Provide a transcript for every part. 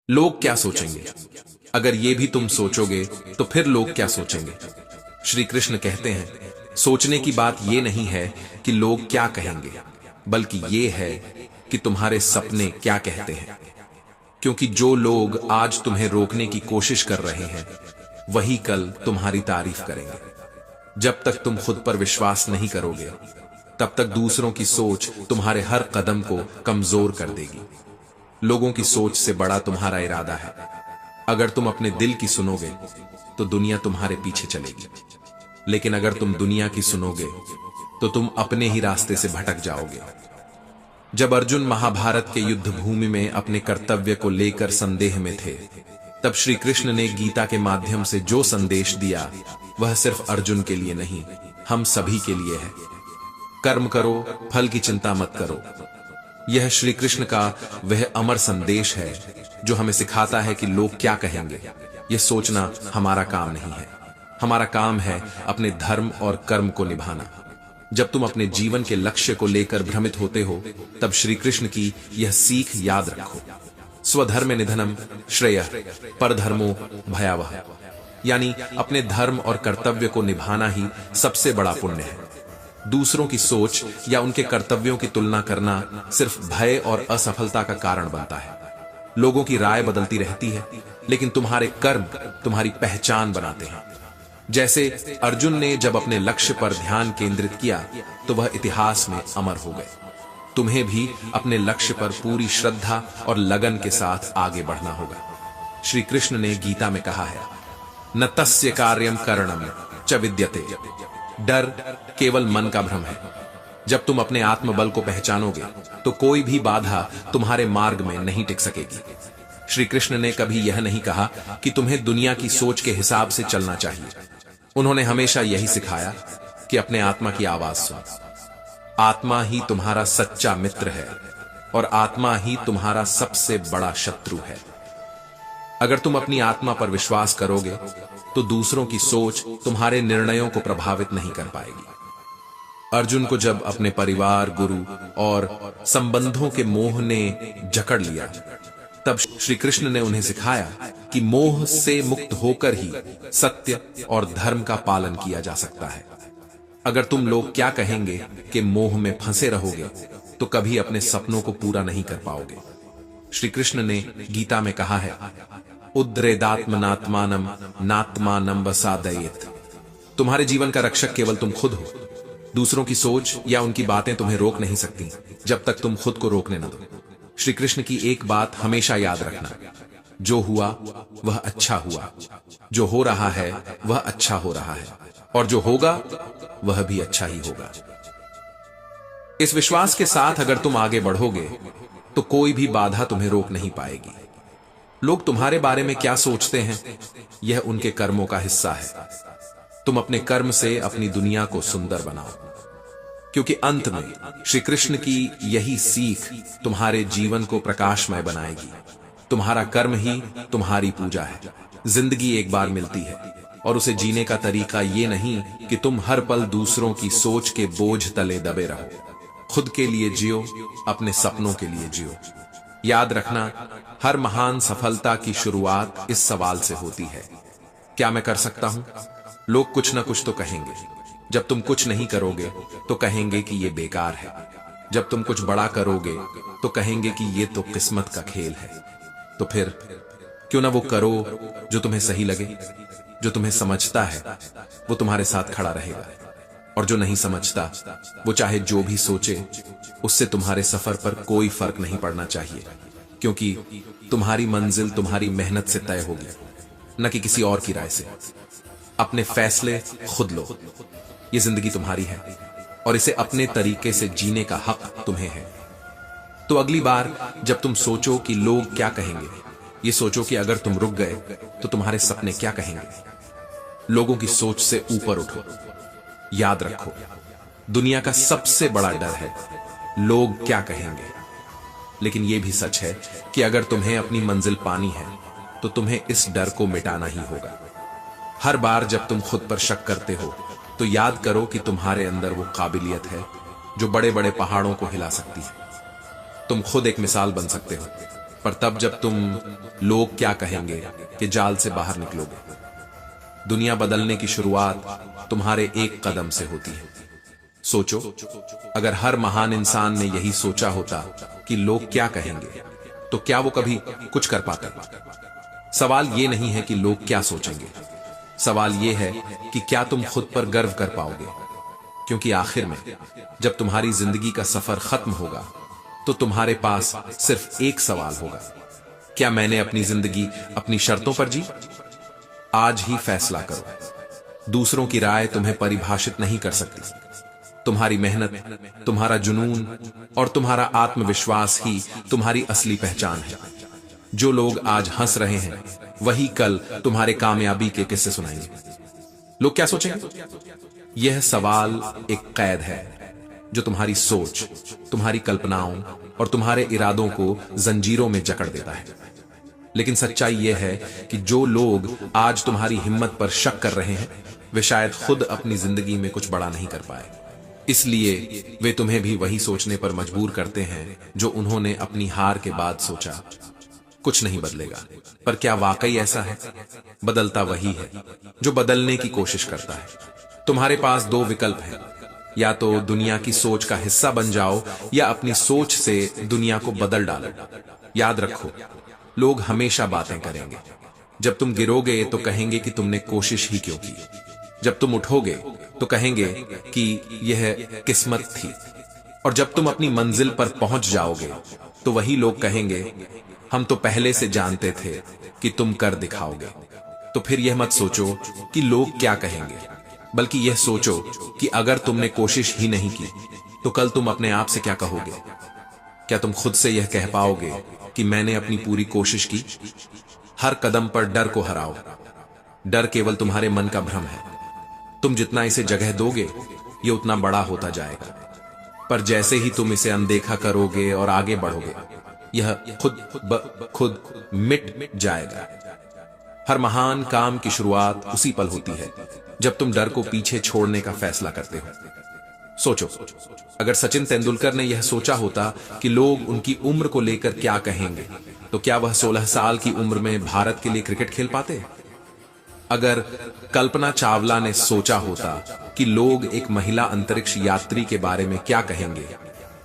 लोग क्या सोचेंगे? अगर ये भी तुम सोचोगे तो फिर लोग क्या सोचेंगे? श्री कृष्ण कहते हैं, सोचने की बात ये नहीं है कि लोग क्या कहेंगे, बल्कि ये है कि तुम्हारे सपने क्या कहते हैं। क्योंकि जो लोग आज तुम्हें रोकने की कोशिश कर रहे हैं, वही कल तुम्हारी तारीफ करेंगे। जब तक तुम खुद पर विश्वास नहीं करोगे, तब तक दूसरों की सोच तुम्हारे हर कदम को कमजोर कर देगी। लोगों की सोच से बड़ा तुम्हारा इरादा है। अगर तुम अपने दिल की सुनोगे तो दुनिया तुम्हारे पीछे चलेगी, लेकिन अगर तुम दुनिया की सुनोगे तो तुम अपने ही रास्ते से भटक जाओगे। जब अर्जुन महाभारत के युद्ध भूमि में अपने कर्तव्य को लेकर संदेह में थे, तब श्री कृष्ण ने गीता के माध्यम से जो संदेश दिया, वह सिर्फ अर्जुन के लिए नहीं, हम सभी के लिए है। कर्म करो, फल की चिंता मत करो। यह श्री कृष्ण का वह अमर संदेश है जो हमें सिखाता है कि लोग क्या कहेंगे, यह सोचना हमारा काम नहीं है। हमारा काम है अपने धर्म और कर्म को निभाना। जब तुम अपने जीवन के लक्ष्य को लेकर भ्रमित होते हो, तब श्री कृष्ण की यह सीख याद रखो। स्वधर्म निधनम श्रेयः परधर्मो भयावह। यानी अपने धर्म और कर्तव्य को निभाना ही सबसे बड़ा पुण्य है। दूसरों की सोच या उनके कर्तव्यों की तुलना करना सिर्फ भय और असफलता का कारण बनता है। लोगों की राय बदलती रहती है, लेकिन तुम्हारे कर्म तुम्हारी पहचान बनाते हैं। जैसे अर्जुन ने जब अपने लक्ष्य पर ध्यान केंद्रित किया, तो वह इतिहास में अमर हो गए। तुम्हें भी अपने लक्ष्य पर पूरी श्रद्धा और लगन के साथ आगे बढ़ना होगा। श्री कृष्ण ने गीता में कहा है, न तस्य कार्यम करणम च विद्यते। डर केवल मन का भ्रम है। जब तुम अपने आत्मबल को पहचानोगे, तो कोई भी बाधा तुम्हारे मार्ग में नहीं टिक सकेगी। श्री कृष्ण ने कभी यह नहीं कहा कि तुम्हें दुनिया की सोच के हिसाब से चलना चाहिए। उन्होंने हमेशा यही सिखाया कि अपने आत्मा की आवाज सुनो। आत्मा ही तुम्हारा सच्चा मित्र है और आत्मा ही तुम्हारा सबसे बड़ा शत्रु है। अगर तुम अपनी आत्मा पर विश्वास करोगे, तो दूसरों की सोच तुम्हारे निर्णयों को प्रभावित नहीं कर पाएगी। अर्जुन को जब अपने परिवार, गुरु और संबंधों के मोह ने जकड़ लिया, तब श्री कृष्ण ने उन्हें सिखाया कि मोह से मुक्त होकर ही सत्य और धर्म का पालन किया जा सकता है। अगर तुम लोग क्या कहेंगे कि मोह में फंसे रहोगे, तो कभी अपने सपनों को पूरा नहीं कर पाओगे। श्री कृष्ण ने गीता में कहा है, उद्रेदात्मनात्मानम नात्मानम वसादयेत। तुम्हारे जीवन का रक्षक केवल तुम खुद हो। दूसरों की सोच या उनकी बातें तुम्हें रोक नहीं सकती, जब तक तुम खुद को रोकने न दो। श्री कृष्ण की एक बात हमेशा याद रखना, जो हुआ वह अच्छा हुआ, जो हो रहा है वह अच्छा हो रहा है, और जो होगा वह भी अच्छा ही होगा। इस विश्वास के साथ अगर तुम आगे बढ़ोगे, तो कोई भी बाधा तुम्हें रोक नहीं पाएगी। लोग तुम्हारे बारे में क्या सोचते हैं, यह उनके कर्मों का हिस्सा है। तुम अपने कर्म से अपनी दुनिया को सुंदर बनाओ, क्योंकि अंत में श्री कृष्ण की यही सीख तुम्हारे जीवन को प्रकाशमय बनाएगी। तुम्हारा कर्म ही तुम्हारी पूजा है। जिंदगी एक बार मिलती है, और उसे जीने का तरीका ये नहीं कि तुम हर पल दूसरों की सोच के बोझ तले दबे रहो। खुद के लिए जियो, अपने सपनों के लिए जियो। याद रखना, हर महान सफलता की शुरुआत इस सवाल से होती है, क्या मैं कर सकता हूं? लोग कुछ ना कुछ तो कहेंगे। जब तुम कुछ नहीं करोगे, तो कहेंगे कि ये बेकार है। जब तुम कुछ बड़ा करोगे, तो कहेंगे कि ये तो किस्मत का खेल है। तो फिर क्यों ना वो करो जो तुम्हें सही लगे। जो तुम्हें समझता है, वो तुम्हारे साथ खड़ा रहेगा, और जो नहीं समझता, वो चाहे जो भी सोचे, उससे तुम्हारे सफर पर कोई फर्क नहीं पड़ना चाहिए। क्योंकि तुम्हारी मंजिल तुम्हारी मेहनत से तय होगी, न कि किसी और की राय से। अपने फैसले खुद लो। ये जिंदगी तुम्हारी है, और इसे अपने तरीके से जीने का हक तुम्हें है। तो अगली बार जब तुम सोचो कि लोग क्या कहेंगे, ये सोचो कि अगर तुम रुक गए, तो तुम्हारे सपने क्या कहेंगे। लोगों की सोच से ऊपर उठो। याद रखो, दुनिया का सबसे बड़ा डर है लोग क्या कहेंगे। लेकिन यह भी सच है कि अगर तुम्हें अपनी मंजिल पानी है, तो तुम्हें इस डर को मिटाना ही होगा। हर बार जब तुम खुद पर शक करते हो, तो याद करो कि तुम्हारे अंदर वो काबिलियत है जो बड़े बड़े पहाड़ों को हिला सकती है। तुम खुद एक मिसाल बन सकते हो। पर तब जब तुम लोग क्या कहेंगे कि जाल से बाहर निकलोगे। दुनिया बदलने की शुरुआत तुम्हारे एक कदम से होती है। सोचो, अगर हर महान इंसान ने यही सोचा होता कि लोग क्या कहेंगे, तो क्या वो कभी कुछ कर पाता? सवाल ये नहीं है कि लोग क्या सोचेंगे, सवाल ये है कि क्या तुम खुद पर गर्व कर पाओगे। क्योंकि आखिर में जब तुम्हारी जिंदगी का सफर खत्म होगा तो तुम्हारे पास सिर्फ एक सवाल होगा, क्या मैंने अपनी जिंदगी अपनी शर्तों पर जी? आज ही फैसला करो। दूसरों की राय तुम्हें परिभाषित नहीं कर सकती। तुम्हारी मेहनत, तुम्हारा जुनून और तुम्हारा आत्मविश्वास ही तुम्हारी असली पहचान है। जो लोग आज हंस रहे हैं वही कल तुम्हारे कामयाबी के किस्से सुनाएंगे। लोग क्या सोचेंगे? यह सवाल एक कैद है जो तुम्हारी सोच, तुम्हारी कल्पनाओं और तुम्हारे इरादों को जंजीरों में जकड़ देता है। लेकिन सच्चाई यह है कि जो लोग आज तुम्हारी हिम्मत पर शक कर रहे हैं वे शायद खुद अपनी जिंदगी में कुछ बड़ा नहीं कर पाए, इसलिए वे तुम्हें भी वही सोचने पर मजबूर करते हैं जो उन्होंने अपनी हार के बाद सोचा। कुछ नहीं बदलेगा। पर क्या वाकई ऐसा है? बदलता वही है जो बदलने की कोशिश करता है। तुम्हारे पास दो विकल्प हैं, या तो दुनिया की सोच का हिस्सा बन जाओ या अपनी सोच से दुनिया को बदल डालो। याद रखो, लोग हमेशा बातें करेंगे। जब तुम गिरोगे तो कहेंगे कि तुमने कोशिश ही क्यों की। जब तुम उठोगे तो कहेंगे कि यह किस्मत थी। और जब तुम अपनी मंजिल पर पहुंच जाओगे तो वही लोग कहेंगे, हम तो पहले से जानते थे कि तुम कर दिखाओगे। तो फिर यह मत सोचो कि लोग क्या कहेंगे, बल्कि यह सोचो कि अगर तुमने कोशिश ही नहीं की तो कल तुम अपने आप से क्या कहोगे? क्या तुम खुद से यह कह पाओगे कि मैंने अपनी पूरी कोशिश की? हर कदम पर डर को हराओ। डर केवल तुम्हारे मन का भ्रम है। तुम जितना इसे जगह दोगे ये उतना बड़ा होता जाएगा। पर जैसे ही तुम इसे अनदेखा करोगे और आगे बढ़ोगे, यह खुद मिट जाएगा। हर महान काम की शुरुआत उसी पल होती है जब तुम डर को पीछे छोड़ने का फैसला करते हो। सोचो, अगर सचिन तेंदुलकर ने यह सोचा होता कि लोग उनकी उम्र को लेकर क्या कहेंगे, तो क्या वह 16 साल की उम्र में भारत के लिए क्रिकेट खेल पाते? अगर कल्पना चावला ने सोचा होता कि लोग एक महिला अंतरिक्ष यात्री के बारे में क्या कहेंगे,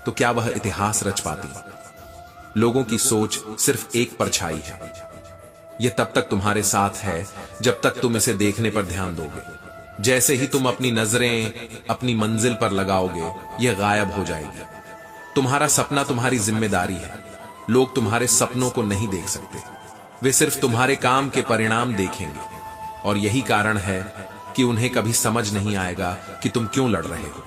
तो क्या वह इतिहास रच पाती? लोगों की सोच सिर्फ एक परछाई है। यह तब तक तुम्हारे साथ है जब तक तुम इसे देखने पर ध्यान दोगे। जैसे ही तुम अपनी नजरें अपनी मंजिल पर लगाओगे, यह गायब हो जाएगी। तुम्हारा सपना तुम्हारी जिम्मेदारी है। लोग तुम्हारे सपनों को नहीं देख सकते, वे सिर्फ तुम्हारे काम के परिणाम देखेंगे। और यही कारण है कि उन्हें कभी समझ नहीं आएगा कि तुम क्यों लड़ रहे हो।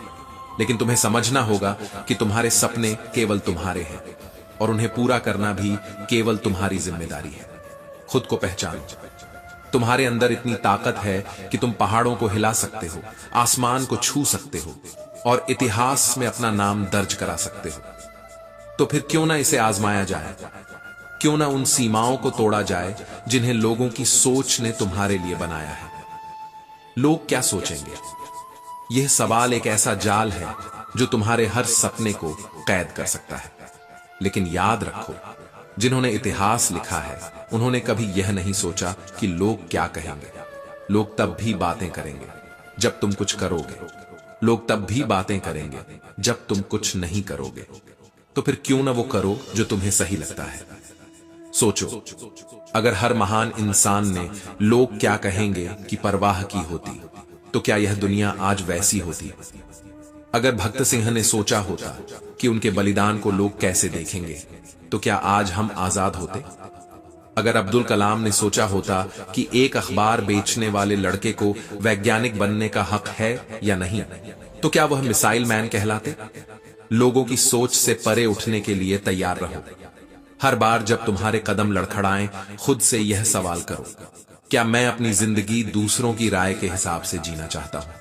लेकिन तुम्हें समझना होगा कि तुम्हारे सपने केवल तुम्हारे हैं और उन्हें पूरा करना भी केवल तुम्हारी जिम्मेदारी है। खुद को पहचानो। तुम्हारे अंदर इतनी ताकत है कि तुम पहाड़ों को हिला सकते हो, आसमान को छू सकते हो और इतिहास में अपना नाम दर्ज करा सकते हो। तो फिर क्यों ना इसे आजमाया जाए? क्यों ना उन सीमाओं को तोड़ा जाए जिन्हें लोगों की सोच ने तुम्हारे लिए बनाया है? लोग क्या सोचेंगे? यह सवाल एक ऐसा जाल है जो तुम्हारे हर सपने को कैद कर सकता है। लेकिन याद रखो, जिन्होंने इतिहास लिखा है उन्होंने कभी यह नहीं सोचा कि लोग क्या कहेंगे। लोग तब भी बातें करेंगे जब तुम कुछ करोगे। लोग तब भी बातें करेंगे जब तुम कुछ नहीं करोगे। तो फिर क्यों ना वो करो जो तुम्हें सही लगता है। सोचो, अगर हर महान इंसान ने लोग क्या कहेंगे की परवाह की होती तो क्या यह दुनिया आज वैसी होती? अगर भगत सिंह ने सोचा होता कि उनके बलिदान को लोग कैसे देखेंगे, तो क्या आज हम आजाद होते? अगर अब्दुल कलाम ने सोचा होता कि एक अखबार बेचने वाले लड़के को वैज्ञानिक बनने का हक है या नहीं, तो क्या वह मिसाइल मैन कहलाते? लोगों की सोच से परे उठने के लिए तैयार रहो। हर बार जब तुम्हारे कदम लड़खड़ाएं, खुद से यह सवाल करो, क्या मैं अपनी जिंदगी दूसरों की राय के हिसाब से जीना चाहता हूं?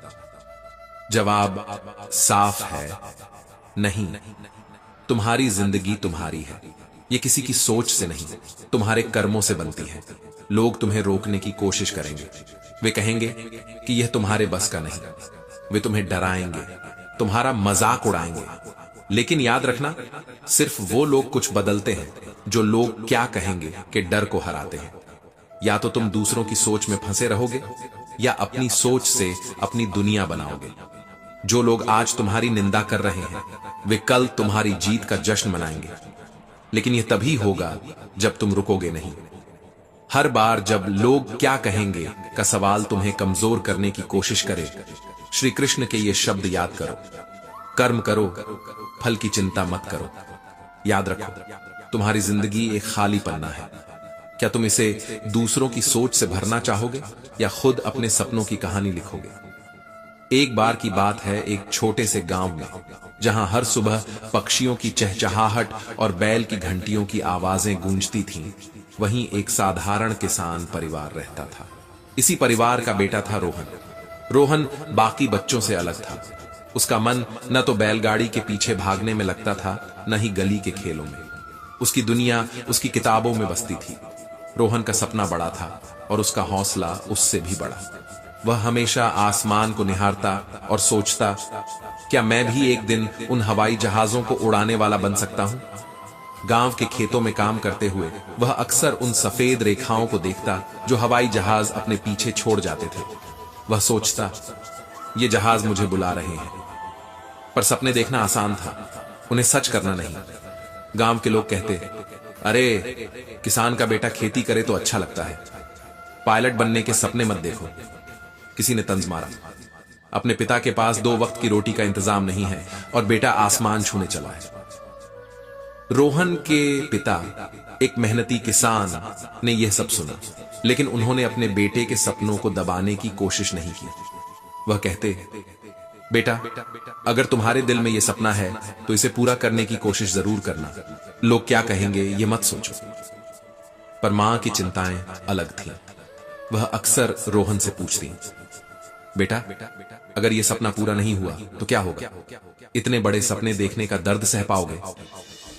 जवाब साफ है, नहीं। तुम्हारी जिंदगी तुम्हारी है, ये किसी की सोच से नहीं, तुम्हारे कर्मों से बनती है। लोग तुम्हें रोकने की कोशिश करेंगे। वे कहेंगे कि यह तुम्हारे बस का नहीं। वे तुम्हें डराएंगे, तुम्हारा मजाक उड़ाएंगे। लेकिन याद रखना, सिर्फ वो लोग कुछ बदलते हैं जो लोग क्या कहेंगे के डर को हराते हैं। या तो तुम दूसरों की सोच में फंसे रहोगे या अपनी सोच से अपनी दुनिया बनाओगे। जो लोग आज तुम्हारी निंदा कर रहे हैं वे कल तुम्हारी जीत का जश्न मनाएंगे, लेकिन यह तभी होगा जब तुम रुकोगे नहीं। हर बार जब लोग क्या कहेंगे का सवाल तुम्हें कमजोर करने की कोशिश करे, श्री कृष्ण के ये शब्द याद करो, कर्म करो, फल की चिंता मत करो। याद रखो, तुम्हारी जिंदगी एक खाली पन्ना है। क्या तुम इसे दूसरों की सोच से भरना चाहोगे या खुद अपने सपनों की कहानी लिखोगे? एक बार की बात है, एक छोटे से गांव में जहां हर सुबह पक्षियों की चहचहाहट और बैल की घंटियों की आवाजें गूंजती थीं, वहीं एक साधारण किसान परिवार रहता था। इसी परिवार का बेटा था रोहन। रोहन बाकी बच्चों से अलग था। उसका मन न तो बैलगाड़ी के पीछे भागने में लगता था, न ही गली के खेलों में। उसकी दुनिया उसकी किताबों में बसती थी। रोहन का सपना बड़ा था और उसका हौसला उससे भी बड़ा। वह हमेशा आसमान को निहारता और सोचता, क्या मैं भी एक दिन उन हवाई जहाजों को उड़ाने वाला बन सकता हूं? गांव के खेतों में काम करते हुए वह अक्सर उन सफेद रेखाओं को देखता जो हवाई जहाज अपने पीछे छोड़ जाते थे। वह सोचता, ये जहाज मुझे बुला रहे हैं। पर सपने देखना आसान था, उन्हें सच करना नहीं। गांव के लोग कहते, अरे किसान का बेटा खेती करे तो अच्छा लगता है, पायलट बनने के सपने मत देखो। किसी ने तंज मारा, अपने पिता के पास 2 वक्त की रोटी का इंतजाम नहीं है और बेटा आसमान छूने चला है। रोहन के पिता एक मेहनती किसान ने यह सब सुना, लेकिन उन्होंने अपने बेटे के सपनों को दबाने की कोशिश नहीं की। वह कहते, बेटा अगर तुम्हारे दिल में यह सपना है तो इसे पूरा करने की कोशिश जरूर करना। लोग क्या कहेंगे ये मत सोचो। पर मां की चिंताएं अलग थीं। वह अक्सर रोहन से पूछती, बेटा अगर यह सपना पूरा नहीं हुआ तो क्या होगा? इतने बड़े सपने देखने का दर्द सह पाओगे?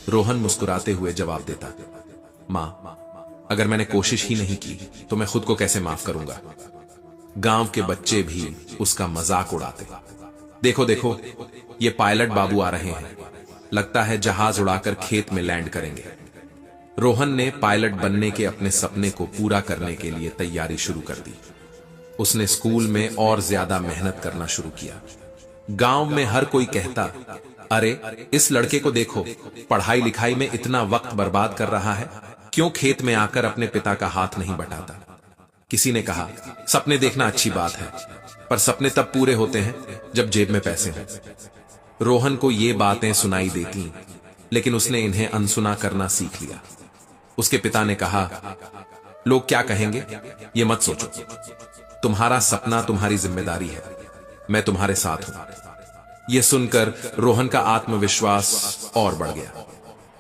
रोहन मुस्कुराते हुए जवाब देता, मां अगर मैंने कोशिश ही नहीं की तो मैं खुद को कैसे माफ करूंगा? गांव के बच्चे भी उसका मजाक उड़ाते। देखो देखो, ये पायलट बाबू आ रहे हैं, लगता है जहाज उड़ाकर खेत में लैंड करेंगे। रोहन ने पायलट बनने के अपने सपने को पूरा करने के लिए तैयारी शुरू कर दी। उसने स्कूल में और ज्यादा मेहनत करना शुरू किया। गांव में हर कोई कहता, अरे इस लड़के को देखो, पढ़ाई लिखाई में इतना वक्त बर्बाद कर रहा है, क्यों खेत में आकर अपने पिता का हाथ नहीं बटाता? किसी ने कहा, सपने देखना अच्छी बात है, पर सपने तब पूरे होते हैं जब जेब में पैसे हों। रोहन को ये बातें सुनाई देती, लेकिन उसने इन्हें अनसुना करना सीख लिया। उसके पिता ने कहा, लोग क्या कहेंगे ये मत सोचो, तुम्हारा सपना तुम्हारी जिम्मेदारी है, मैं तुम्हारे साथ हूं। यह सुनकर रोहन का आत्मविश्वास और बढ़ गया,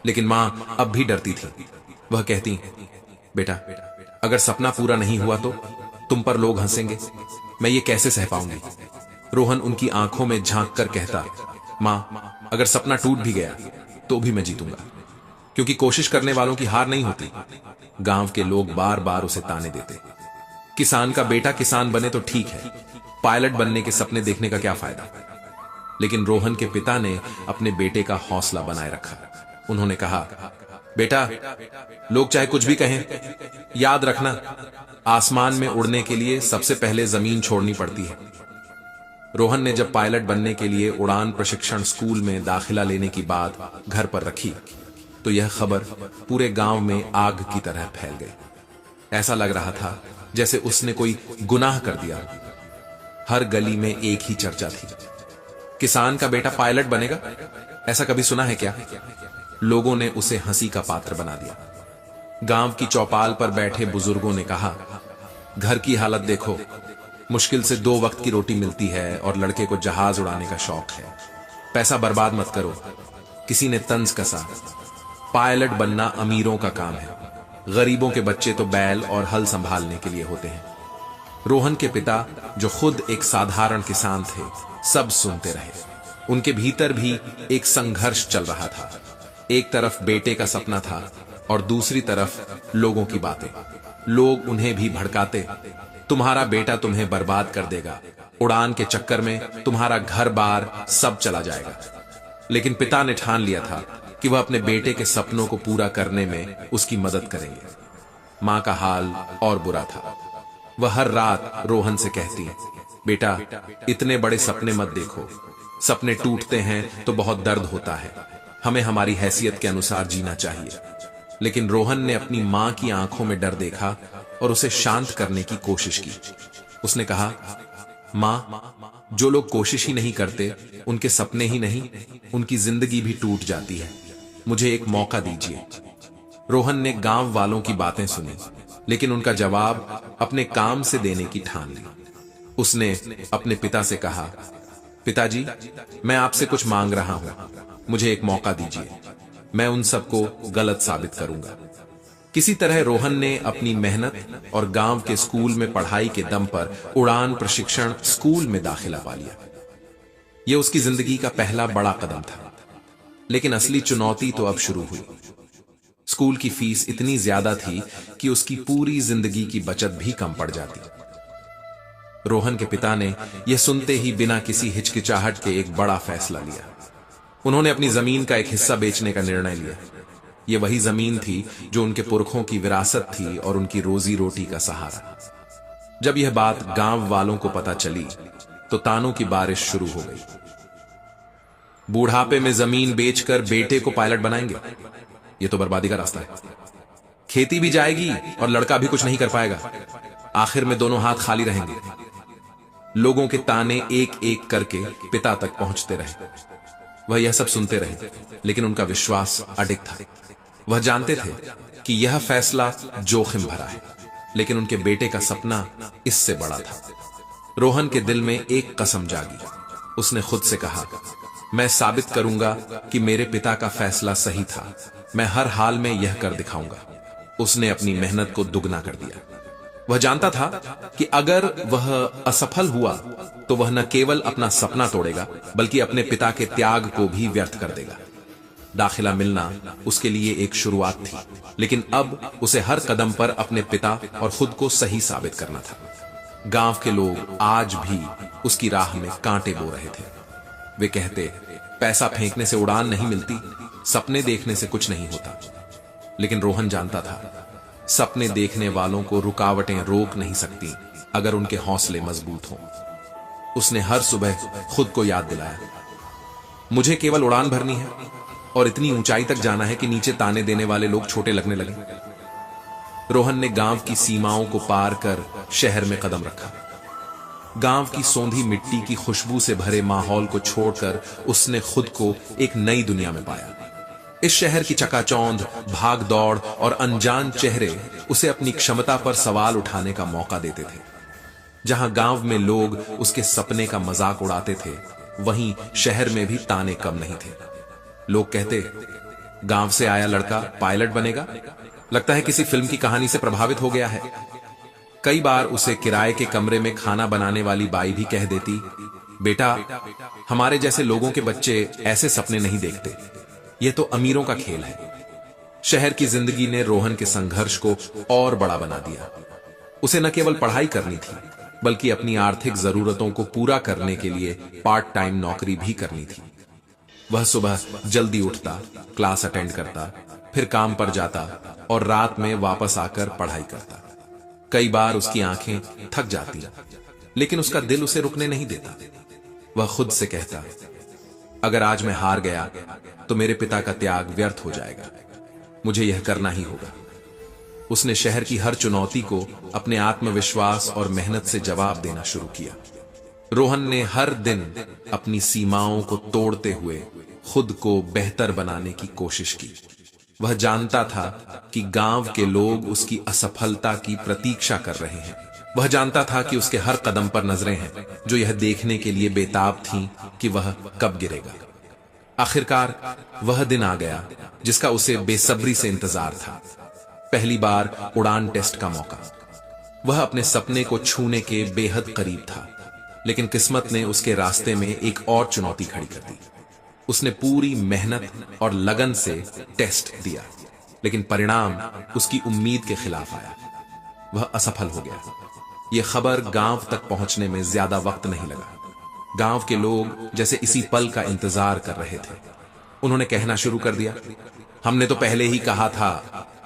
लेकिन मां अब भी डरती थी। वह कहती, बेटा अगर सपना पूरा नहीं हुआ तो तुम पर लोग हंसेंगे, मैं ये कैसे सह पाऊंगी? रोहन उनकी आंखों में झांक कर कहता, मां अगर सपना टूट भी गया तो भी मैं जीतूंगा, क्योंकि कोशिश करने वालों की हार नहीं होती। गांव के लोग बार बार उसे ताने देते, किसान का बेटा किसान बने तो ठीक है, पायलट बनने के सपने देखने का क्या फायदा? लेकिन रोहन के पिता ने अपने बेटे का हौसला बनाए रखा। उन्होंने कहा, बेटा लोग चाहे कुछ भी कहें, याद रखना आसमान में उड़ने के लिए सबसे पहले जमीन छोड़नी पड़ती है। रोहन ने जब पायलट बनने के लिए उड़ान प्रशिक्षण स्कूल में दाखिला लेने की बात घर पर रखी तो यह खबर पूरे गांव में आग की तरह फैल गई। ऐसा लग रहा था जैसे उसने कोई गुनाह कर दिया। हर गली में एक ही चर्चा थी, किसान का बेटा पायलट बनेगा, ऐसा कभी सुना है क्या? लोगों ने उसे हंसी का पात्र बना दिया। गांव की चौपाल पर बैठे बुजुर्गों ने कहा, घर की हालत देखो, मुश्किल से 2 वक्त की रोटी मिलती है और लड़के को जहाज उड़ाने का शौक है, पैसा बर्बाद मत करो। किसी ने तंज कसा, पायलट बनना अमीरों का काम है, गरीबों के बच्चे तो बैल और हल संभालने के लिए होते हैं। रोहन के पिता जो खुद एक साधारण किसान थे, सब सुनते रहे। उनके भीतर भी एक संघर्ष चल रहा था। एक तरफ बेटे का सपना था और दूसरी तरफ लोगों की बातें। लोग उन्हें भी भड़काते, तुम्हारा बेटा तुम्हें बर्बाद कर देगा, उड़ान के चक्कर में तुम्हारा घर बार सब चला जाएगा। लेकिन पिता ने ठान लिया था कि वह अपने बेटे के सपनों को पूरा करने में उसकी मदद करेंगे। मां का हाल और बुरा था। वह हर रात रोहन से कहती, बेटा, इतने बड़े सपने मत देखो। सपने टूटते हैं तो बहुत दर्द होता है। हमें हमारी हैसियत के अनुसार जीना चाहिए। लेकिन रोहन ने अपनी मां की आंखों में डर देखा और उसे शांत करने की कोशिश की। उसने कहा, मां, जो लोग कोशिश ही नहीं करते, उनके सपने ही नहीं, उनकी जिंदगी भी टूट जाती है। मुझे एक मौका दीजिए। रोहन ने गांव वालों की बातें सुनी, लेकिन उनका जवाब अपने काम से देने की ठान ली। उसने अपने पिता से कहा, पिताजी, मैं आपसे कुछ मांग रहा हूं, मुझे एक मौका दीजिए। मैं उन सबको गलत साबित करूंगा। किसी तरह रोहन ने अपनी मेहनत और गांव के स्कूल में पढ़ाई के दम पर उड़ान प्रशिक्षण स्कूल में दाखिला पा लिया। यह उसकी जिंदगी का पहला बड़ा कदम था। लेकिन असली चुनौती तो अब शुरू हुई। स्कूल की फीस इतनी ज्यादा थी कि उसकी पूरी जिंदगी की बचत भी कम पड़ जाती। रोहन के पिता ने यह सुनते ही बिना किसी हिचकिचाहट के एक बड़ा फैसला लिया। उन्होंने अपनी जमीन का एक हिस्सा बेचने का निर्णय लिया। यह वही जमीन थी जो उनके पुरखों की विरासत थी और उनकी रोजी रोटी का सहारा। जब यह बात गांव वालों को पता चली तो तानों की बारिश शुरू हो गई। बूढ़ापे में जमीन बेचकर बेटे को पायलट बनाएंगे, यह तो बर्बादी का रास्ता है। खेती भी जाएगी और लड़का भी कुछ नहीं कर पाएगा। आखिर में दोनों हाथ खाली रहेंगे। लोगों के ताने एक एक करके पिता तक पहुंचते रहे। वह यह सब सुनते रहे, लेकिन उनका विश्वास अडिग था। वह जानते थे कि यह फैसला जोखिम भरा है, लेकिन उनके बेटे का सपना इससे बड़ा था। रोहन के दिल में एक कसम जागी। उसने खुद से कहा, मैं साबित करूंगा कि मेरे पिता का फैसला सही था। मैं हर हाल में यह कर दिखाऊंगा। उसने अपनी मेहनत को दुगना कर दिया। वह जानता था कि अगर वह असफल हुआ तो वह न केवल अपना सपना तोड़ेगा, बल्कि अपने पिता के त्याग को भी व्यर्थ कर देगा। दाखिला मिलना उसके लिए एक शुरुआत थी, लेकिन अब उसे हर कदम पर अपने पिता और खुद को सही साबित करना था। गांव के लोग आज भी उसकी राह में कांटे बो रहे थे। वे कहते, पैसा फेंकने से उड़ान नहीं मिलती, सपने देखने से कुछ नहीं होता। लेकिन रोहन जानता था, सपने देखने वालों को रुकावटें रोक नहीं सकती अगर उनके हौसले मजबूत हों। उसने हर सुबह खुद को याद दिलाया, मुझे केवल उड़ान भरनी है और इतनी ऊंचाई तक जाना है कि नीचे ताने देने वाले लोग छोटे लगने लगे। रोहन ने गांव की सीमाओं को पार कर शहर में कदम रखा। गांव की सौंधी मिट्टी की खुशबू से भरे माहौल को छोड़कर उसने खुद को एक नई दुनिया में पाया। इस शहर की चकाचौंध, भाग दौड़ और अनजान चेहरे उसे अपनी क्षमता पर सवाल उठाने का मौका देते थे। जहां गांव में लोग उसके सपने का मजाक उड़ाते थे, वहीं शहर में भी ताने कम नहीं थे। लोग कहते, गांव से आया लड़का पायलट बनेगा, लगता है किसी फिल्म की कहानी से प्रभावित हो गया है। कई बार उसे किराए के कमरे में खाना बनाने वाली बाई भी कह देती, बेटा, हमारे जैसे लोगों के बच्चे ऐसे सपने नहीं देखते, यह तो अमीरों का खेल है। शहर की जिंदगी ने रोहन के संघर्ष को और बड़ा बना दिया। उसे न केवल पढ़ाई करनी थी, बल्कि अपनी आर्थिक जरूरतों को पूरा करने के लिए पार्ट टाइम नौकरी भी करनी थी। वह सुबह जल्दी उठता, क्लास अटेंड करता, फिर काम पर जाता और रात में वापस आकर पढ़ाई करता। कई बार उसकी आंखें थक जाती, लेकिन उसका दिल उसे रुकने नहीं देता। वह खुद से कहता, अगर आज मैं हार गया तो मेरे पिता का त्याग व्यर्थ हो जाएगा। मुझे यह करना ही होगा। उसने शहर की हर चुनौती को अपने आत्मविश्वास और मेहनत से जवाब देना शुरू किया। रोहन ने हर दिन अपनी सीमाओं को तोड़ते हुए खुद को बेहतर बनाने की कोशिश की। वह जानता था कि गांव के लोग उसकी असफलता की प्रतीक्षा कर रहे हैं। वह जानता था कि उसके हर कदम पर नजरें हैं जो यह देखने के लिए बेताब थीं कि वह कब गिरेगा। आखिरकार वह दिन आ गया जिसका उसे बेसब्री से इंतजार था। पहली बार उड़ान टेस्ट का मौका। वह अपने सपने को छूने के बेहद करीब था, लेकिन किस्मत ने उसके रास्ते में एक और चुनौती खड़ी कर दी। उसने पूरी मेहनत और लगन से टेस्ट दिया, लेकिन परिणाम उसकी उम्मीद के खिलाफ आया। वह असफल हो गया। यह खबर गांव तक पहुंचने में ज्यादा वक्त नहीं लगा। गांव के लोग जैसे इसी पल का इंतजार कर रहे थे। उन्होंने कहना शुरू कर दिया, हमने तो पहले ही कहा था,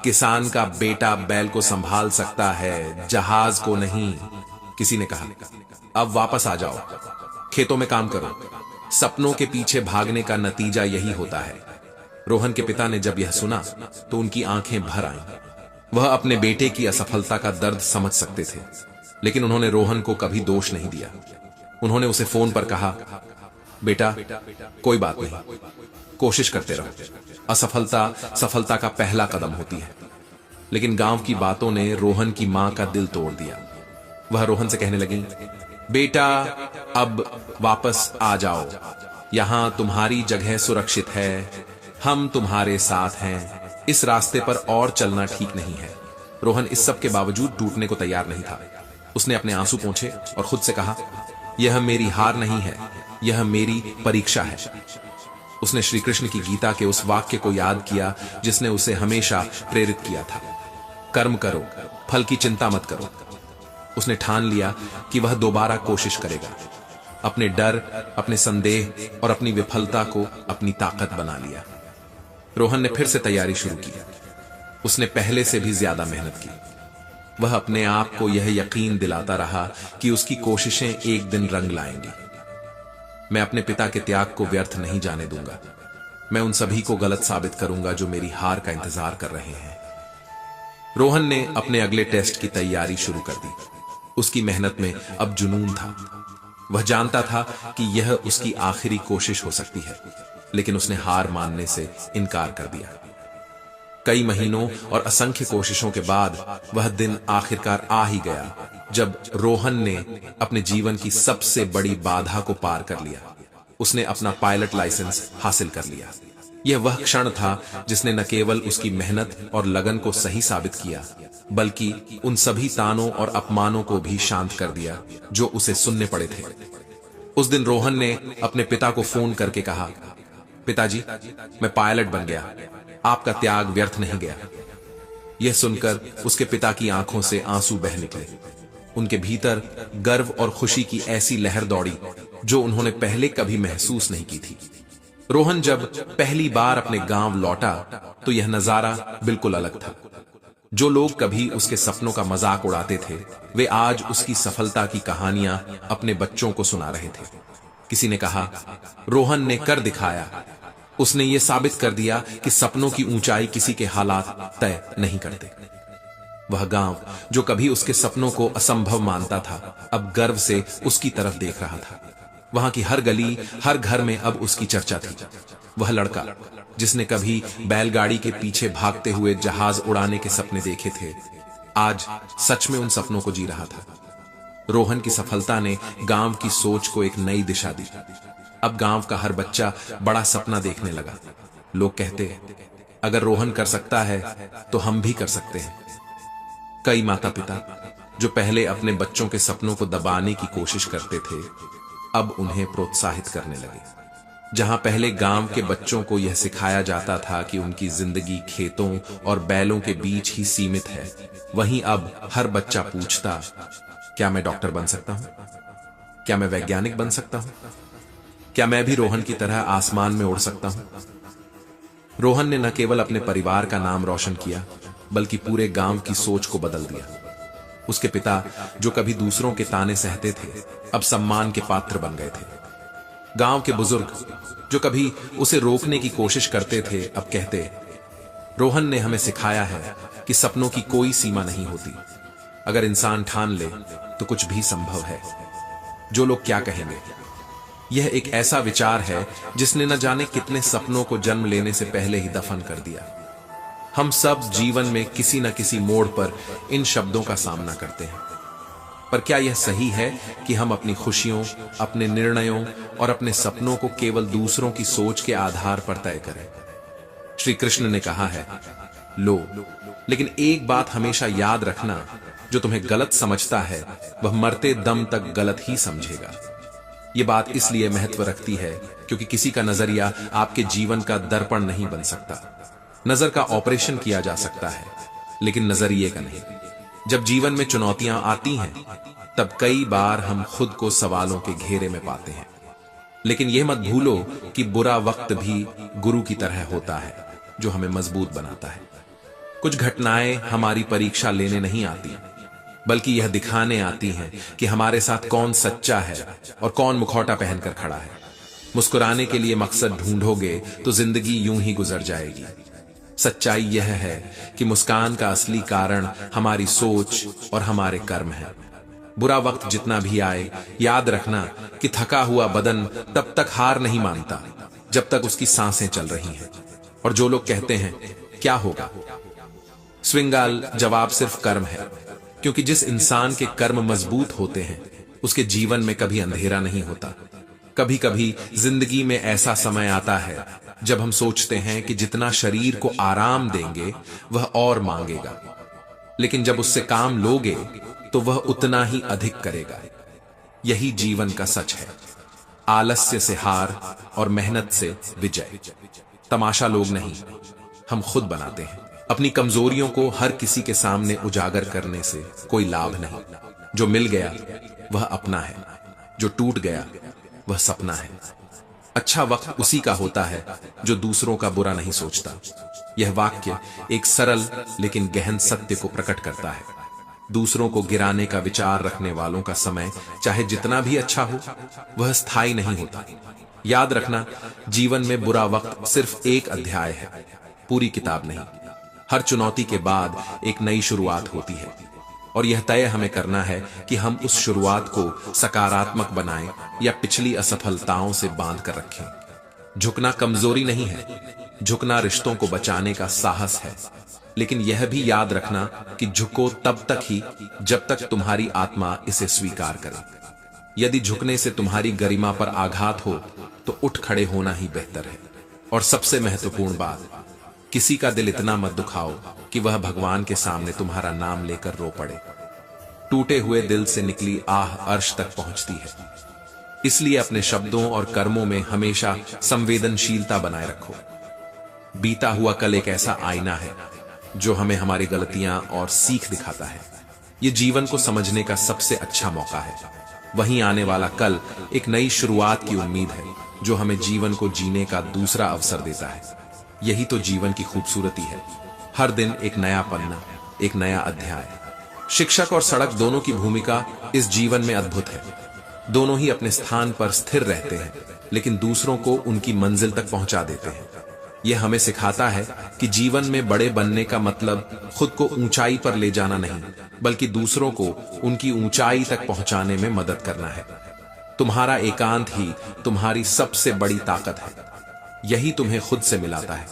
किसान का बेटा बैल को संभाल सकता है, जहाज को नहीं। किसी ने कहा, अब वापस आ जाओ, खेतों में काम करो। सपनों के पीछे भागने का नतीजा यही होता है। रोहन के पिता ने जब यह सुना तो उनकी आंखें भर आईं। वह अपने बेटे की असफलता का दर्द समझ सकते थे, लेकिन उन्होंने रोहन को कभी दोष नहीं दिया। उन्होंने उसे फोन पर कहा, बेटा कोई बात नहीं, कोशिश करते रहो। असफलता सफलता का पहला कदम होती है। लेकिन गांव की बातों ने रोहन की मां का दिल तोड़ दिया। वह रोहन से कहने लगी, बेटा अब वापस आ जाओ, यहां तुम्हारी जगह सुरक्षित है, हम तुम्हारे साथ हैं, इस रास्ते पर और चलना ठीक नहीं है। रोहन इस सब के बावजूद टूटने को तैयार नहीं था। उसने अपने आंसू पोंछे और खुद से कहा, यह मेरी हार नहीं है, यह मेरी परीक्षा है। उसने श्री कृष्ण की गीता के उस वाक्य को याद किया जिसने उसे हमेशा प्रेरित किया था, कर्म करो, फल की चिंता मत करो। उसने ठान लिया कि वह दोबारा कोशिश करेगा। अपने डर, अपने संदेह और अपनी विफलता को अपनी ताकत बना लिया। रोहन ने फिर से तैयारी शुरू की। उसने पहले से भी ज्यादा मेहनत की। वह अपने आप को यह यकीन दिलाता रहा कि उसकी कोशिशें एक दिन रंग लाएंगी। मैं अपने पिता के त्याग को व्यर्थ नहीं जाने दूंगा। मैं उन सभी को गलत साबित करूंगा जो मेरी हार का इंतजार कर रहे हैं। रोहन ने अपने अगले टेस्ट की तैयारी शुरू कर दी। उसकी मेहनत में अब जुनून था। वह जानता था कि यह उसकी आखिरी कोशिश हो सकती है, लेकिन उसने हार मानने से इनकार कर दिया। कई महीनों और असंख्य कोशिशों के बाद वह दिन आखिरकार आ ही गया जब रोहन ने अपने जीवन की सबसे बड़ी बाधा को पार कर लिया। उसने अपना पायलट लाइसेंस हासिल कर लिया। यह वह क्षण था जिसने न केवल उसकी मेहनत और लगन को सही साबित किया, बल्कि उन सभी तानों और अपमानों को भी शांत कर दिया जो उसे सुनने पड़े थे। उस दिन रोहन ने अपने पिता को फोन करके कहा, पिताजी, मैं पायलट बन गया, आपका त्याग व्यर्थ नहीं गया। यह सुनकर उसके पिता की आंखों से आंसू बह निकले। उनके भीतर गर्व और खुशी की ऐसी लहर दौड़ी जो उन्होंने पहले कभी महसूस नहीं की थी। रोहन जब पहली बार अपने गांव लौटा तो यह नजारा बिल्कुल अलग था। जो लोग कभी उसके सपनों का मजाक उड़ाते थे, वे आज उसकी सफलता की कहानियां अपने बच्चों को सुना रहे थे। किसी ने कहा, रोहन ने कर दिखाया, उसने ये साबित कर दिया कि सपनों की ऊंचाई किसी के हालात तय नहीं करते। वह गांव जो कभी उसके सपनों को असंभव मानता था, अब गर्व से उसकी तरफ देख रहा था। वहां की हर गली, हर घर में अब उसकी चर्चा थी। वह लड़का जिसने कभी बैलगाड़ी के पीछे भागते हुए जहाज उड़ाने के सपने देखे थे, आज सच में उन सपनों को जी रहा था। रोहन की सफलता ने गांव की सोच को एक नई दिशा दी। अब गांव का हर बच्चा बड़ा सपना देखने लगा। लोग कहते, अगर रोहन कर सकता है तो हम भी कर सकते हैं। कई माता पिता जो पहले अपने बच्चों के सपनों को दबाने की कोशिश करते थे, अब उन्हें प्रोत्साहित करने लगे। जहां पहले गांव के बच्चों को यह सिखाया जाता था कि उनकी जिंदगी खेतों और बैलों के बीच ही सीमित है, वहीं अब हर बच्चा पूछता, क्या मैं डॉक्टर बन सकता हूं? क्या मैं वैज्ञानिक बन सकता हूं? क्या मैं भी रोहन की तरह आसमान में उड़ सकता हूं? रोहन ने न केवल अपने परिवार का नाम रोशन किया, बल्कि पूरे गांव की सोच को बदल दिया। उसके पिता जो कभी दूसरों के ताने सहते थे, अब सम्मान के पात्र बन गए थे। गांव के बुजुर्ग जो कभी उसे रोकने की कोशिश करते थे, अब कहते, रोहन ने हमें सिखाया है कि सपनों की कोई सीमा नहीं होती। अगर इंसान ठान ले तो कुछ भी संभव है। जो लोग क्या कहेंगे, यह एक ऐसा विचार है जिसने न जाने कितने सपनों को जन्म लेने से पहले ही दफन कर दिया। हम सब जीवन में किसी न किसी मोड़ पर इन शब्दों का सामना करते हैं। पर क्या यह सही है कि हम अपनी खुशियों, अपने निर्णयों और अपने सपनों को केवल दूसरों की सोच के आधार पर तय करें? श्री कृष्ण ने कहा है, लो, लेकिन एक बात हमेशा याद रखना, जो तुम्हें गलत समझता है वह मरते दम तक गलत ही समझेगा। यह बात इसलिए महत्व रखती है क्योंकि किसी का नजरिया आपके जीवन का दर्पण नहीं बन सकता। नजर का ऑपरेशन किया जा सकता है, लेकिन नजरिए का नहीं। जब जीवन में चुनौतियां आती हैं, तब कई बार हम खुद को सवालों के घेरे में पाते हैं। लेकिन यह मत भूलो कि बुरा वक्त भी गुरु की तरह होता है, जो हमें मजबूत बनाता है। कुछ घटनाएं हमारी परीक्षा लेने नहीं आती, बल्कि यह दिखाने आती हैं कि हमारे साथ कौन सच्चा है और कौन मुखौटा पहनकर खड़ा है। मुस्कुराने के लिए मकसद ढूंढोगे तो जिंदगी यूं ही गुजर जाएगी। सच्चाई यह है कि मुस्कान का असली कारण हमारी सोच और हमारे कर्म है। बुरा वक्त जितना भी आए, याद रखना कि थका हुआ बदन तब तक हार नहीं मानता जब तक उसकी सांसें चल रही हैं। और जो लोग कहते हैं क्या होगा, स्विंगाल जवाब सिर्फ कर्म है, क्योंकि जिस इंसान के कर्म मजबूत होते हैं उसके जीवन में कभी अंधेरा नहीं होता। कभी कभी जिंदगी में ऐसा समय आता है जब हम सोचते हैं कि जितना शरीर को आराम देंगे वह और मांगेगा, लेकिन जब उससे काम लोगे तो वह उतना ही अधिक करेगा। यही जीवन का सच है। आलस्य से हार और मेहनत से विजय। तमाशा लोग नहीं, हम खुद बनाते हैं। अपनी कमजोरियों को हर किसी के सामने उजागर करने से कोई लाभ नहीं। जो मिल गया वह अपना है, जो टूट गया वह सपना है। अच्छा वक्त उसी का होता है जो दूसरों का बुरा नहीं सोचता। यह वाक्य एक सरल लेकिन गहन सत्य को प्रकट करता है। दूसरों को गिराने का विचार रखने वालों का समय चाहे जितना भी अच्छा हो, वह स्थायी नहीं होता। याद रखना, जीवन में बुरा वक्त सिर्फ एक अध्याय है, पूरी किताब नहीं। हर चुनौती के बाद एक नई शुरुआत होती है, और यह तय हमें करना है कि हम उस शुरुआत को सकारात्मक बनाएं या पिछली असफलताओं से बांध कर रखें। झुकना कमजोरी नहीं है, झुकना रिश्तों को बचाने का साहस है। लेकिन यह भी याद रखना कि झुको तब तक ही जब तक तुम्हारी आत्मा इसे स्वीकार करे। यदि झुकने से तुम्हारी गरिमा पर आघात हो तो उठ खड़े होना ही बेहतर है। और सबसे महत्वपूर्ण बात, किसी का दिल इतना मत दुखाओ कि वह भगवान के सामने तुम्हारा नाम लेकर रो पड़े। टूटे हुए दिल से निकली आह अर्श तक पहुंचती है। इसलिए अपने शब्दों और कर्मों में हमेशा संवेदनशीलता बनाए रखो। बीता हुआ कल एक ऐसा आईना है जो हमें हमारी गलतियां और सीख दिखाता है। यह जीवन को समझने का सबसे अच्छा मौका है। वहीं आने वाला कल एक नई शुरुआत की उम्मीद है, जो हमें जीवन को जीने का दूसरा अवसर देता है। यही तो जीवन की खूबसूरती है। हर दिन एक नया पन्ना, एक नया अध्याय। शिक्षक और सड़क दोनों की भूमिका इस जीवन में अद्भुत है। दोनों ही अपने स्थान पर स्थिर रहते हैं, लेकिन दूसरों को उनकी मंजिल तक पहुंचा देते हैं। यह हमें सिखाता है कि जीवन में बड़े बनने का मतलब खुद को ऊंचाई पर ले जाना नहीं, बल्कि दूसरों को उनकी ऊंचाई तक पहुंचाने में मदद करना है। तुम्हारा एकांत ही तुम्हारी सबसे बड़ी ताकत है। यही तुम्हें खुद से मिलाता है।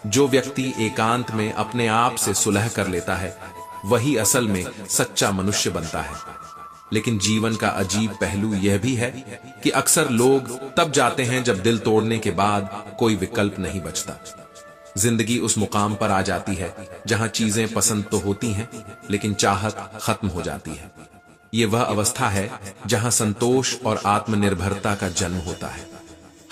जो व्यक्ति एकांत में अपने आप से सुलह कर लेता है, वही असल में सच्चा मनुष्य बनता है। लेकिन जीवन का अजीब पहलू यह भी है कि अक्सर लोग तब जाते हैं जब दिल तोड़ने के बाद कोई विकल्प नहीं बचता। जिंदगी उस मुकाम पर आ जाती है जहां चीजें पसंद तो होती हैं, लेकिन चाहत खत्म हो जाती है। यह वह अवस्था है जहां संतोष और आत्मनिर्भरता का जन्म होता है।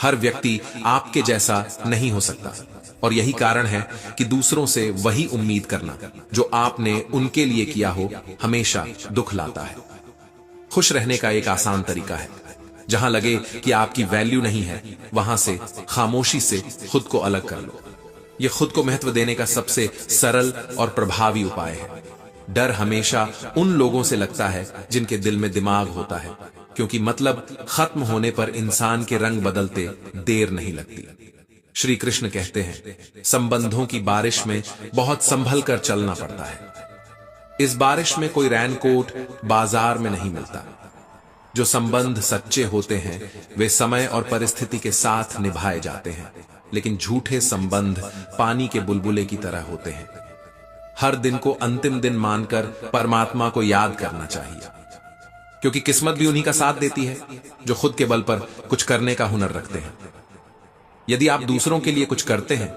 हर व्यक्ति आपके जैसा नहीं हो सकता, और यही कारण है कि दूसरों से वही उम्मीद करना जो आपने उनके लिए किया हो हमेशा दुख लाता है। खुश रहने का एक आसान तरीका है, जहां लगे कि आपकी वैल्यू नहीं है, वहां से खामोशी से खुद को अलग कर लो। यह खुद को महत्व देने का सबसे सरल और प्रभावी उपाय है। डर हमेशा उन लोगों से लगता है जिनके दिल में दिमाग होता है, क्योंकि मतलब खत्म होने पर इंसान के रंग बदलते देर नहीं लगती। श्री कृष्ण कहते हैं, संबंधों की बारिश में बहुत संभल कर चलना पड़ता है। इस बारिश में कोई रैनकोट बाजार में नहीं मिलता। जो संबंध सच्चे होते हैं वे समय और परिस्थिति के साथ निभाए जाते हैं, लेकिन झूठे संबंध पानी के बुलबुले की तरह होते हैं। हर दिन को अंतिम दिन मानकर परमात्मा को याद करना चाहिए, क्योंकि किस्मत भी उन्हीं का साथ देती है जो खुद के बल पर कुछ करने का हुनर रखते हैं। यदि आप दूसरों के लिए कुछ करते हैं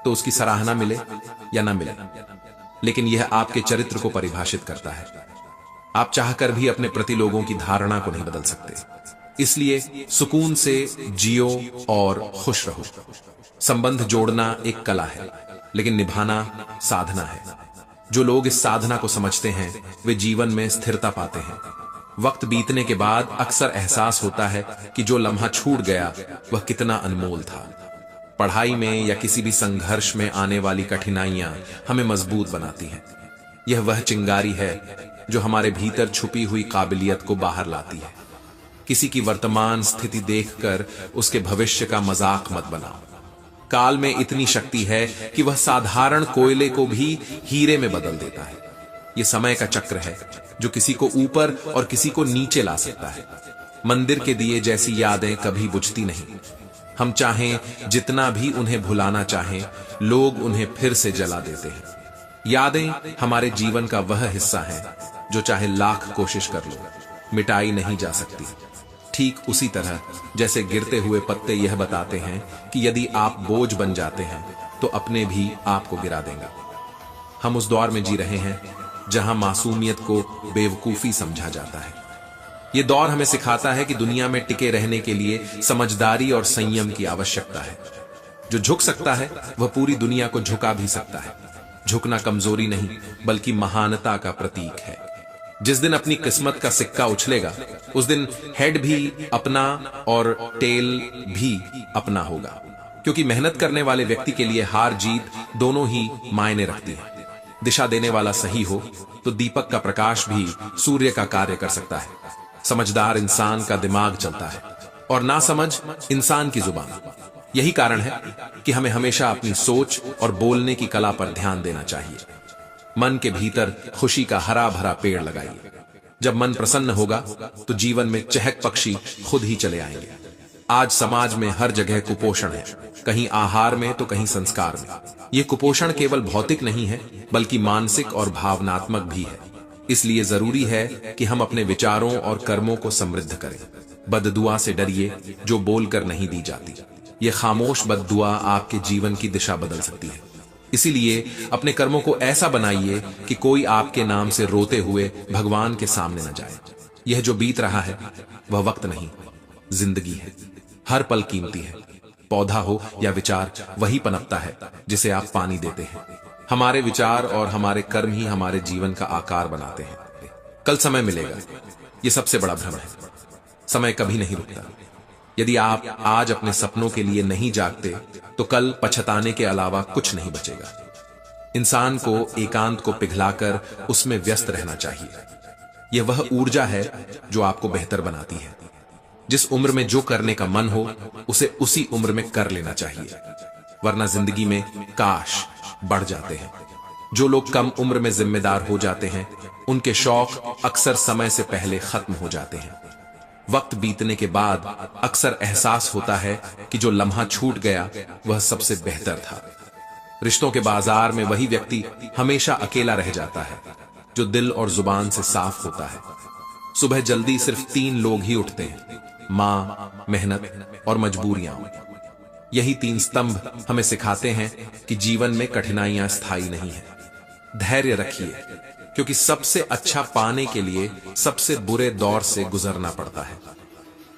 तो उसकी सराहना मिले या ना मिले, लेकिन यह आपके चरित्र को परिभाषित करता है। आप चाहकर भी अपने प्रति लोगों की धारणा को नहीं बदल सकते। इसलिए सुकून से जियो और खुश रहो। संबंध जोड़ना एक कला है, लेकिन निभाना साधना है। जो लोग इस साधना को समझते हैं वे जीवन में स्थिरता पाते हैं। वक्त बीतने के बाद अक्सर एहसास होता है कि जो लम्हा छूट गया वह कितना अनमोल था। पढ़ाई में या किसी भी संघर्ष में आने वाली कठिनाइयां हमें मजबूत बनाती हैं। यह वह चिंगारी है जो हमारे भीतर छुपी हुई काबिलियत को बाहर लाती है। किसी की वर्तमान स्थिति देखकर उसके भविष्य का मजाक मत बनाओ। काल में इतनी शक्ति है कि वह साधारण कोयले को भी हीरे में बदल देता है। यह समय का चक्र है जो किसी को ऊपर और किसी को नीचे ला सकता है। मंदिर के दिए जैसी यादें कभी बुझती नहीं। हम चाहें जितना भी उन्हें भुलाना चाहें, लोग उन्हें फिर से जला देते हैं। यादें हमारे जीवन का वह हिस्सा है जो चाहे लाख कोशिश कर लो, मिटाई नहीं जा सकती। ठीक उसी तरह जैसे गिरते हुए पत्ते यह बताते हैं कि यदि आप बोझ बन जाते हैं तो अपने भी आपको गिरा देगा। हम उस दौर में जी रहे हैं जहां मासूमियत को बेवकूफी समझा जाता है। यह दौर हमें सिखाता है कि दुनिया में टिके रहने के लिए समझदारी और संयम की आवश्यकता है। जो झुक सकता है वह पूरी दुनिया को झुका भी सकता है। झुकना कमजोरी नहीं बल्कि महानता का प्रतीक है। जिस दिन अपनी किस्मत का सिक्का उछलेगा उस दिन हेड भी अपना और टेल भी अपना होगा, क्योंकि मेहनत करने वाले व्यक्ति के लिए हार जीत दोनों ही मायने रखती है। दिशा देने वाला सही हो तो दीपक का प्रकाश भी सूर्य का कार्य कर सकता है। समझदार इंसान का दिमाग चलता है और नासमझ इंसान की जुबान। यही कारण है कि हमें हमेशा अपनी सोच और बोलने की कला पर ध्यान देना चाहिए। मन के भीतर खुशी का हरा भरा पेड़ लगाइए। जब मन प्रसन्न होगा तो जीवन में चहक पक्षी खुद ही चले आएंगे। आज समाज में हर जगह कुपोषण है, कहीं आहार में तो कहीं संस्कार में। यह कुपोषण केवल भौतिक नहीं है बल्कि मानसिक और भावनात्मक भी है। इसलिए जरूरी है कि हम अपने विचारों और कर्मों को समृद्ध करें। बददुआ से डरिए जो बोलकर नहीं दी जाती। यह खामोश बददुआ आपके जीवन की दिशा बदल सकती है। इसीलिए अपने कर्मों को ऐसा बनाइए कि कोई आपके नाम से रोते हुए भगवान के सामने न जाए। यह जो बीत रहा है वह वक्त नहीं, जिंदगी है। हर पल कीमती है। पौधा हो या विचार, वही पनपता है जिसे आप पानी देते हैं। हमारे विचार और हमारे कर्म ही हमारे जीवन का आकार बनाते हैं। कल समय मिलेगा, यह सबसे बड़ा भ्रम है। समय कभी नहीं रुकता। यदि आप आज अपने सपनों के लिए नहीं जागते तो कल पछताने के अलावा कुछ नहीं बचेगा। इंसान को एकांत को पिघलाकर उसमें व्यस्त रहना चाहिए। यह वह ऊर्जा है जो आपको बेहतर बनाती है। जिस उम्र में जो करने का मन हो उसे उसी उम्र में कर लेना चाहिए, वरना जिंदगी में काश बढ़ जाते हैं। जो लोग कम उम्र में जिम्मेदार हो जाते हैं उनके शौक अक्सर समय से पहले खत्म हो जाते हैं। वक्त बीतने के बाद अक्सर एहसास होता है कि जो लम्हा छूट गया वह सबसे बेहतर था। रिश्तों के बाजार में वही व्यक्ति हमेशा अकेला रह जाता है जो दिल और जुबान से साफ होता है। सुबह जल्दी सिर्फ 3 लोग ही उठते हैं, मां, मेहनत और मजबूरियां। यही 3 स्तंभ हमें सिखाते हैं कि जीवन में कठिनाइयां स्थायी नहीं है। धैर्य रखिए, क्योंकि सबसे अच्छा पाने के लिए सबसे बुरे दौर से गुजरना पड़ता है।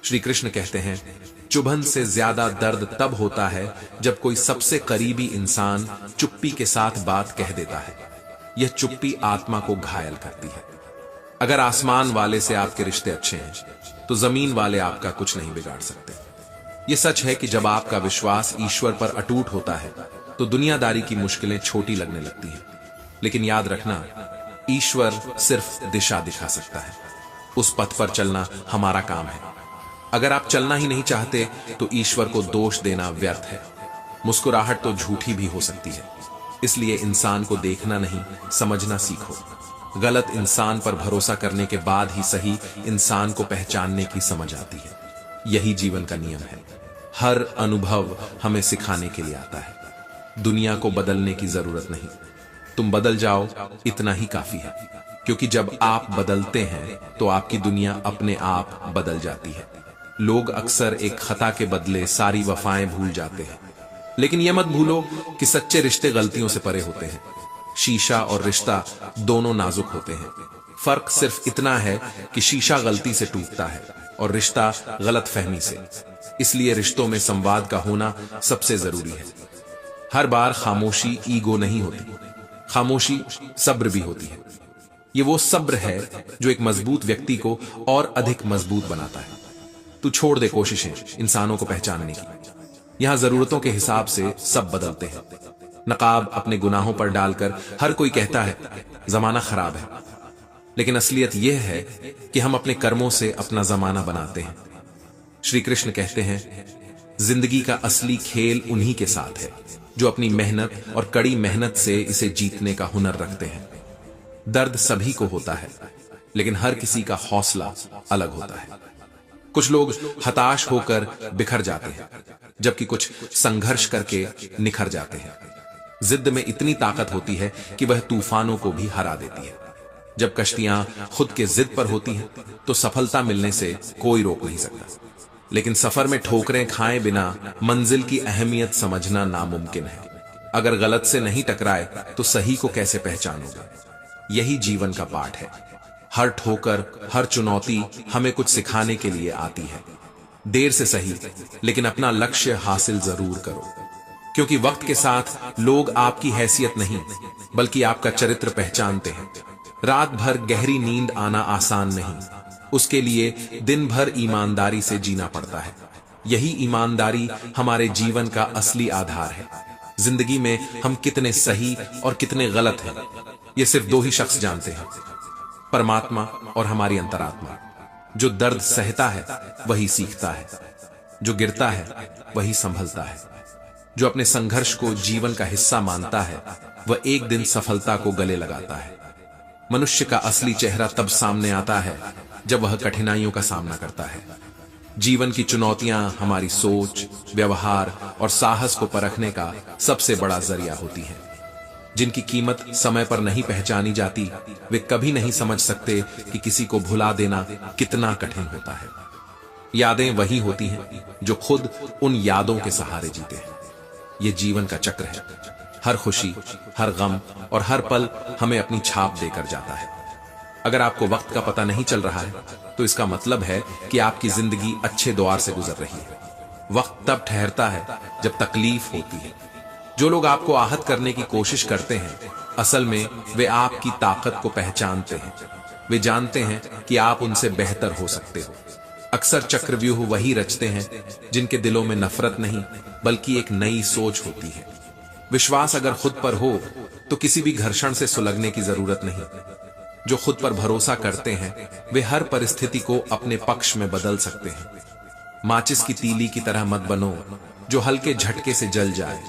श्री कृष्ण कहते हैं, चुभन से ज्यादा दर्द तब होता है जब कोई सबसे करीबी इंसान चुप्पी के साथ बात कह देता है। यह चुप्पी आत्मा को घायल करती है। अगर आसमान वाले से आपके रिश्ते अच्छे हैं तो जमीन वाले आपका कुछ नहीं बिगाड़ सकते। यह सच है कि जब आपका विश्वास ईश्वर पर अटूट होता है तो दुनियादारी की मुश्किलें छोटी लगने लगती हैं। लेकिन याद रखना, ईश्वर सिर्फ दिशा दिखा सकता है। उस पथ पर चलना हमारा काम है। अगर आप चलना ही नहीं चाहते तो ईश्वर को दोष देना व्यर्थ है। मुस्कुराहट तो झूठी भी हो सकती है। इसलिए इंसान को देखना नहीं, समझना सीखो। गलत इंसान पर भरोसा करने के बाद ही सही इंसान को पहचानने की समझ आती है। यही जीवन का नियम है। हर अनुभव हमें सिखाने के लिए आता है। दुनिया को बदलने की जरूरत नहीं, तुम बदल जाओ इतना ही काफी है। क्योंकि जब आप बदलते हैं तो आपकी दुनिया अपने आप बदल जाती है। लोग अक्सर एक खता के बदले सारी वफाएं भूल जाते हैं, लेकिन यह मत भूलो कि सच्चे रिश्ते गलतियों से परे होते हैं। शीशा और रिश्ता दोनों नाजुक होते हैं। फर्क सिर्फ इतना है कि शीशा गलती से टूटता है और रिश्ता गलत फहमी से। इसलिए रिश्तों में संवाद का होना सबसे जरूरी है। हर बार खामोशी ईगो नहीं होती, खामोशी सब्र भी होती है। ये वो सब्र है जो एक मजबूत व्यक्ति को और अधिक मजबूत बनाता है। तू छोड़ दे कोशिशें इंसानों को पहचानने की। यहां जरूरतों के हिसाब से सब बदलते हैं। नकाब अपने गुनाहों पर डालकर हर कोई कहता है जमाना खराब है, लेकिन असलियत यह है कि हम अपने कर्मों से अपना जमाना बनाते हैं। श्री कृष्ण कहते हैं जिंदगी का असली खेल उन्हीं के साथ है जो अपनी मेहनत और कड़ी मेहनत से इसे जीतने का हुनर रखते हैं। दर्द सभी को होता है, लेकिन हर किसी का हौसला अलग होता है। कुछ लोग हताश होकर बिखर जाते हैं, जबकि कुछ संघर्ष करके निखर जाते हैं। जिद में इतनी ताकत होती है कि वह तूफानों को भी हरा देती है। जब कश्तियां खुद के जिद पर होती हैं, तो सफलता मिलने से कोई रोक नहीं सकता। लेकिन सफर में ठोकरें खाए बिना मंजिल की अहमियत समझना नामुमकिन है। अगर गलत से नहीं टकराए तो सही को कैसे पहचानोगे? यही जीवन का पाठ है। हर ठोकर, हर चुनौती हमें कुछ सिखाने के लिए आती है। देर से सही, लेकिन अपना लक्ष्य हासिल जरूर करो, क्योंकि वक्त के साथ लोग आपकी हैसियत नहीं बल्कि आपका चरित्र पहचानते हैं। रात भर गहरी नींद आना आसान नहीं, उसके लिए दिन भर ईमानदारी से जीना पड़ता है। यही ईमानदारी हमारे जीवन का असली आधार है। जिंदगी में हम कितने सही और कितने गलत हैं, ये सिर्फ दो ही शख्स जानते हैं, परमात्मा और हमारी अंतरात्मा। जो दर्द सहता है वही सीखता है, जो गिरता है वही संभलता है। जो अपने संघर्ष को जीवन का हिस्सा मानता है वह एक दिन सफलता को गले लगाता है। मनुष्य का असली चेहरा तब सामने आता है जब वह कठिनाइयों का सामना करता है। जीवन की चुनौतियां हमारी सोच, व्यवहार और साहस को परखने का सबसे बड़ा जरिया होती हैं। जिनकी कीमत समय पर नहीं पहचानी जाती, वे कभी नहीं समझ सकते कि किसी को भुला देना कितना कठिन होता है। यादें वही होती हैं जो खुद उन यादों के सहारे जीते हैं। ये जीवन का चक्र है। हर खुशी, हर गम और हर पल हमें अपनी छाप देकर जाता है। अगर आपको वक्त का पता नहीं चल रहा है, तो इसका मतलब है कि आपकी जिंदगी अच्छे दौर से गुजर रही है। वक्त तब ठहरता है जब तकलीफ होती है। जो लोग आपको आहत करने की कोशिश करते हैं, असल में वे आपकी ताकत को पहचानते हैं। वे जानते हैं कि आप उनसे बेहतर हो सकते हो। अक्सर चक्रव्यूह वही रचते हैं जिनके दिलों में नफरत नहीं बल्कि एक नई सोच होती है। विश्वास अगर खुद पर हो तो किसी भी घर्षण से सुलगने की जरूरत नहीं। जो खुद पर भरोसा करते हैं वे हर परिस्थिति को अपने पक्ष में बदल सकते हैं। माचिस की तीली की तरह मत बनो जो हल्के झटके से जल जाए।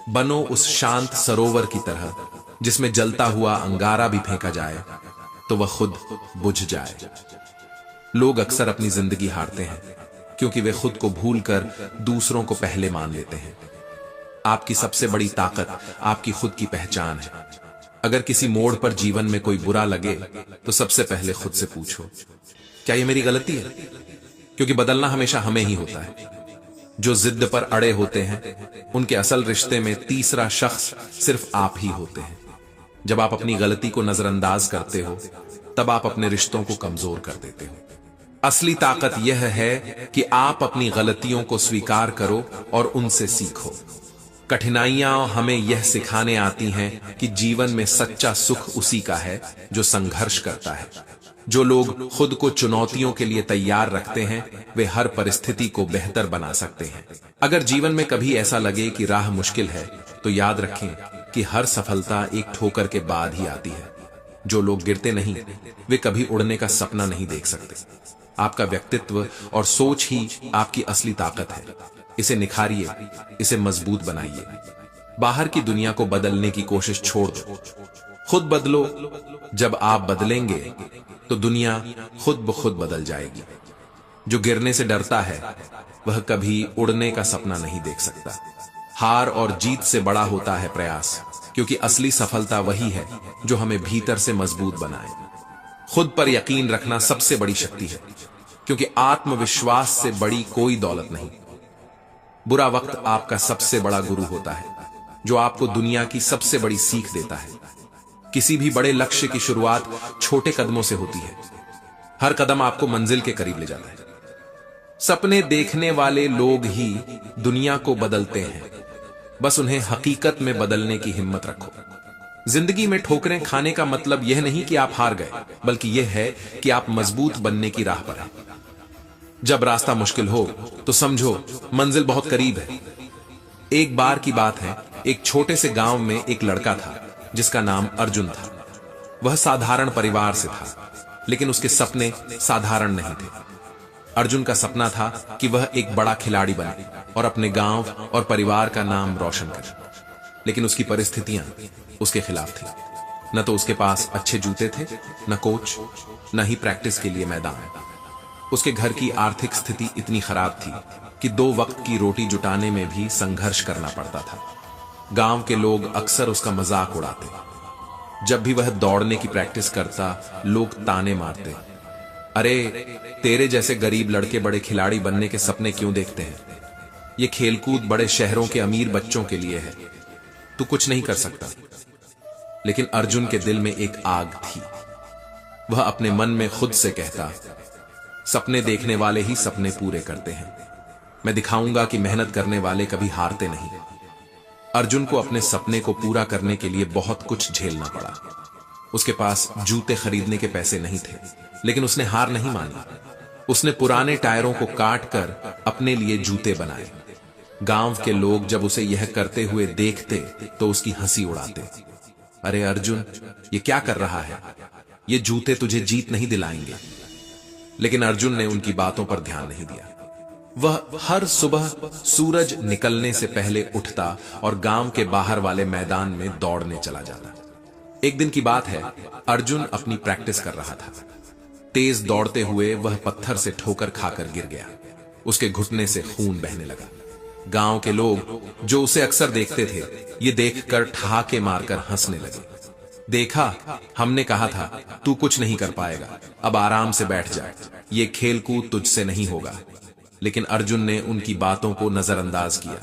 बनो उस शांत सरोवर की तरह जिसमें जलता हुआ अंगारा भी फेंका जाए तो वह खुद बुझ जाए। लोग अक्सर अपनी जिंदगी हारते हैं क्योंकि वे खुद को भूलकर दूसरों को पहले मान लेते हैं। आपकी सबसे बड़ी ताकत आपकी खुद की पहचान है। अगर किसी मोड़ पर जीवन में कोई बुरा लगे तो सबसे पहले खुद से पूछो, क्या यह मेरी गलती है? क्योंकि बदलना हमेशा हमें ही होता है। जो जिद पर अड़े होते हैं उनके असल रिश्ते में तीसरा शख्स सिर्फ आप ही होते हैं। जब आप अपनी गलती को नजरअंदाज करते हो तब आप अपने रिश्तों को कमजोर कर देते हो। असली ताकत यह है कि आप अपनी गलतियों को स्वीकार करो और उनसे सीखो। कठिनाइयां हमें यह सिखाने आती हैं कि जीवन में सच्चा सुख उसी का है जो संघर्ष करता है। जो लोग खुद को चुनौतियों के लिए तैयार रखते हैं वे हर परिस्थिति को बेहतर बना सकते हैं। अगर जीवन में कभी ऐसा लगे कि राह मुश्किल है तो याद रखें कि हर सफलता एक ठोकर के बाद ही आती है। जो लोग गिरते नहीं वे कभी उड़ने का सपना नहीं देख सकते। आपका व्यक्तित्व और सोच ही आपकी असली ताकत है। इसे निखारिए, इसे मजबूत बनाइए। बाहर की दुनिया को बदलने की कोशिश छोड़ दो, खुद बदलो। जब आप बदलेंगे तो दुनिया खुद ब खुद बदल जाएगी। जो गिरने से डरता है वह कभी उड़ने का सपना नहीं देख सकता। हार और जीत से बड़ा होता है प्रयास, क्योंकि असली सफलता वही है जो हमें भीतर से मजबूत बनाए। खुद पर यकीन रखना सबसे बड़ी शक्ति है, क्योंकि आत्मविश्वास से बड़ी कोई दौलत नहीं। बुरा वक्त आपका सबसे बड़ा गुरु होता है, जो आपको दुनिया की सबसे बड़ी सीख देता है। किसी भी बड़े लक्ष्य की शुरुआत छोटे कदमों से होती है। हर कदम आपको मंजिल के करीब ले जाता है। सपने देखने वाले लोग ही दुनिया को बदलते हैं, बस उन्हें हकीकत में बदलने की हिम्मत रखो। जिंदगी में ठोकरें खाने का मतलब यह नहीं कि आप हार गए, बल्कि यह है कि आप मजबूत बनने की राह पर हैं। जब रास्ता मुश्किल हो तो समझो मंजिल बहुत करीब है। एक बार की बात है, एक छोटे से गांव में एक लड़का था जिसका नाम अर्जुन था। वह साधारण परिवार से था, लेकिन उसके सपने साधारण नहीं थे। अर्जुन का सपना था कि वह एक बड़ा खिलाड़ी बने और अपने गांव और परिवार का नाम रोशन करे। लेकिन उसकी परिस्थितियां उसके खिलाफ थी। न तो उसके पास अच्छे जूते थे, न कोच, न ही प्रैक्टिस के लिए मैदान। उसके घर की आर्थिक स्थिति इतनी खराब थी कि 2 वक्त की रोटी जुटाने में भी संघर्ष करना पड़ता था। गांव के लोग अक्सर उसका मजाक उड़ाते। जब भी वह दौड़ने की प्रैक्टिस करता, लोग ताने मारते, अरे तेरे जैसे गरीब लड़के बड़े खिलाड़ी बनने के सपने क्यों देखते हैं? ये खेलकूद बड़े शहरों के अमीर बच्चों के लिए है, तू कुछ नहीं कर सकता। लेकिन अर्जुन के दिल में एक आग थी। वह अपने मन में खुद से कहता, सपने देखने वाले ही सपने पूरे करते हैं। मैं दिखाऊंगा कि मेहनत करने वाले कभी हारते नहीं। अर्जुन को अपने सपने को पूरा करने के लिए बहुत कुछ झेलना पड़ा। उसके पास जूते खरीदने के पैसे नहीं थे, लेकिन उसने हार नहीं मानी। उसने पुराने टायरों को काट कर अपने लिए जूते बनाए। गांव के लोग जब उसे यह करते हुए देखते तो उसकी हंसी उड़ाते। अरे अर्जुन, ये क्या कर रहा है? ये जूते तुझे जीत नहीं दिलाएंगे। लेकिन अर्जुन ने उनकी बातों पर ध्यान नहीं दिया। वह हर सुबह सूरज निकलने से पहले उठता और गांव के बाहर वाले मैदान में दौड़ने चला जाता। एक दिन की बात है, अर्जुन अपनी प्रैक्टिस कर रहा था। तेज दौड़ते हुए वह पत्थर से ठोकर खाकर गिर गया। उसके घुटने से खून बहने लगा। गांव के लोग जो उसे अक्सर देखते थे, ये देखकर ठहाके मारकर हंसने लगे। देखा, हमने कहा था तू कुछ नहीं कर पाएगा, अब आराम से बैठ जा, ये खेलकूद तुझसे नहीं होगा। लेकिन अर्जुन ने उनकी बातों को नजरअंदाज किया।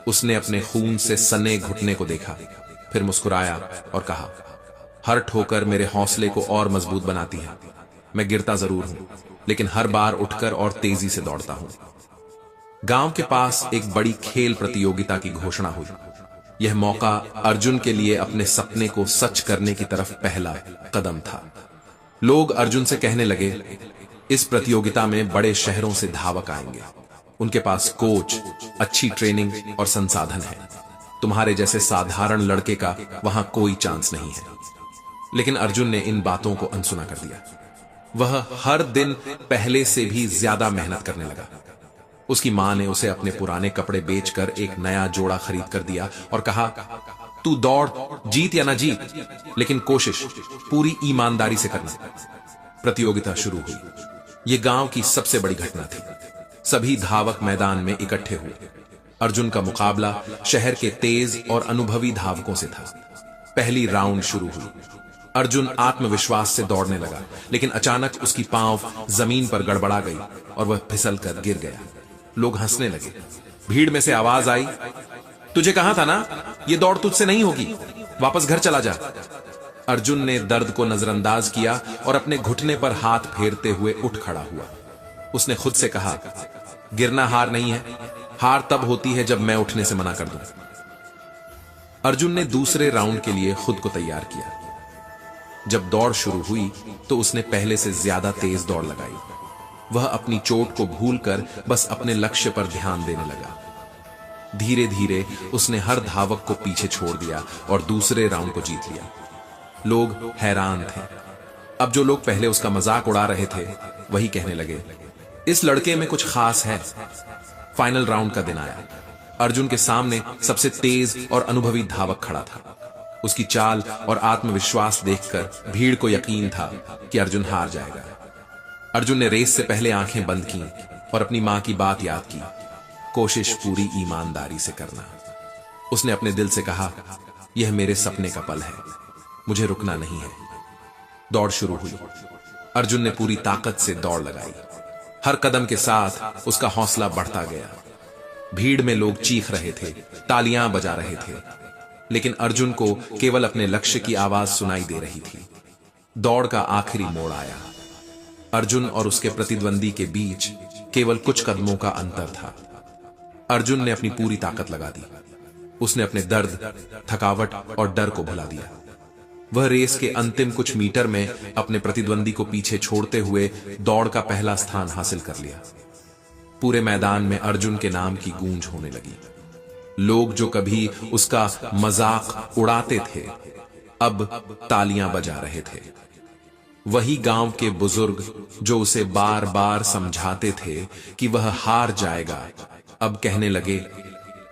उसने अपने खून से सने घुटने को देखा, फिर मुस्कुराया और कहा, हर ठोकर मेरे हौसले को और मजबूत बनाती है। मैं गिरता जरूर हूं, लेकिन हर बार उठकर और तेजी से दौड़ता हूं। गांव के पास एक बड़ी खेल प्रतियोगिता की घोषणा हुई। यह मौका अर्जुन के लिए अपने सपने को सच करने की तरफ पहला कदम था। लोग अर्जुन से कहने लगे, इस प्रतियोगिता में बड़े शहरों से धावक आएंगे। उनके पास कोच, अच्छी ट्रेनिंग और संसाधन है। तुम्हारे जैसे साधारण लड़के का वहां कोई चांस नहीं है। लेकिन अर्जुन ने इन बातों को अनसुना कर दिया। वह हर दिन पहले से भी ज्यादा मेहनत करने लगा। उसकी मां ने उसे अपने पुराने कपड़े बेचकर एक नया जोड़ा खरीद कर दिया और कहा, तू दौड़, जीत या ना जीत, लेकिन कोशिश पूरी ईमानदारी से करना। प्रतियोगिता शुरू हुई। यह गांव की सबसे बड़ी घटना थी। सभी धावक मैदान में इकट्ठे हुए। अर्जुन का मुकाबला शहर के तेज और अनुभवी धावकों से था। पहली राउंड शुरू हुई। अर्जुन आत्मविश्वास से दौड़ने लगा, लेकिन अचानक उसकी पांव जमीन पर गड़बड़ा गई और वह फिसल कर गिर गया। लोग हंसने लगे। भीड़ में से आवाज आई, तुझे कहा था ना, यह दौड़ तुझसे नहीं होगी, वापस घर चला जा। अर्जुन ने दर्द को नजरअंदाज किया और अपने घुटने पर हाथ फेरते हुए उठ खड़ा हुआ। उसने खुद से कहा, गिरना हार नहीं है, हार तब होती है जब मैं उठने से मना कर दूं। अर्जुन ने दूसरे राउंड के लिए खुद को तैयार किया। जब दौड़ शुरू हुई तो उसने पहले से ज्यादा तेज दौड़ लगाई। वह अपनी चोट को भूलकर बस अपने लक्ष्य पर ध्यान देने लगा। धीरे धीरे उसने हर धावक को पीछे छोड़ दिया और दूसरे राउंड को जीत लिया। लोग हैरान थे। अब जो लोग पहले उसका मजाक उड़ा रहे थे, वही कहने लगे, इस लड़के में कुछ खास है। फाइनल राउंड का दिन आया। अर्जुन के सामने सबसे तेज और अनुभवी धावक खड़ा था। उसकी चाल और आत्मविश्वास देखकर भीड़ को यकीन था कि अर्जुन हार जाएगा। अर्जुन ने रेस से पहले आंखें बंद की और अपनी मां की बात याद की, कोशिश पूरी ईमानदारी से करना। उसने अपने दिल से कहा, यह मेरे सपने का पल है, मुझे रुकना नहीं है। दौड़ शुरू हुई। अर्जुन ने पूरी ताकत से दौड़ लगाई। हर कदम के साथ उसका हौसला बढ़ता गया। भीड़ में लोग चीख रहे थे, तालियां बजा रहे थे, लेकिन अर्जुन को केवल अपने लक्ष्य की आवाज सुनाई दे रही थी। दौड़ का आखिरी मोड़ आया। अर्जुन और उसके प्रतिद्वंदी के बीच केवल कुछ कदमों का अंतर था। अर्जुन ने अपनी पूरी ताकत लगा दी। उसने अपने दर्द, थकावट और डर को भुला दिया। वह रेस के अंतिम कुछ मीटर में अपने प्रतिद्वंदी को पीछे छोड़ते हुए दौड़ का पहला स्थान हासिल कर लिया। पूरे मैदान में अर्जुन के नाम की गूंज होने लगी। लोग जो कभी उसका मजाक उड़ाते थे, अब तालियां बजा रहे थे। वही गांव के बुजुर्ग जो उसे बार बार समझाते थे कि वह हार जाएगा, अब कहने लगे,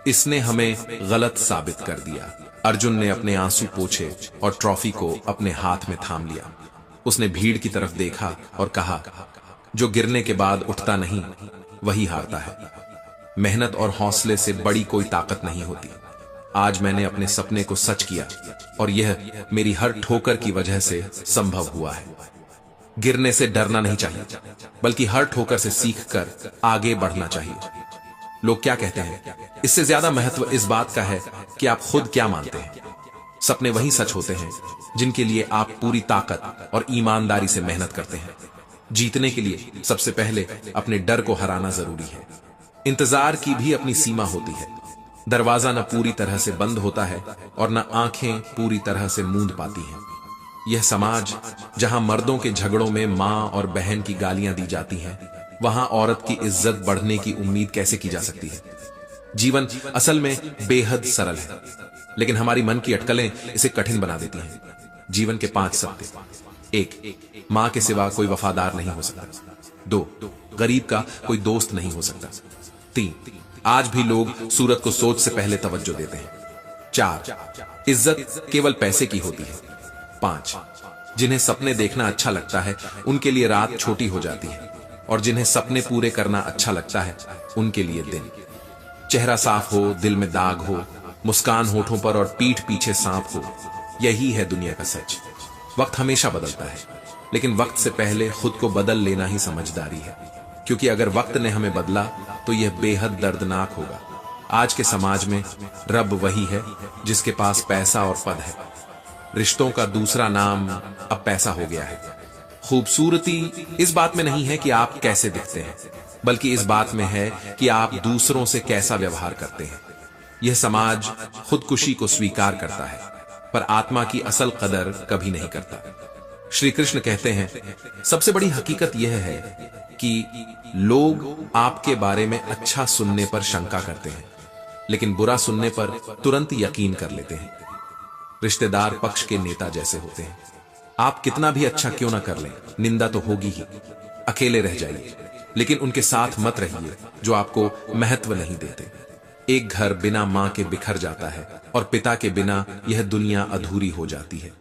इसने हमें गलत साबित कर दिया। अर्जुन ने अपने आंसू पोंछे और ट्रॉफी को अपने हाथ में थाम लिया। उसने भीड़ की तरफ देखा और कहा, जो गिरने के बाद उठता नहीं वही हारता है। मेहनत और हौसले से बड़ी कोई ताकत नहीं होती। आज मैंने अपने सपने को सच किया और यह मेरी हर ठोकर की वजह से संभव हुआ है। गिरने से डरना नहीं चाहिए, बल्कि हर ठोकर से सीखकर आगे बढ़ना चाहिए। लोग क्या कहते हैं, इससे ज्यादा महत्व इस बात का है कि आप खुद क्या मानते हैं। सपने वही सच होते हैं जिनके लिए आप पूरी ताकत और ईमानदारी से मेहनत करते हैं। जीतने के लिए सबसे पहले अपने डर को हराना जरूरी है। इंतजार की भी अपनी सीमा होती है। दरवाजा न पूरी तरह से बंद होता है और न आंखें पूरी तरह से मूंद पाती हैं। यह समाज जहां मर्दों के झगड़ों में मां और बहन की गालियां दी जाती हैं, वहां औरत की इज्जत बढ़ने की उम्मीद कैसे की जा सकती है। जीवन असल में बेहद सरल है, लेकिन हमारी मन की अटकलें इसे कठिन बना देती हैं। जीवन के 5 सत्य। 1, मां के सिवा कोई वफादार नहीं हो सकता। 2, गरीब का कोई दोस्त नहीं हो सकता। 3, आज भी लोग सूरत को सोच से पहले तवज्जो देते हैं। 4, इज्जत केवल पैसे की होती है। 5, जिन्हें सपने देखना अच्छा लगता है उनके लिए रात छोटी हो जाती है, और जिन्हें सपने पूरे करना अच्छा लगता है उनके लिए दिन। चेहरा साफ हो, दिल में दाग हो, मुस्कान होठों पर और पीठ पीछे सांप हो, यही है दुनिया का सच। वक्त हमेशा बदलता है, लेकिन वक्त से पहले खुद को बदल लेना ही समझदारी है, क्योंकि अगर वक्त ने हमें बदला तो यह बेहद दर्दनाक होगा। आज के समाज में रब वही है जिसके पास पैसा और पद है। रिश्तों का दूसरा नाम अब पैसा हो गया है। खूबसूरती इस बात में नहीं है कि आप कैसे दिखते हैं, बल्कि इस बात में है कि आप दूसरों से कैसा व्यवहार करते हैं। यह समाज खुदकुशी को स्वीकार करता है, पर आत्मा की असल कदर कभी नहीं करता। श्री कृष्ण कहते हैं, सबसे बड़ी हकीकत यह है कि लोग आपके बारे में अच्छा सुनने पर शंका करते हैं, लेकिन बुरा सुनने पर तुरंत यकीन कर लेते हैं। रिश्तेदार पक्ष के नेता जैसे होते हैं। आप कितना भी अच्छा क्यों ना कर लें, निंदा तो होगी ही। अकेले रह जाइए, लेकिन उनके साथ मत रहिए जो आपको महत्व नहीं देते। एक घर बिना मां के बिखर जाता है, और पिता के बिना यह दुनिया अधूरी हो जाती है।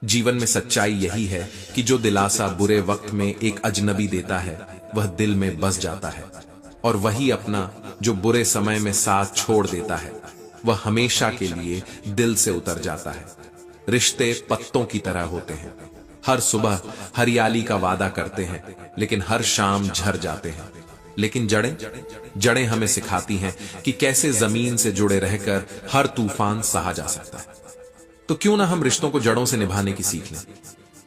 जीवन में सच्चाई यही है कि जो दिलासा बुरे वक्त में एक अजनबी देता है, वह दिल में बस जाता है, और वही अपना जो बुरे समय में साथ छोड़ देता है, वह हमेशा के लिए दिल से उतर जाता है। रिश्ते पत्तों की तरह होते हैं। हर सुबह हरियाली का वादा करते हैं, लेकिन हर शाम झड़ जाते हैं। लेकिन जड़ें हमें सिखाती हैं कि कैसे जमीन से जुड़े रहकर हर तूफान सहा जा सकता है। तो क्यों ना हम रिश्तों को जड़ों से निभाने की सीख लें।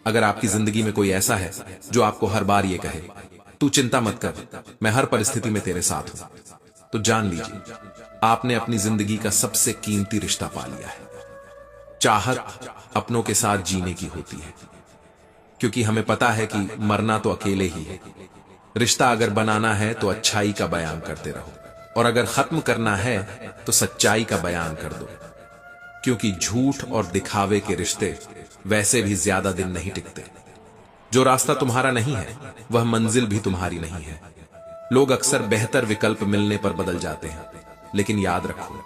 अगर आपकी जिंदगी में कोई ऐसा है जो आपको हर बार ये कहे, तू चिंता मत कर, मैं हर परिस्थिति में तेरे साथ हूं, तो जान लीजिए आपने अपनी जिंदगी का सबसे कीमती रिश्ता पा लिया है। चाहत अपनों के साथ जीने की होती है, क्योंकि हमें पता है कि मरना तो अकेले ही है। रिश्ता अगर बनाना है तो अच्छाई का बयान करते रहो, और अगर खत्म करना है तो सच्चाई का बयान कर दो, क्योंकि झूठ और दिखावे के रिश्ते वैसे भी ज्यादा दिन नहीं टिकते। जो रास्ता तुम्हारा नहीं है, वह मंजिल भी तुम्हारी नहीं है। लोग अक्सर बेहतर विकल्प मिलने पर बदल जाते हैं, लेकिन याद रखो,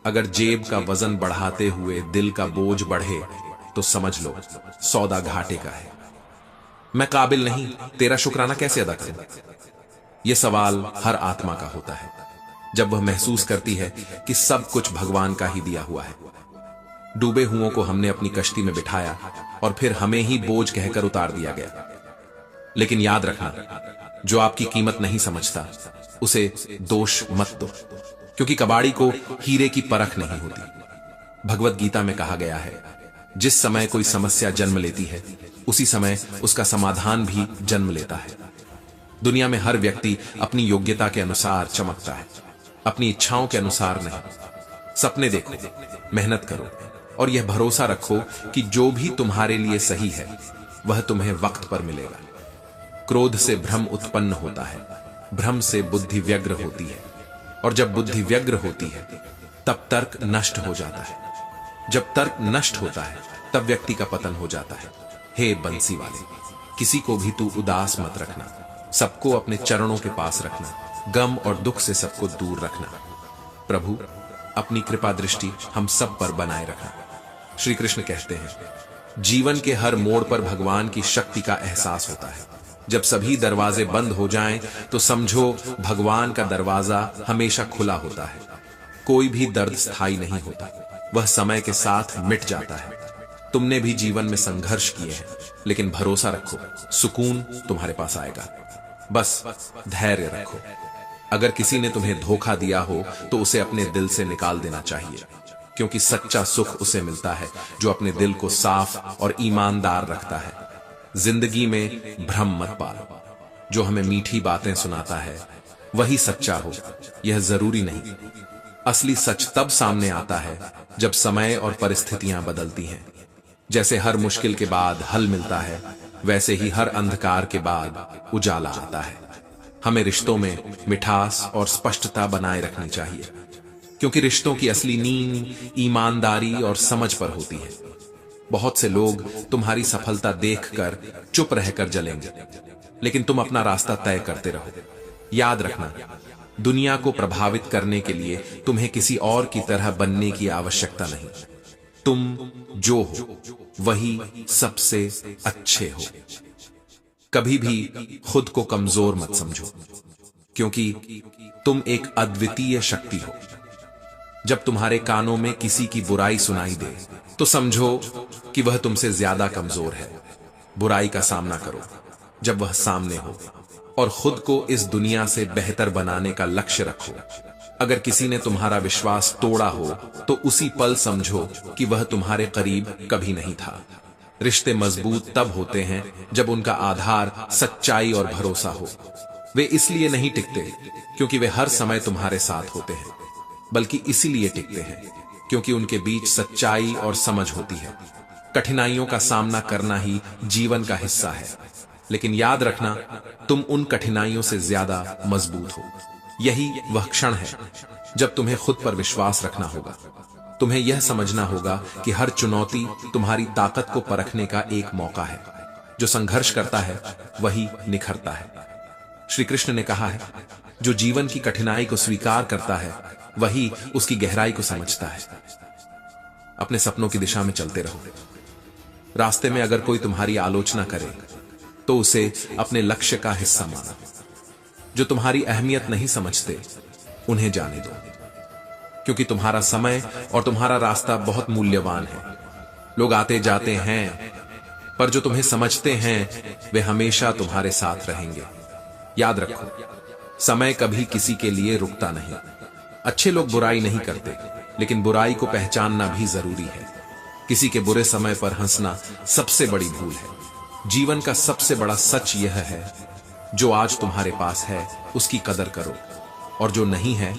अगर जेब का वजन बढ़ाते हुए दिल का बोझ बढ़े तो समझ लो सौदा घाटे का है। मैं काबिल नहीं, तेरा शुक्राना कैसे अदा करूं? यह सवाल हर आत्मा का होता है जब वह महसूस करती है कि सब कुछ भगवान का ही दिया हुआ है। डूबे हुओं को हमने अपनी कश्ती में बिठाया और फिर हमें ही बोझ कहकर उतार दिया गया। लेकिन याद रखना, जो आपकी कीमत नहीं समझता उसे दोष मत दो, क्योंकि कबाड़ी को हीरे की परख नहीं होती। भगवत गीता में कहा गया है, जिस समय कोई समस्या जन्म लेती है, उसी समय उसका समाधान भी जन्म लेता है। दुनिया में हर व्यक्ति अपनी योग्यता के अनुसार चमकता है, अपनी इच्छाओं के अनुसार नहीं। सपने देखो, मेहनत करो और यह भरोसा रखो कि जो भी तुम्हारे लिए सही है वह तुम्हें वक्त पर मिलेगा। क्रोध से भ्रम उत्पन्न होता है, भ्रम से बुद्धि व्यग्र होती है, और जब बुद्धि व्यग्र होती है तब तर्क नष्ट हो जाता है। जब तर्क नष्ट होता है तब व्यक्ति का पतन हो जाता है। हे बंसी वाले, किसी को भी तू उदास मत रखना, सबको अपने चरणों के पास रखना, गम और दुख से सबको दूर रखना। प्रभु, अपनी कृपा दृष्टि हम सब पर बनाए रखना। श्री कृष्ण कहते हैं, जीवन के हर मोड़ पर भगवान की शक्ति का एहसास होता है। जब सभी दरवाजे बंद हो जाएं तो समझो भगवान का दरवाजा हमेशा खुला होता है। कोई भी दर्द स्थायी नहीं होता, वह समय के साथ मिट जाता है। तुमने भी जीवन में संघर्ष किए हैं, लेकिन भरोसा रखो, सुकून तुम्हारे पास आएगा। बस धैर्य रखो। अगर किसी ने तुम्हें धोखा दिया हो तो उसे अपने दिल से निकाल देना चाहिए, क्योंकि सच्चा सुख उसे मिलता है जो अपने दिल को साफ और ईमानदार रखता है। जिंदगी में भ्रम मत पालो। जो हमें मीठी बातें सुनाता है वही सच्चा हो, यह जरूरी नहीं। असली सच तब सामने आता है जब समय और परिस्थितियां बदलती हैं। जैसे हर मुश्किल के बाद हल मिलता है, वैसे ही हर अंधकार के बाद उजाला आता है। हमें रिश्तों में मिठास और स्पष्टता बनाए रखनी चाहिए, क्योंकि रिश्तों की असली नींव ईमानदारी और समझ पर होती है। बहुत से लोग तुम्हारी सफलता देखकर चुप रहकर जलेंगे, लेकिन तुम अपना रास्ता तय करते रहो। याद रखना, दुनिया को प्रभावित करने के लिए तुम्हें किसी और की तरह बनने की आवश्यकता नहीं। तुम जो हो वही सबसे अच्छे हो। कभी भी खुद को कमजोर मत समझो, क्योंकि तुम एक अद्वितीय शक्ति हो। जब तुम्हारे कानों में किसी की बुराई सुनाई दे तो समझो कि वह तुमसे ज्यादा कमजोर है। बुराई का सामना करो जब वह सामने हो, और खुद को इस दुनिया से बेहतर बनाने का लक्ष्य रखो। अगर किसी ने तुम्हारा विश्वास तोड़ा हो तो उसी पल समझो कि वह तुम्हारे करीब कभी नहीं था। रिश्ते मजबूत तब होते हैं जब उनका आधार सच्चाई और भरोसा हो। वे इसलिए नहीं टिकते क्योंकि वे हर समय तुम्हारे साथ होते हैं, बल्कि इसीलिए टिकते हैं क्योंकि उनके बीच सच्चाई और समझ होती है। कठिनाइयों का सामना करना ही जीवन का हिस्सा है, लेकिन याद रखना, तुम उन कठिनाइयों से ज्यादा मजबूत हो। यही वह क्षण है जब तुम्हें खुद पर विश्वास रखना होगा। तुम्हें यह समझना होगा कि हर चुनौती तुम्हारी ताकत को परखने का एक मौका है। जो संघर्ष करता है वही निखरता है। श्री कृष्ण ने कहा है, जो जीवन की कठिनाई को स्वीकार करता है वही उसकी गहराई को समझता है। अपने सपनों की दिशा में चलते रहो। रास्ते में अगर कोई तुम्हारी आलोचना करे तो उसे अपने लक्ष्य का हिस्सा मानो। जो तुम्हारी अहमियत नहीं समझते उन्हें जाने दो, क्योंकि तुम्हारा समय और तुम्हारा रास्ता बहुत मूल्यवान है। लोग आते जाते हैं, पर जो तुम्हें समझते हैं वे हमेशा तुम्हारे साथ रहेंगे। याद रखो, समय कभी किसी के लिए रुकता नहीं। अच्छे लोग बुराई नहीं करते, लेकिन बुराई को पहचानना भी जरूरी है। किसी के बुरे समय पर हंसना सबसे बड़ी भूल है। जीवन का सबसे बड़ा सच यह है, जो आज तुम्हारे पास है उसकी कदर करो, और जो नहीं है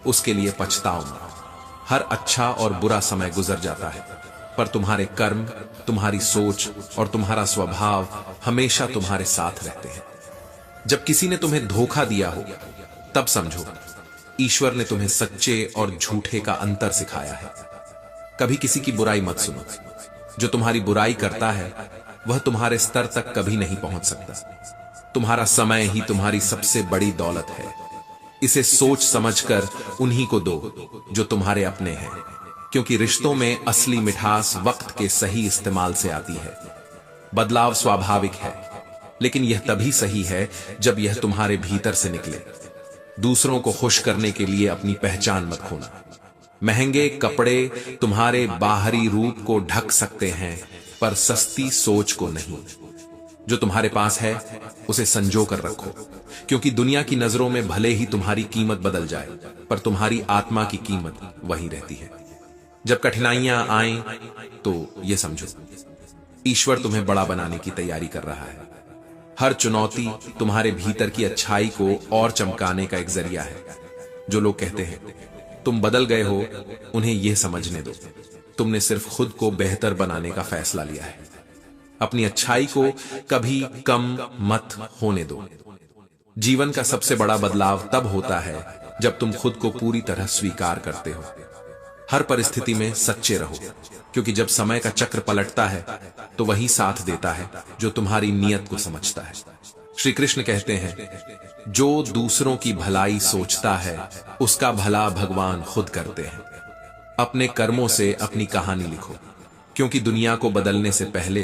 उसके लिए पछताओ मत। हर अच्छा और बुरा समय गुजर जाता है, पर तुम्हारे कर्म, तुम्हारी सोच और तुम्हारा स्वभाव हमेशा तुम्हारे साथ रहते हैं। जब किसी ने तुम्हें धोखा दिया हो तब समझो ईश्वर ने तुम्हें सच्चे और झूठे का अंतर सिखाया है। कभी किसी की बुराई मत सुनो। जो तुम्हारी बुराई करता है वह तुम्हारे स्तर तक कभी नहीं पहुंच सकता। तुम्हारा समय ही तुम्हारी सबसे बड़ी दौलत है। इसे सोच समझकर उन्हीं को दो जो तुम्हारे अपने हैं, क्योंकि रिश्तों में असली मिठास वक्त के सही इस्तेमाल से आती है। बदलाव स्वाभाविक है, लेकिन यह तभी सही है जब यह तुम्हारे भीतर से निकले। दूसरों को खुश करने के लिए अपनी पहचान मत खोना। महंगे कपड़े तुम्हारे बाहरी रूप को ढक सकते हैं, पर सस्ती सोच को नहीं। जो तुम्हारे पास है उसे संजो कर रखो, क्योंकि दुनिया की नजरों में भले ही तुम्हारी कीमत बदल जाए, पर तुम्हारी आत्मा की कीमत वही रहती है। जब कठिनाइयां आएं तो यह समझो, ईश्वर तुम्हें बड़ा बनाने की तैयारी कर रहा है। हर चुनौती तुम्हारे भीतर की अच्छाई को और चमकाने का एक जरिया है। जो लोग कहते हैं तुम बदल गए हो, उन्हें यह समझने दो। तुमने सिर्फ खुद को बेहतर बनाने का फैसला लिया है। अपनी अच्छाई को कभी कम मत होने दो। जीवन का सबसे बड़ा बदलाव तब होता है जब तुम खुद को पूरी तरह स्वीकार करते हो। हर परिस्थिति में सच्चे रहो, क्योंकि जब समय का चक्र पलटता है तो वही साथ देता है जो तुम्हारी नीयत को समझता है। श्री कृष्ण कहते हैं, जो दूसरों की भलाई सोचता है उसका भला भगवान खुद करते हैं। अपने कर्मों से अपनी कहानी लिखो, क्योंकि दुनिया को बदलने से पहले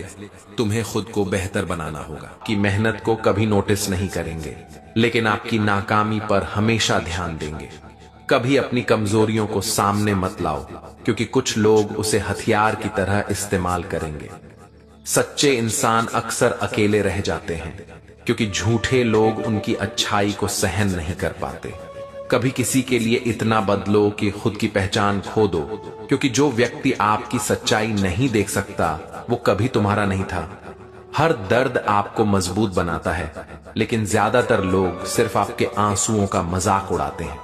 तुम्हें खुद को बेहतर बनाना होगा। कि मेहनत को कभी नोटिस नहीं करेंगे, लेकिन आपकी नाकामी पर हमेशा ध्यान देंगे। कभी अपनी कमजोरियों को सामने मत लाओ, क्योंकि कुछ लोग उसे हथियार की तरह इस्तेमाल करेंगे। सच्चे इंसान अक्सर अकेले रह जाते हैं, क्योंकि झूठे लोग उनकी अच्छाई को सहन नहीं कर पाते। कभी किसी के लिए इतना बदलो कि खुद की पहचान खो दो, क्योंकि जो व्यक्ति आपकी सच्चाई नहीं देख सकता वो कभी तुम्हारा नहीं था। हर दर्द आपको मजबूत बनाता है, लेकिन ज्यादातर लोग सिर्फ आपके आंसुओं का मजाक उड़ाते हैं।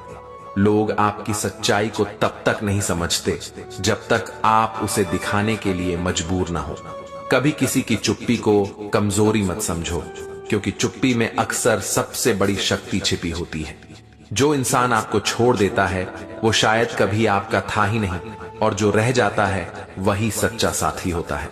लोग आपकी सच्चाई को तब तक नहीं समझते जब तक आप उसे दिखाने के लिए मजबूर ना हो। कभी किसी की चुप्पी को कमजोरी मत समझो, क्योंकि चुप्पी में अक्सर सबसे बड़ी शक्ति छिपी होती है। जो इंसान आपको छोड़ देता है वो शायद कभी आपका था ही नहीं, और जो रह जाता है वही सच्चा साथी होता है।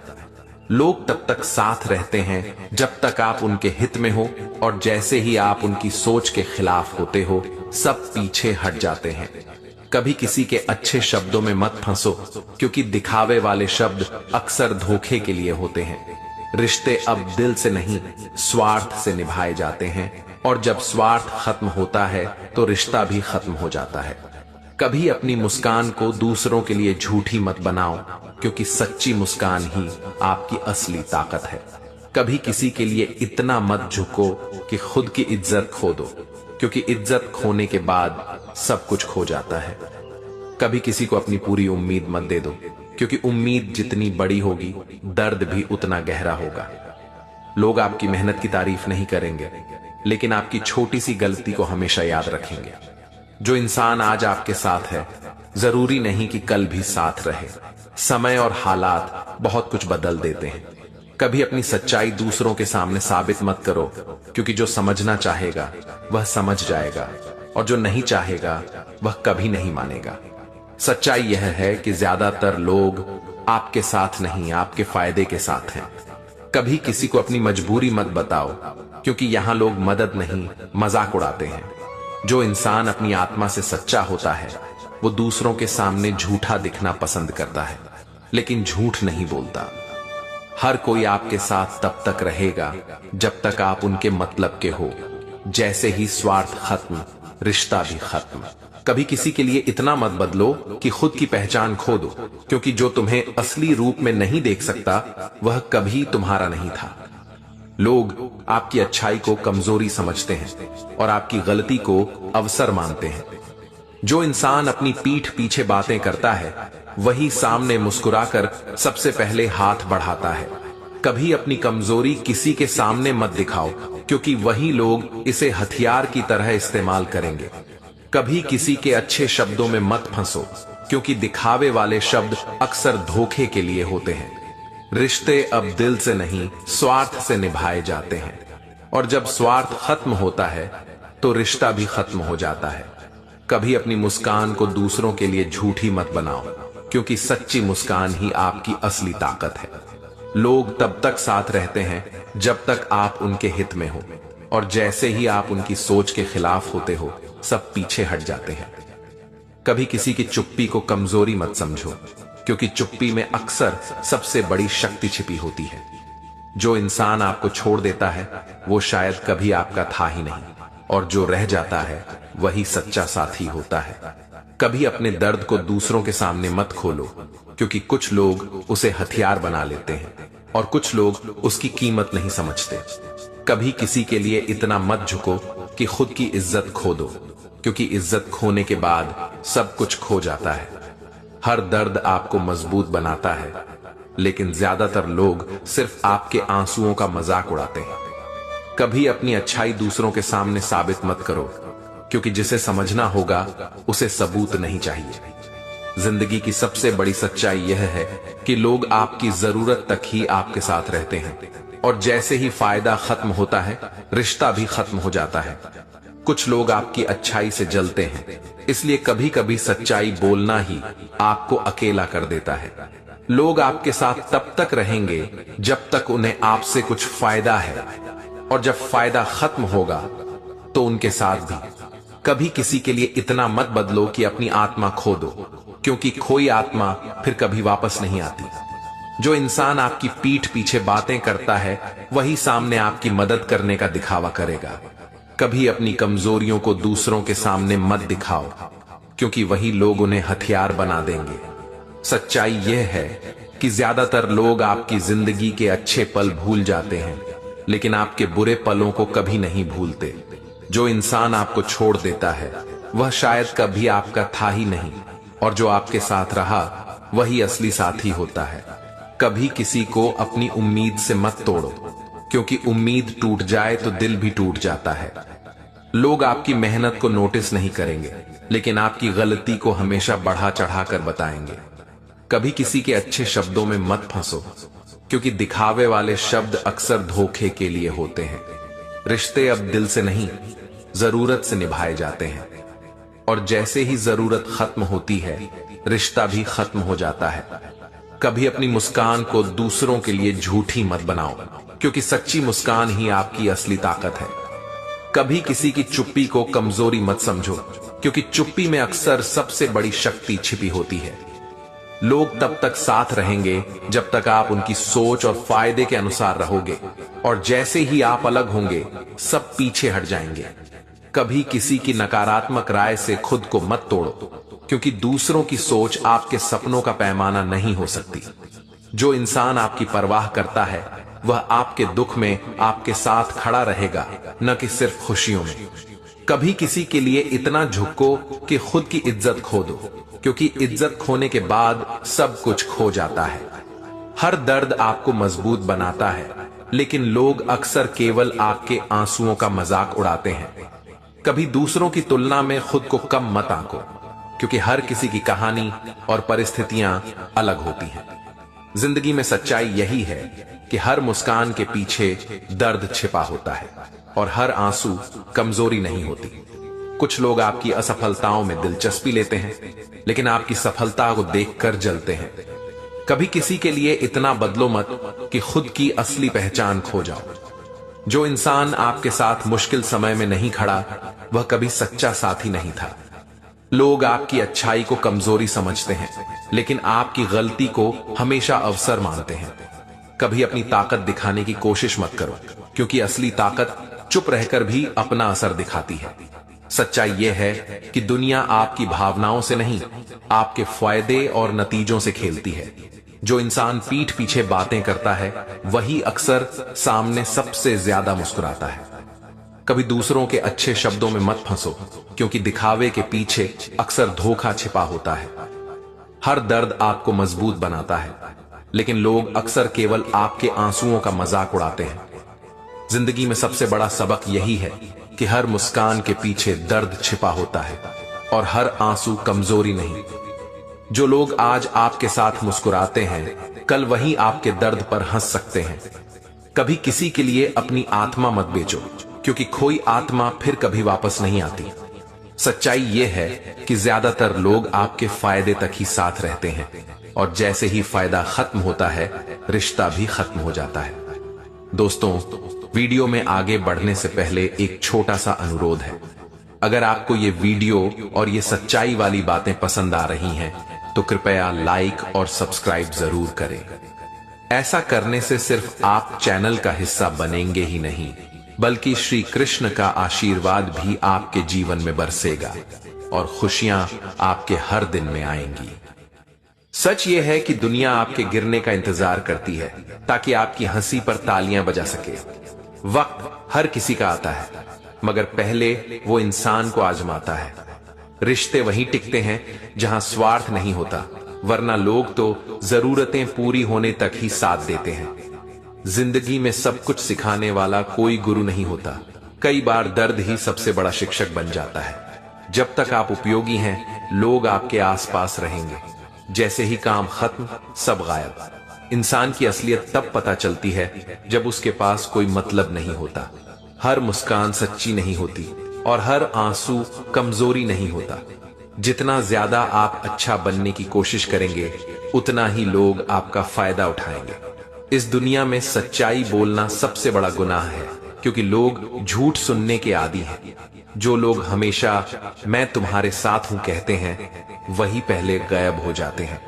लोग तब तक साथ रहते हैं जब तक आप उनके हित में हो, और जैसे ही आप उनकी सोच के खिलाफ होते हो सब पीछे हट जाते हैं। कभी किसी के अच्छे शब्दों में मत फंसो, क्योंकि दिखावे वाले शब्द अक्सर धोखे के लिए होते हैं। रिश्ते अब दिल से नहीं स्वार्थ से निभाए जाते हैं, और जब स्वार्थ खत्म होता है तो रिश्ता भी खत्म हो जाता है। कभी अपनी मुस्कान को दूसरों के लिए झूठी मत बनाओ, क्योंकि सच्ची मुस्कान ही आपकी असली ताकत है। कभी किसी के लिए इतना मत झुको कि खुद की इज्जत खो दो, क्योंकि इज्जत खोने के बाद सब कुछ खो जाता है। कभी किसी को अपनी पूरी उम्मीद मत दे दो, क्योंकि उम्मीद जितनी बड़ी होगी दर्द भी उतना गहरा होगा। लोग आपकी मेहनत की तारीफ नहीं करेंगे, लेकिन आपकी छोटी सी गलती को हमेशा याद रखेंगे। जो इंसान आज आपके साथ है जरूरी नहीं कि कल भी साथ रहे। समय और हालात बहुत कुछ बदल देते हैं। कभी अपनी सच्चाई दूसरों के सामने साबित मत करो, क्योंकि जो समझना चाहेगा वह समझ जाएगा, और जो नहीं चाहेगा वह कभी नहीं मानेगा। सच्चाई यह है कि ज्यादातर लोग आपके साथ नहीं आपके फायदे के साथ हैं। कभी किसी को अपनी मजबूरी मत बताओ, क्योंकि यहां लोग मदद नहीं मजाक उड़ाते हैं। जो इंसान अपनी आत्मा से सच्चा होता है वो दूसरों के सामने झूठा दिखना पसंद करता है, लेकिन झूठ नहीं बोलता। हर कोई आपके साथ तब तक रहेगा जब तक आप उनके मतलब के हो। जैसे ही स्वार्थ खत्म, रिश्ता भी खत्म। कभी किसी के लिए इतना मत बदलो कि खुद की पहचान खो दो, क्योंकि जो तुम्हें असली रूप में नहीं देख सकता वह कभी तुम्हारा नहीं था। लोग आपकी अच्छाई को कमजोरी समझते हैं और आपकी गलती को अवसर मानते हैं। जो इंसान अपनी पीठ पीछे बातें करता है वही सामने मुस्कुराकर सबसे पहले हाथ बढ़ाता है। कभी अपनी कमजोरी किसी के सामने मत दिखाओ, क्योंकि वही लोग इसे हथियार की तरह इस्तेमाल करेंगे। कभी किसी के अच्छे शब्दों में मत फंसो, क्योंकि दिखावे वाले शब्द अक्सर धोखे के लिए होते हैं। रिश्ते अब दिल से नहीं स्वार्थ से निभाए जाते हैं, और जब स्वार्थ खत्म होता है तो रिश्ता भी खत्म हो जाता है। कभी अपनी मुस्कान को दूसरों के लिए झूठी मत बनाओ, क्योंकि सच्ची मुस्कान ही आपकी असली ताकत है। लोग तब तक साथ रहते हैं जब तक आप उनके हित में हो, और जैसे ही आप उनकी सोच के खिलाफ होते हो सब पीछे हट जाते हैं। कभी किसी की चुप्पी को कमजोरी मत समझो, क्योंकि चुप्पी में अक्सर सबसे बड़ी शक्ति छिपी होती है। जो इंसान आपको छोड़ देता है वो शायद कभी आपका था ही नहीं, और जो रह जाता है वही सच्चा साथी होता है। कभी अपने दर्द को दूसरों के सामने मत खोलो, क्योंकि कुछ लोग उसे हथियार बना लेते हैं और कुछ लोग उसकी कीमत नहीं समझते। कभी किसी के लिए इतना मत झुको कि खुद की इज्जत खो दो, क्योंकि इज्जत खोने के बाद सब कुछ खो जाता है। हर दर्द आपको मजबूत बनाता है, लेकिन ज्यादातर लोग सिर्फ आपके आंसुओं का मजाक उड़ाते हैं। कभी अपनी अच्छाई दूसरों के सामने साबित मत करो, क्योंकि जिसे समझना होगा उसे सबूत नहीं चाहिए। जिंदगी की सबसे बड़ी सच्चाई यह है कि लोग आपकी जरूरत तक ही आपके साथ रहते हैं, और जैसे ही फायदा खत्म होता है रिश्ता भी खत्म हो जाता है। कुछ लोग आपकी अच्छाई से जलते हैं, इसलिए कभी कभी सच्चाई बोलना ही आपको अकेला कर देता है। लोग आपके साथ तब तक रहेंगे जब तक उन्हें आपसे कुछ फायदा है, और जब फायदा खत्म होगा तो उनके साथ भी। कभी किसी के लिए इतना मत बदलो कि अपनी आत्मा खो दो, क्योंकि खोई आत्मा फिर कभी वापस नहीं आती। जो इंसान आपकी पीठ पीछे बातें करता है वही सामने आपकी मदद करने का दिखावा करेगा। कभी अपनी कमजोरियों को दूसरों के सामने मत दिखाओ, क्योंकि वही लोग उन्हें हथियार बना देंगे। सच्चाई यह है कि ज्यादातर लोग आपकी जिंदगी के अच्छे पल भूल जाते हैं, लेकिन आपके बुरे पलों को कभी नहीं भूलते। जो इंसान आपको छोड़ देता है वह शायद कभी आपका था ही नहीं, और जो आपके साथ रहा वही असली साथी होता है। कभी किसी को अपनी उम्मीद से मत तोड़ो, क्योंकि उम्मीद टूट जाए तो दिल भी टूट जाता है। लोग आपकी मेहनत को नोटिस नहीं करेंगे, लेकिन आपकी गलती को हमेशा बढ़ा चढ़ा कर बताएंगे। कभी किसी के अच्छे शब्दों में मत फंसो, क्योंकि दिखावे वाले शब्द अक्सर धोखे के लिए होते हैं। रिश्ते अब दिल से नहीं, जरूरत से निभाए जाते हैं, और जैसे ही जरूरत खत्म होती है रिश्ता भी खत्म हो जाता है। कभी अपनी मुस्कान को दूसरों के लिए झूठी मत बनाओ, क्योंकि सच्ची मुस्कान ही आपकी असली ताकत है। कभी किसी की चुप्पी को कमजोरी मत समझो, क्योंकि चुप्पी में अक्सर सबसे बड़ी शक्ति छिपी होती है। लोग तब तक साथ रहेंगे जब तक आप उनकी सोच और फायदे के अनुसार रहोगे, और जैसे ही आप अलग होंगे सब पीछे हट जाएंगे। कभी किसी की नकारात्मक राय से खुद को मत तोड़ो, क्योंकि दूसरों की सोच आपके सपनों का पैमाना नहीं हो सकती। जो इंसान आपकी परवाह करता है वह आपके दुख में आपके साथ खड़ा रहेगा, न कि सिर्फ खुशियों में। कभी किसी के लिए इतना झुको कि खुद की इज्जत खो दो, क्योंकि इज्जत खोने के बाद सब कुछ खो जाता है। हर दर्द आपको मजबूत बनाता है, लेकिन लोग अक्सर केवल आपके आंसुओं का मजाक उड़ाते हैं। कभी दूसरों की तुलना में खुद को कम मत आंको, क्योंकि हर किसी की कहानी और परिस्थितियां अलग होती हैं। जिंदगी में सच्चाई यही है कि हर मुस्कान के पीछे दर्द छिपा होता है, और हर आंसू कमजोरी नहीं होती। कुछ लोग आपकी असफलताओं में दिलचस्पी लेते हैं, लेकिन आपकी सफलता को देखकर जलते हैं। कभी किसी के लिए इतना बदलो मत कि खुद की असली पहचान खो जाओ। जो इंसान आपके साथ मुश्किल समय में नहीं खड़ा वह कभी सच्चा साथी नहीं था। लोग आपकी अच्छाई को कमजोरी समझते हैं, लेकिन आपकी गलती को हमेशा अवसर मानते हैं। कभी अपनी ताकत दिखाने की कोशिश मत करो, क्योंकि असली ताकत चुप रहकर भी अपना असर दिखाती है। सच्चाई यह है कि दुनिया आपकी भावनाओं से नहीं, आपके फायदे और नतीजों से खेलती है। जो इंसान पीठ पीछे बातें करता है वही अक्सर सामने सबसे ज्यादा मुस्कुराता है। कभी दूसरों के अच्छे शब्दों में मत फंसो, क्योंकि दिखावे के पीछे अक्सर धोखा छिपा होता है। हर दर्द आपको मजबूत बनाता है, लेकिन लोग अक्सर केवल आपके आंसुओं का मजाक उड़ाते हैं। जिंदगी में सबसे बड़ा सबक यही है कि हर मुस्कान के पीछे दर्द छिपा होता है, और हर आंसू कमजोरी नहीं। जो लोग आज आपके साथ मुस्कुराते हैं कल वही आपके दर्द पर हंस सकते हैं। कभी किसी के लिए अपनी आत्मा मत बेचो, क्योंकि खोई आत्मा फिर कभी वापस नहीं आती। सच्चाई यह है कि ज्यादातर लोग आपके फायदे तक ही साथ रहते हैं, और जैसे ही फायदा खत्म होता है रिश्ता भी खत्म हो जाता है। दोस्तों, वीडियो में आगे बढ़ने से पहले एक छोटा सा अनुरोध है। अगर आपको ये वीडियो और ये सच्चाई वाली बातें पसंद आ रही हैं तो कृपया लाइक और सब्सक्राइब जरूर करें। ऐसा करने से सिर्फ आप चैनल का हिस्सा बनेंगे ही नहीं, बल्कि श्री कृष्ण का आशीर्वाद भी आपके जीवन में बरसेगा, और खुशियां आपके हर दिन में आएंगी। सच ये है कि दुनिया आपके गिरने का इंतजार करती है, ताकि आपकी हंसी पर तालियां बजा सके। वक्त हर किसी का आता है, मगर पहले वो इंसान को आजमाता है। रिश्ते वहीं टिकते हैं जहां स्वार्थ नहीं होता, वरना लोग तो जरूरतें पूरी होने तक ही साथ देते हैं। जिंदगी में सब कुछ सिखाने वाला कोई गुरु नहीं होता, कई बार दर्द ही सबसे बड़ा शिक्षक बन जाता है। जब तक आप उपयोगी हैं, लोग आपके आसपास रहेंगे। जैसे ही काम खत्म, सब गायब। इंसान की असलियत तब पता चलती है जब उसके पास कोई मतलब नहीं होता। हर मुस्कान सच्ची नहीं होती और हर आंसू कमजोरी नहीं होता। जितना ज्यादा आप अच्छा बनने की कोशिश करेंगे, उतना ही लोग आपका फायदा उठाएंगे। इस दुनिया में सच्चाई बोलना सबसे बड़ा गुनाह है, क्योंकि लोग झूठ सुनने के आदी हैं। जो लोग हमेशा मैं तुम्हारे साथ हूं कहते हैं, वही पहले गायब हो जाते हैं।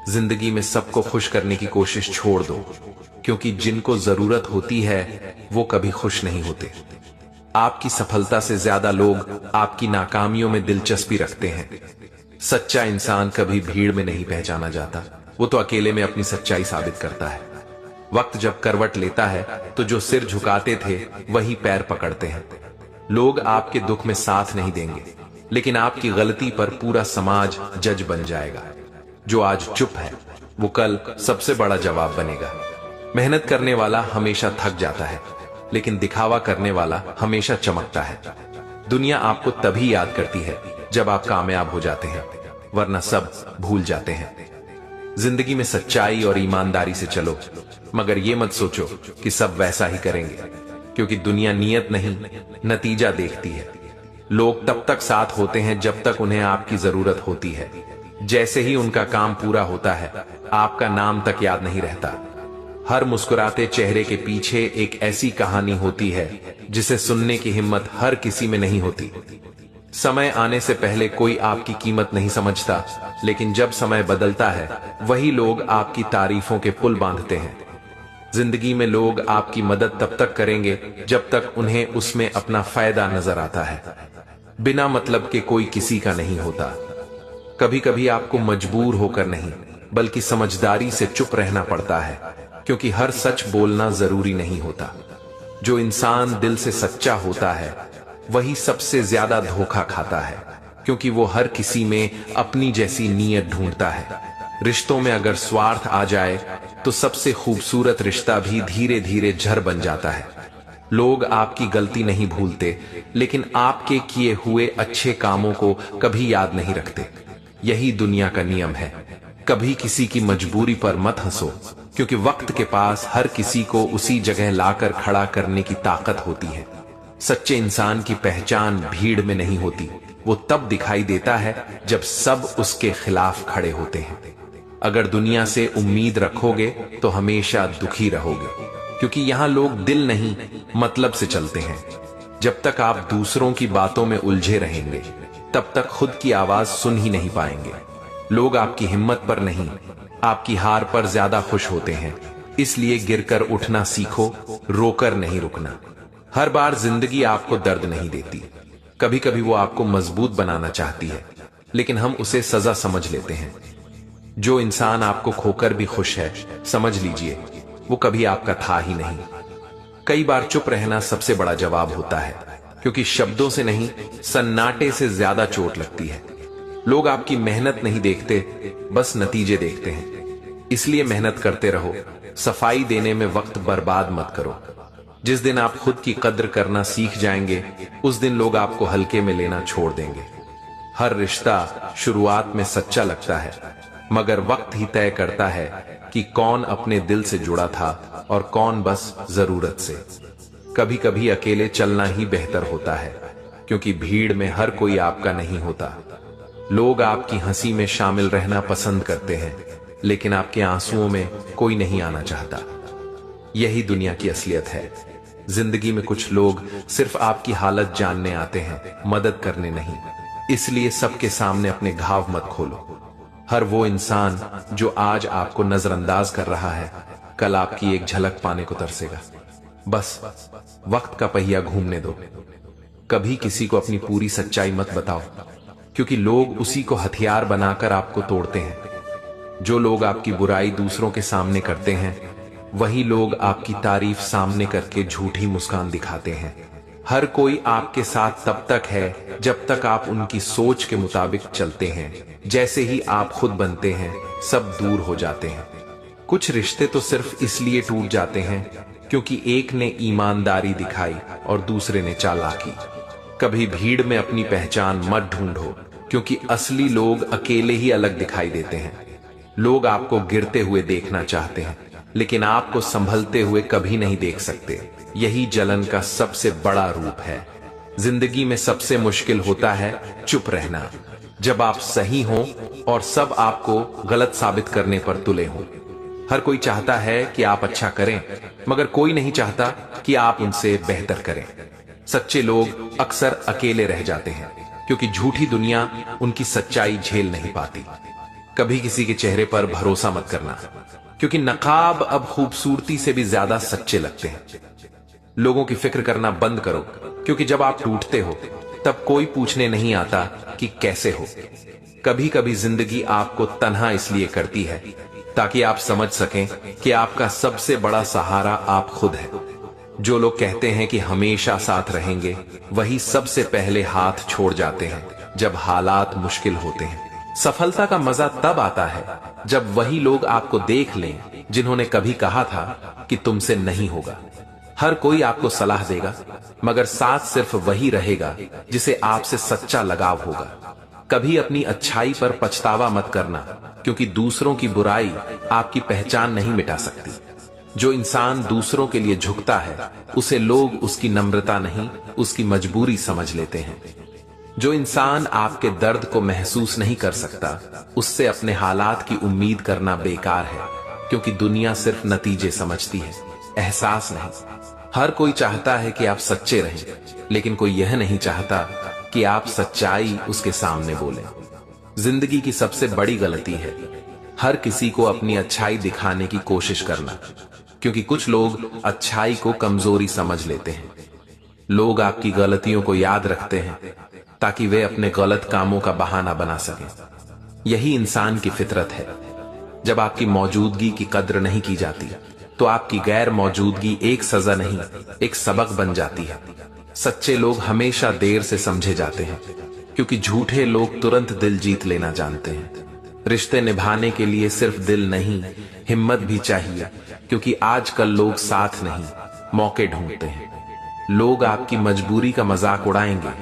जिंदगी में सबको खुश करने की कोशिश छोड़ दो, क्योंकि जिनको जरूरत होती है वो कभी खुश नहीं होते। आपकी सफलता से ज्यादा लोग आपकी नाकामियों में दिलचस्पी रखते हैं। सच्चा इंसान कभी भीड़ में नहीं पहचाना जाता, वो तो अकेले में अपनी सच्चाई साबित करता है। वक्त जब करवट लेता है तो जो सिर झुकाते थे वही पैर पकड़ते हैं। लोग आपके दुख में साथ नहीं देंगे, लेकिन आपकी गलती पर पूरा समाज जज बन जाएगा। जो आज चुप है वो कल सबसे बड़ा जवाब बनेगा। मेहनत करने वाला हमेशा थक जाता है, लेकिन दिखावा करने वाला हमेशा चमकता है। दुनिया आपको तभी याद करती है जब आप कामयाब हो जाते हैं, वरना सब भूल जाते हैं। जिंदगी में सच्चाई और ईमानदारी से चलो, मगर ये मत सोचो कि सब वैसा ही करेंगे, क्योंकि दुनिया नियत नहीं नतीजा देखती है। लोग तब तक साथ होते हैं जब तक उन्हें आपकी जरूरत होती है। जैसे ही उनका काम पूरा होता है, आपका नाम तक याद नहीं रहता। हर मुस्कुराते चेहरे के पीछे एक ऐसी कहानी होती है जिसे सुनने की हिम्मत हर किसी में नहीं होती। समय आने से पहले कोई आपकी कीमत नहीं समझता, लेकिन जब समय बदलता है, वही लोग आपकी तारीफों के पुल बांधते हैं। जिंदगी में लोग आपकी मदद तब तक करेंगे जब तक उन्हें उसमें अपना फायदा नजर आता है। बिना मतलब के कोई किसी का नहीं होता। कभी कभी आपको मजबूर होकर नहीं, बल्कि समझदारी से चुप रहना पड़ता है, क्योंकि हर सच बोलना जरूरी नहीं होता। जो इंसान दिल से सच्चा होता है, वही सबसे ज्यादा धोखा खाता है, क्योंकि वो हर किसी में अपनी जैसी नीयत ढूंढता है। रिश्तों में अगर स्वार्थ आ जाए तो सबसे खूबसूरत रिश्ता भी धीरे धीरे जहर बन जाता है। लोग आपकी गलती नहीं भूलते, लेकिन आपके किए हुए अच्छे कामों को कभी याद नहीं रखते। यही दुनिया का नियम है। कभी किसी की मजबूरी पर मत हंसो, क्योंकि वक्त के पास हर किसी को उसी जगह लाकर खड़ा करने की ताकत होती है। सच्चे इंसान की पहचान भीड़ में नहीं होती, वो तब दिखाई देता है जब सब उसके खिलाफ खड़े होते हैं। अगर दुनिया से उम्मीद रखोगे तो हमेशा दुखी रहोगे, क्योंकि यहां लोग दिल नहीं मतलब से चलते हैं। जब तक आप दूसरों की बातों में उलझे रहेंगे, तब तक खुद की आवाज सुन ही नहीं पाएंगे। लोग आपकी हिम्मत पर नहीं, आपकी हार पर ज्यादा खुश होते हैं। इसलिए गिरकर उठना सीखो, रोकर नहीं रुकना। हर बार जिंदगी आपको दर्द नहीं देती। कभी कभी वो आपको मजबूत बनाना चाहती है, लेकिन हम उसे सजा समझ लेते हैं। जो इंसान आपको खोकर भी खुश है, समझ लीजिए वो कभी आपका था ही नहीं। कई बार चुप रहना सबसे बड़ा जवाब होता है, क्योंकि शब्दों से नहीं, सन्नाटे से ज्यादा चोट लगती है। लोग आपकी मेहनत नहीं देखते, बस नतीजे देखते हैं। इसलिए मेहनत करते रहो, सफाई देने में वक्त बर्बाद मत करो। जिस दिन आप खुद की कद्र करना सीख जाएंगे, उस दिन लोग आपको हल्के में लेना छोड़ देंगे। हर रिश्ता शुरुआत में सच्चा लगता है, मगर वक्त ही तय करता है कि कौन अपने दिल से जुड़ा था और कौन बस जरूरत से। कभी कभी अकेले चलना ही बेहतर होता है, क्योंकि भीड़ में हर कोई आपका नहीं होता। लोग आपकी हंसी में शामिल रहना पसंद करते हैं, लेकिन आपके आंसुओं में कोई नहीं आना चाहता। यही दुनिया की असलियत है। जिंदगी में कुछ लोग सिर्फ आपकी हालत जानने आते हैं, मदद करने नहीं। इसलिए सबके सामने अपने घाव मत खोलो। हर वो इंसान जो आज आपको नजरअंदाज कर रहा है, कल आपकी एक झलक पाने को तरसेगा। बस वक्त का पहिया घूमने दो। कभी किसी को अपनी पूरी सच्चाई मत बताओ, क्योंकि लोग उसी को हथियार बनाकर आपको तोड़ते हैं। जो लोग आपकी बुराई दूसरों के सामने करते हैं, वही लोग आपकी तारीफ सामने करके झूठी मुस्कान दिखाते हैं। हर कोई आपके साथ तब तक है जब तक आप उनकी सोच के मुताबिक चलते हैं। जैसे ही आप खुद बनते हैं, सब दूर हो जाते हैं। कुछ रिश्ते तो सिर्फ इसलिए टूट जाते हैं क्योंकि एक ने ईमानदारी दिखाई और दूसरे ने चालाकी। कभी भीड़ में अपनी पहचान मत ढूंढो, क्योंकि असली लोग अकेले ही अलग दिखाई देते हैं। लोग आपको गिरते हुए देखना चाहते हैं, लेकिन आपको संभलते हुए कभी नहीं देख सकते। यही जलन का सबसे बड़ा रूप है। जिंदगी में सबसे मुश्किल होता है चुप रहना, जब आप सही हो और सब आपको गलत साबित करने पर तुले हों। हर कोई चाहता है कि आप अच्छा करें, मगर कोई नहीं चाहता कि आप उनसे बेहतर करें। सच्चे लोग अक्सर अकेले रह जाते हैं, क्योंकि झूठी दुनिया उनकी सच्चाई झेल नहीं पाती। कभी किसी के चेहरे पर भरोसा मत करना, क्योंकि नकाब अब खूबसूरती से भी ज्यादा सच्चे लगते हैं। लोगों की फिक्र करना बंद करो, क्योंकि जब आप टूटते हो तब कोई पूछने नहीं आता कि कैसे हो। कभी कभी जिंदगी आपको तन्हा इसलिए करती है ताकि आप समझ सकें कि आपका सबसे बड़ा सहारा आप खुद है। जो लोग कहते हैं कि हमेशा साथ रहेंगे, वही सबसे पहले हाथ छोड़ जाते हैं जब हालात मुश्किल होते हैं। सफलता का मजा तब आता है जब वही लोग आपको देख लें जिन्होंने कभी कहा था कि तुमसे नहीं होगा। हर कोई आपको सलाह देगा, मगर साथ सिर्फ वही रहेगा जिसे आपसे सच्चा लगाव होगा। कभी अपनी अच्छाई पर पछतावा मत करना, क्योंकि दूसरों की बुराई आपकी पहचान नहीं मिटा सकती। जो इंसान दूसरों के लिए झुकता है, उसे लोग उसकी नम्रता नहीं, उसकी मजबूरी समझ लेते हैं। जो इंसान आपके दर्द को महसूस नहीं कर सकता, उससे अपने हालात की उम्मीद करना बेकार है, क्योंकि दुनिया सिर्फ नतीजे समझती है, एहसास नहीं। हर कोई चाहता है कि आप सच्चे रहें, लेकिन कोई यह नहीं चाहता कि आप सच्चाई उसके सामने बोलें। जिंदगी की सबसे बड़ी गलती है हर किसी को अपनी अच्छाई दिखाने की कोशिश करना, क्योंकि कुछ लोग अच्छाई को कमजोरी समझ लेते हैं। लोग आपकी गलतियों को याद रखते हैं ताकि वे अपने गलत कामों का बहाना बना सकें। यही इंसान की फितरत है। जब आपकी मौजूदगी की कद्र नहीं की जाती, तो आपकी गैर मौजूदगी एक सजा नहीं, एक सबक बन जाती है। सच्चे लोग हमेशा देर से समझे जाते हैं, क्योंकि झूठे लोग तुरंत दिल जीत लेना जानते हैं। रिश्ते निभाने के लिए सिर्फ दिल नहीं, हिम्मत भी चाहिए, क्योंकि आजकल लोग साथ नहीं, मौके ढूंढते हैं। लोग आपकी मजबूरी का मजाक उड़ाएंगे,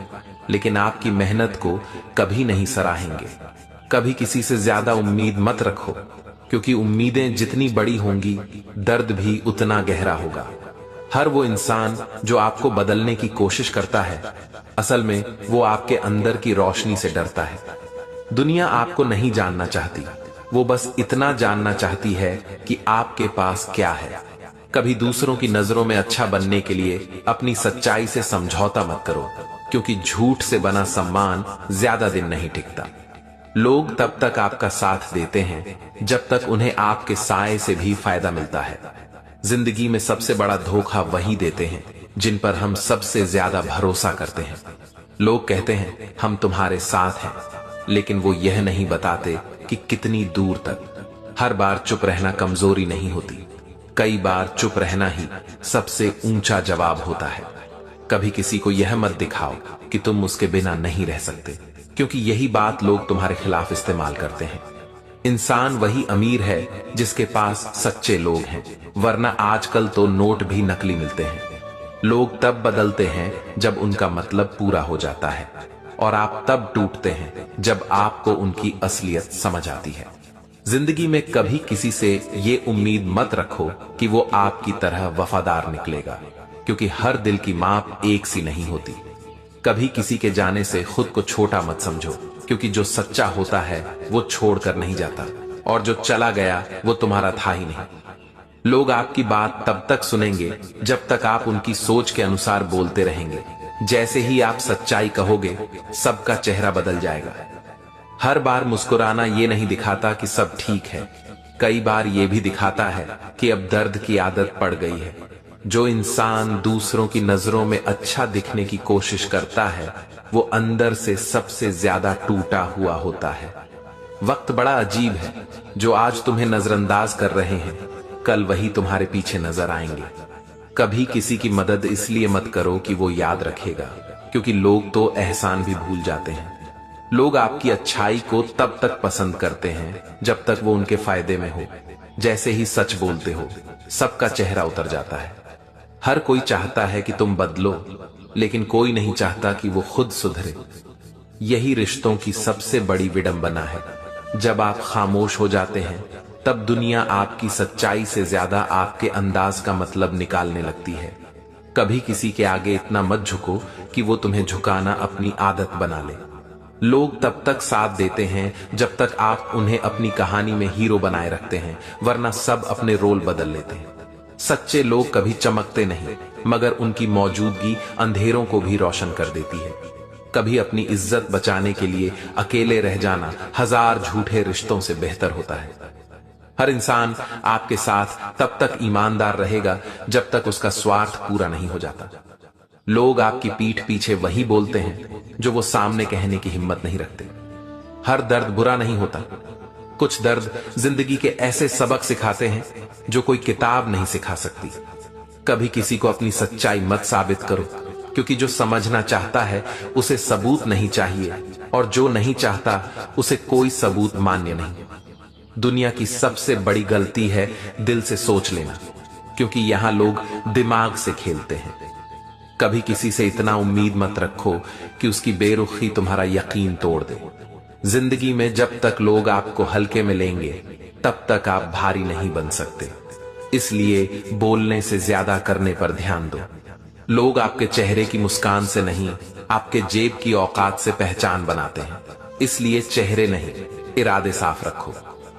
लेकिन आपकी मेहनत को कभी नहीं सराहेंगे। कभी किसी से ज्यादा उम्मीद मत रखो, क्योंकि उम्मीदें जितनी बड़ी होंगी, दर्द भी उतना गहरा होगा। हर वो इंसान जो आपको बदलने की कोशिश करता है, असल में वो आपके अंदर की रोशनी से डरता है। दुनिया आपको नहीं जानना चाहती, वो बस इतना जानना चाहती है कि आपके पास क्या है। कभी दूसरों की नजरों में अच्छा बनने के लिए अपनी सच्चाई से समझौता मत करो, क्योंकि झूठ से बना सम्मान ज्यादा दिन नहीं टिकता। लोग तब तक आपका साथ देते हैं जब तक उन्हें आपके साए से भी फायदा मिलता है। जिंदगी में सबसे बड़ा धोखा वही देते हैं जिन पर हम सबसे ज्यादा भरोसा करते हैं। लोग कहते हैं हम तुम्हारे साथ हैं, लेकिन वो यह नहीं बताते कि कितनी दूर तक। हर बार चुप रहना कमजोरी नहीं होती, कई बार चुप रहना ही सबसे ऊंचा जवाब होता है। कभी किसी को यह मत दिखाओ कि तुम उसके बिना नहीं रह सकते, क्योंकि यही बात लोग तुम्हारे खिलाफ इस्तेमाल करते हैं। इंसान वही अमीर है जिसके पास सच्चे लोग हैं, वरना आजकल तो नोट भी नकली मिलते हैं। लोग तब बदलते हैं जब उनका मतलब पूरा हो जाता है, और आप तब टूटते हैं जब आपको उनकी असलियत समझ आती है। जिंदगी में कभी किसी से ये उम्मीद मत रखो कि वो आपकी तरह वफादार निकलेगा, क्योंकि हर दिल की माप एक सी नहीं होती। कभी किसी के जाने से खुद को छोटा मत समझो, क्योंकि जो सच्चा होता है वो छोड़कर नहीं जाता, और जो चला गया वो तुम्हारा था ही नहीं। लोग आपकी बात तब तक सुनेंगे जब तक आप उनकी सोच के अनुसार बोलते रहेंगे। जैसे ही आप सच्चाई कहोगे, सबका चेहरा बदल जाएगा। हर बार मुस्कुराना ये नहीं दिखाता कि सब ठीक है, कई बार ये भी दिखाता है कि अब दर्द की आदत पड़ गई है। जो इंसान दूसरों की नजरों में अच्छा दिखने की कोशिश करता है, वो अंदर से सबसे ज्यादा टूटा हुआ होता है। वक्त बड़ा अजीब है, जो आज तुम्हें नजरअंदाज कर रहे हैं, कल वही तुम्हारे पीछे नजर आएंगे। कभी किसी की मदद इसलिए मत करो कि वो याद रखेगा, क्योंकि लोग तो एहसान भी भूल जाते हैं। लोग आपकी अच्छाई को तब तक पसंद करते हैं जब तक वो उनके फायदे में हो। जैसे ही सच बोलते हो, सबका चेहरा उतर जाता है। हर कोई चाहता है कि तुम बदलो, लेकिन कोई नहीं चाहता कि वो खुद सुधरे। यही रिश्तों की सबसे बड़ी विडंबना है। जब आप खामोश हो जाते हैं, तब दुनिया आपकी सच्चाई से ज्यादा आपके अंदाज का मतलब निकालने लगती है। कभी किसी के आगे इतना मत झुको कि वो तुम्हें झुकाना अपनी आदत बना ले। लोग तब तक साथ देते हैं जब तक आप उन्हें अपनी कहानी में हीरो बनाए रखते हैं, वरना सब अपने रोल बदल लेते हैं। सच्चे लोग कभी चमकते नहीं, मगर उनकी मौजूदगी अंधेरों को भी रोशन कर देती है। कभी अपनी इज्जत बचाने के लिए अकेले रह जाना हजार झूठे रिश्तों से बेहतर होता है। हर इंसान आपके साथ तब तक ईमानदार रहेगा जब तक उसका स्वार्थ पूरा नहीं हो जाता। लोग आपकी पीठ पीछे वही बोलते हैं जो वो सामने कहने की हिम्मत नहीं रखते। हर दर्द बुरा नहीं होता। कुछ दर्द जिंदगी के ऐसे सबक सिखाते हैं जो कोई किताब नहीं सिखा सकती। कभी किसी को अपनी सच्चाई मत साबित करो, क्योंकि जो समझना चाहता है उसे सबूत नहीं चाहिए, और जो नहीं चाहता उसे कोई सबूत मान्य नहीं। दुनिया की सबसे बड़ी गलती है दिल से सोच लेना, क्योंकि यहां लोग दिमाग से खेलते हैं। कभी किसी से इतना उम्मीद मत रखो कि उसकी बेरुखी तुम्हारा यकीन तोड़ दे। जिंदगी में जब तक लोग आपको हल्के में लेंगे, तब तक आप भारी नहीं बन सकते। इसलिए बोलने से ज्यादा करने पर ध्यान दो। लोग आपके चेहरे की मुस्कान से नहीं, आपके जेब की औकात से पहचान बनाते हैं। इसलिए चेहरे नहीं, इरादे साफ रखो।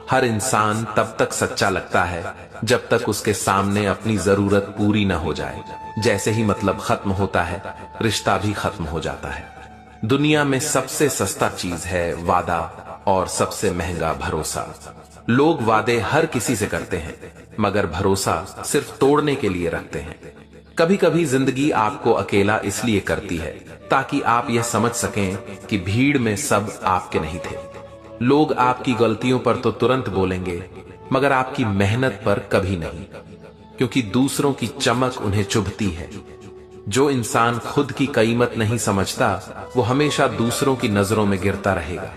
हर इंसान तब तक सच्चा लगता है जब तक उसके सामने अपनी जरूरत पूरी न हो जाए। जैसे ही मतलब खत्म होता है, रिश्ता भी खत्म हो जाता है। दुनिया में सबसे सस्ता चीज है वादा, और सबसे महंगा भरोसा। लोग वादे हर किसी से करते हैं, मगर भरोसा सिर्फ तोड़ने के लिए रखते हैं। कभी कभी जिंदगी आपको अकेला इसलिए करती है ताकि आप यह समझ सकें कि भीड़ में सब आपके नहीं थे। लोग आपकी गलतियों पर तो तुरंत बोलेंगे, मगर आपकी मेहनत पर कभी नहीं, क्योंकि दूसरों की चमक उन्हें चुभती है। जो इंसान खुद की कीमत नहीं समझता, वो हमेशा दूसरों की नजरों में गिरता रहेगा।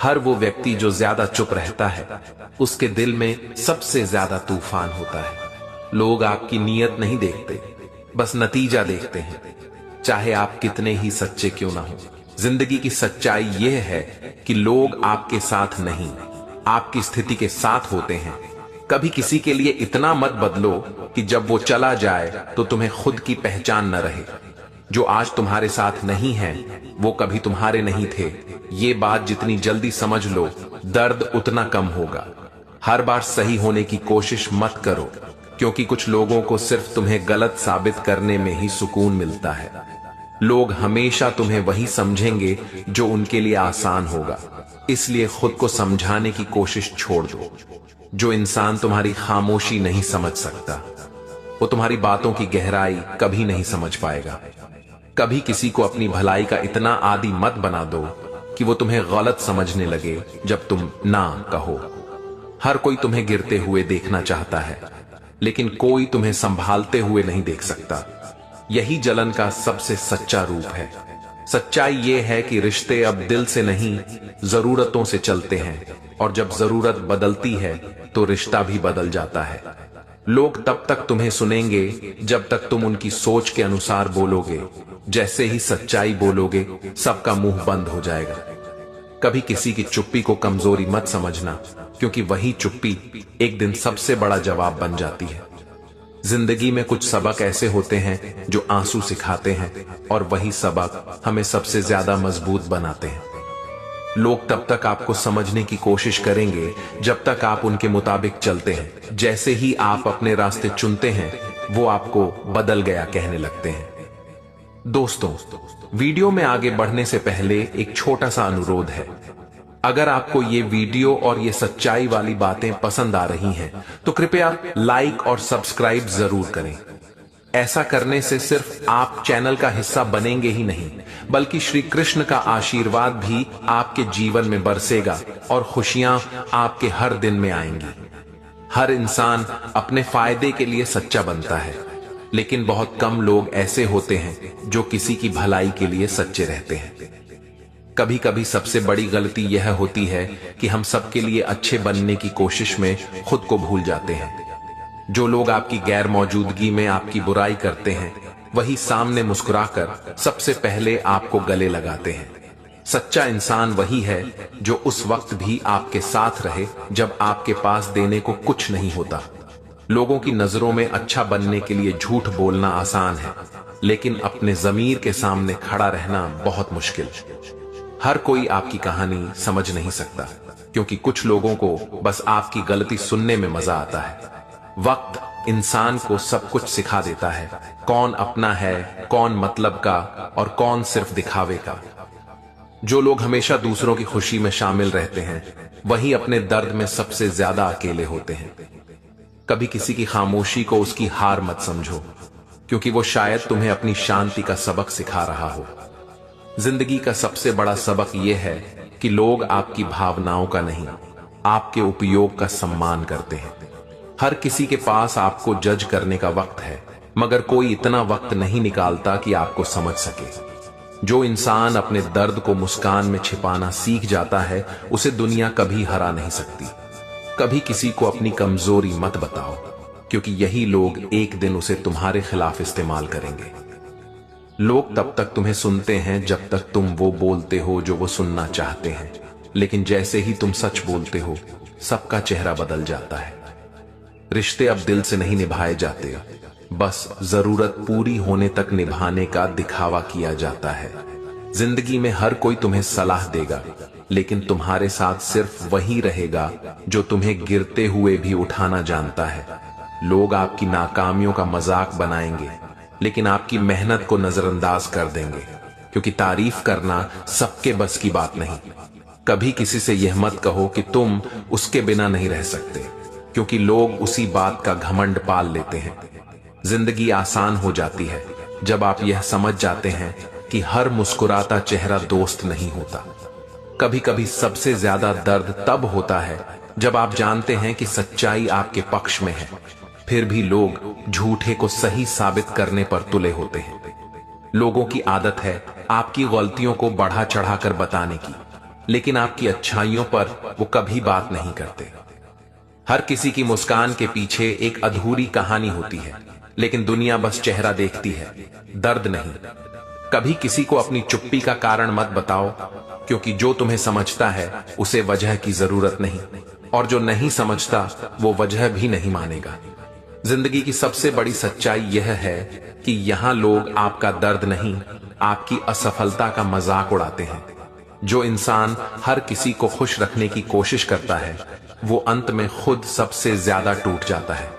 हर वो व्यक्ति जो ज्यादा चुप रहता है, उसके दिल में सबसे ज्यादा तूफान होता है। लोग आपकी नीयत नहीं देखते, बस नतीजा देखते हैं, चाहे आप कितने ही सच्चे क्यों ना हो। जिंदगी की सच्चाई यह है कि लोग आपके साथ नहीं, आपकी स्थिति के साथ होते हैं। कभी किसी के लिए इतना मत बदलो कि जब वो चला जाए तो तुम्हें खुद की पहचान न रहे। जो आज तुम्हारे साथ नहीं है, वो कभी तुम्हारे नहीं थे। ये बात जितनी जल्दी समझ लो, दर्द उतना कम होगा। हर बार सही होने की कोशिश मत करो, क्योंकि कुछ लोगों को सिर्फ तुम्हें गलत साबित करने में ही सुकून मिलता है। लोग हमेशा तुम्हें वही समझेंगे जो उनके लिए आसान होगा। इसलिए खुद को समझाने की कोशिश छोड़ दो। जो इंसान तुम्हारी खामोशी नहीं समझ सकता, वो तुम्हारी बातों की गहराई कभी नहीं समझ पाएगा। कभी किसी को अपनी भलाई का इतना आदी मत बना दो कि वो तुम्हें गलत समझने लगे जब तुम ना कहो। हर कोई तुम्हें गिरते हुए देखना चाहता है, लेकिन कोई तुम्हें संभालते हुए नहीं देख सकता। यही जलन का सबसे सच्चा रूप है। सच्चाई ये है कि रिश्ते अब दिल से नहीं, जरूरतों से चलते हैं, और जब जरूरत बदलती है तो रिश्ता भी बदल जाता है। लोग तब तक तुम्हें सुनेंगे जब तक तुम उनकी सोच के अनुसार बोलोगे। जैसे ही सच्चाई बोलोगे, सबका मुंह बंद हो जाएगा। कभी किसी की चुप्पी को कमजोरी मत समझना, क्योंकि वही चुप्पी एक दिन सबसे बड़ा जवाब बन जाती है। जिंदगी में कुछ सबक ऐसे होते हैं जो आंसू सिखाते हैं, और वही सबक हमें सबसे ज्यादा मजबूत बनाते हैं। लोग तब तक आपको समझने की कोशिश करेंगे जब तक आप उनके मुताबिक चलते हैं। जैसे ही आप अपने रास्ते चुनते हैं, वो आपको बदल गया कहने लगते हैं। दोस्तों, वीडियो में आगे बढ़ने से पहले एक छोटा सा अनुरोध है। अगर आपको ये वीडियो और ये सच्चाई वाली बातें पसंद आ रही हैं, तो कृपया लाइक और सब्सक्राइब जरूर करें। ऐसा करने से सिर्फ आप चैनल का हिस्सा बनेंगे ही नहीं, बल्कि श्री कृष्ण का आशीर्वाद भी आपके जीवन में बरसेगा, और खुशियां आपके हर दिन में आएंगी। हर इंसान अपने फायदे के लिए सच्चा बनता है, लेकिन बहुत कम लोग ऐसे होते हैं जो किसी की भलाई के लिए सच्चे रहते हैं। कभी कभी सबसे बड़ी गलती यह होती है कि हम सबके लिए अच्छे बनने की कोशिश में खुद को भूल जाते हैं। जो लोग आपकी गैर मौजूदगी में आपकी बुराई करते हैं, वही सामने मुस्कुराकर सबसे पहले आपको गले लगाते हैं। सच्चा इंसान वही है जो उस वक्त भी आपके साथ रहे जब आपके पास देने को कुछ नहीं होता। लोगों की नजरों में अच्छा बनने के लिए झूठ बोलना आसान है, लेकिन अपने ज़मीर के सामने खड़ा रहना बहुत मुश्किल। हर कोई आपकी कहानी समझ नहीं सकता, क्योंकि कुछ लोगों को बस आपकी गलती सुनने में मजा आता है। वक्त इंसान को सब कुछ सिखा देता है, कौन अपना है, कौन मतलब का और कौन सिर्फ दिखावे का। जो लोग हमेशा दूसरों की खुशी में शामिल रहते हैं, वही अपने दर्द में सबसे ज्यादा अकेले होते हैं। कभी किसी की खामोशी को उसकी हार मत समझो, क्योंकि वो शायद तुम्हें अपनी शांति का सबक सिखा रहा हो। जिंदगी का सबसे बड़ा सबक यह है कि लोग आपकी भावनाओं का नहीं, आपके उपयोग का सम्मान करते हैं। हर किसी के पास आपको जज करने का वक्त है, मगर कोई इतना वक्त नहीं निकालता कि आपको समझ सके। जो इंसान अपने दर्द को मुस्कान में छिपाना सीख जाता है, उसे दुनिया कभी हरा नहीं सकती। कभी किसी को अपनी कमजोरी मत बताओ, क्योंकि यही लोग एक दिन उसे तुम्हारे खिलाफ इस्तेमाल करेंगे। लोग तब तक तुम्हें सुनते हैं जब तक तुम वो बोलते हो जो वो सुनना चाहते हैं, लेकिन जैसे ही तुम सच बोलते हो, सबका चेहरा बदल जाता है। रिश्ते अब दिल से नहीं निभाए जाते, बस जरूरत पूरी होने तक निभाने का दिखावा किया जाता है। जिंदगी में हर कोई तुम्हें सलाह देगा, लेकिन तुम्हारे साथ सिर्फ वही रहेगा जो तुम्हें गिरते हुए भी उठाना जानता है। लोग आपकी नाकामियों का मजाक बनाएंगे, लेकिन आपकी मेहनत को नजरअंदाज कर देंगे, क्योंकि तारीफ करना सबके बस की बात नहीं। कभी किसी से यह मत कहो कि तुम उसके बिना नहीं रह सकते, क्योंकि लोग उसी बात का घमंड पाल लेते हैं। जिंदगी आसान हो जाती है जब आप यह समझ जाते हैं कि हर मुस्कुराता चेहरा दोस्त नहीं होता। कभी कभी सबसे ज्यादा दर्द तब होता है जब आप जानते हैं कि सच्चाई आपके पक्ष में है, फिर भी लोग झूठे को सही साबित करने पर तुले होते हैं। लोगों की आदत है आपकी गलतियों को बढ़ा चढ़ाकर बताने की, लेकिन आपकी अच्छाइयों पर वो कभी बात नहीं करते। हर किसी की मुस्कान के पीछे एक अधूरी कहानी होती है, लेकिन दुनिया बस चेहरा देखती है, दर्द नहीं। कभी किसी को अपनी चुप्पी का कारण मत बताओ, क्योंकि जो तुम्हें समझता है उसे वजह की जरूरत नहीं, और जो नहीं समझता वो वजह भी नहीं मानेगा। जिंदगी की सबसे बड़ी सच्चाई यह है कि यहाँ लोग आपका दर्द नहीं, आपकी असफलता का मजाक उड़ाते हैं। जो इंसान हर किसी को खुश रखने की कोशिश करता है, वो अंत में खुद सबसे ज्यादा टूट जाता है।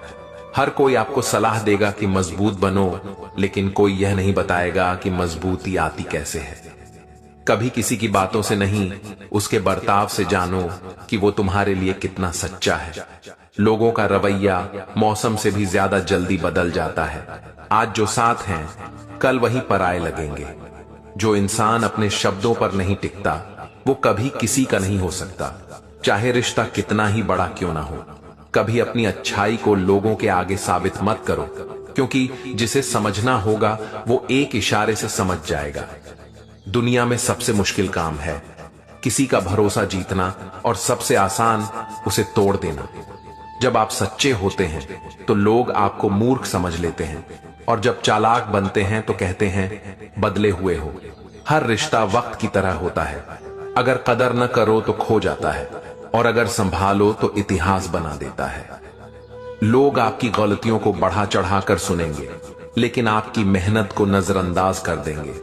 हर कोई आपको सलाह देगा कि मजबूत बनो, लेकिन कोई यह नहीं बताएगा कि मजबूती आती कैसे है। कभी किसी की बातों से नहीं, उसके बर्ताव से जानो कि वो तुम्हारे लिए कितना सच्चा है। लोगों का रवैया मौसम से भी ज्यादा जल्दी बदल जाता है। आज जो साथ हैं, कल वही पराये लगेंगे। जो इंसान अपने शब्दों पर नहीं टिकता, वो कभी किसी का नहीं हो सकता, चाहे रिश्ता कितना ही बड़ा क्यों ना हो। कभी अपनी अच्छाई को लोगों के आगे साबित मत करो, क्योंकि जिसे समझना होगा वो एक इशारे से समझ जाएगा। दुनिया में सबसे मुश्किल काम है किसी का भरोसा जीतना, और सबसे आसान उसे तोड़ देना। जब आप सच्चे होते हैं तो लोग आपको मूर्ख समझ लेते हैं, और जब चालाक बनते हैं तो कहते हैं बदले हुए हो। हर रिश्ता वक्त की तरह होता है, अगर कदर न करो तो खो जाता है, और अगर संभालो तो इतिहास बना देता है। लोग आपकी गलतियों को बढ़ा चढ़ाकर सुनेंगे, लेकिन आपकी मेहनत को नजरअंदाज कर देंगे।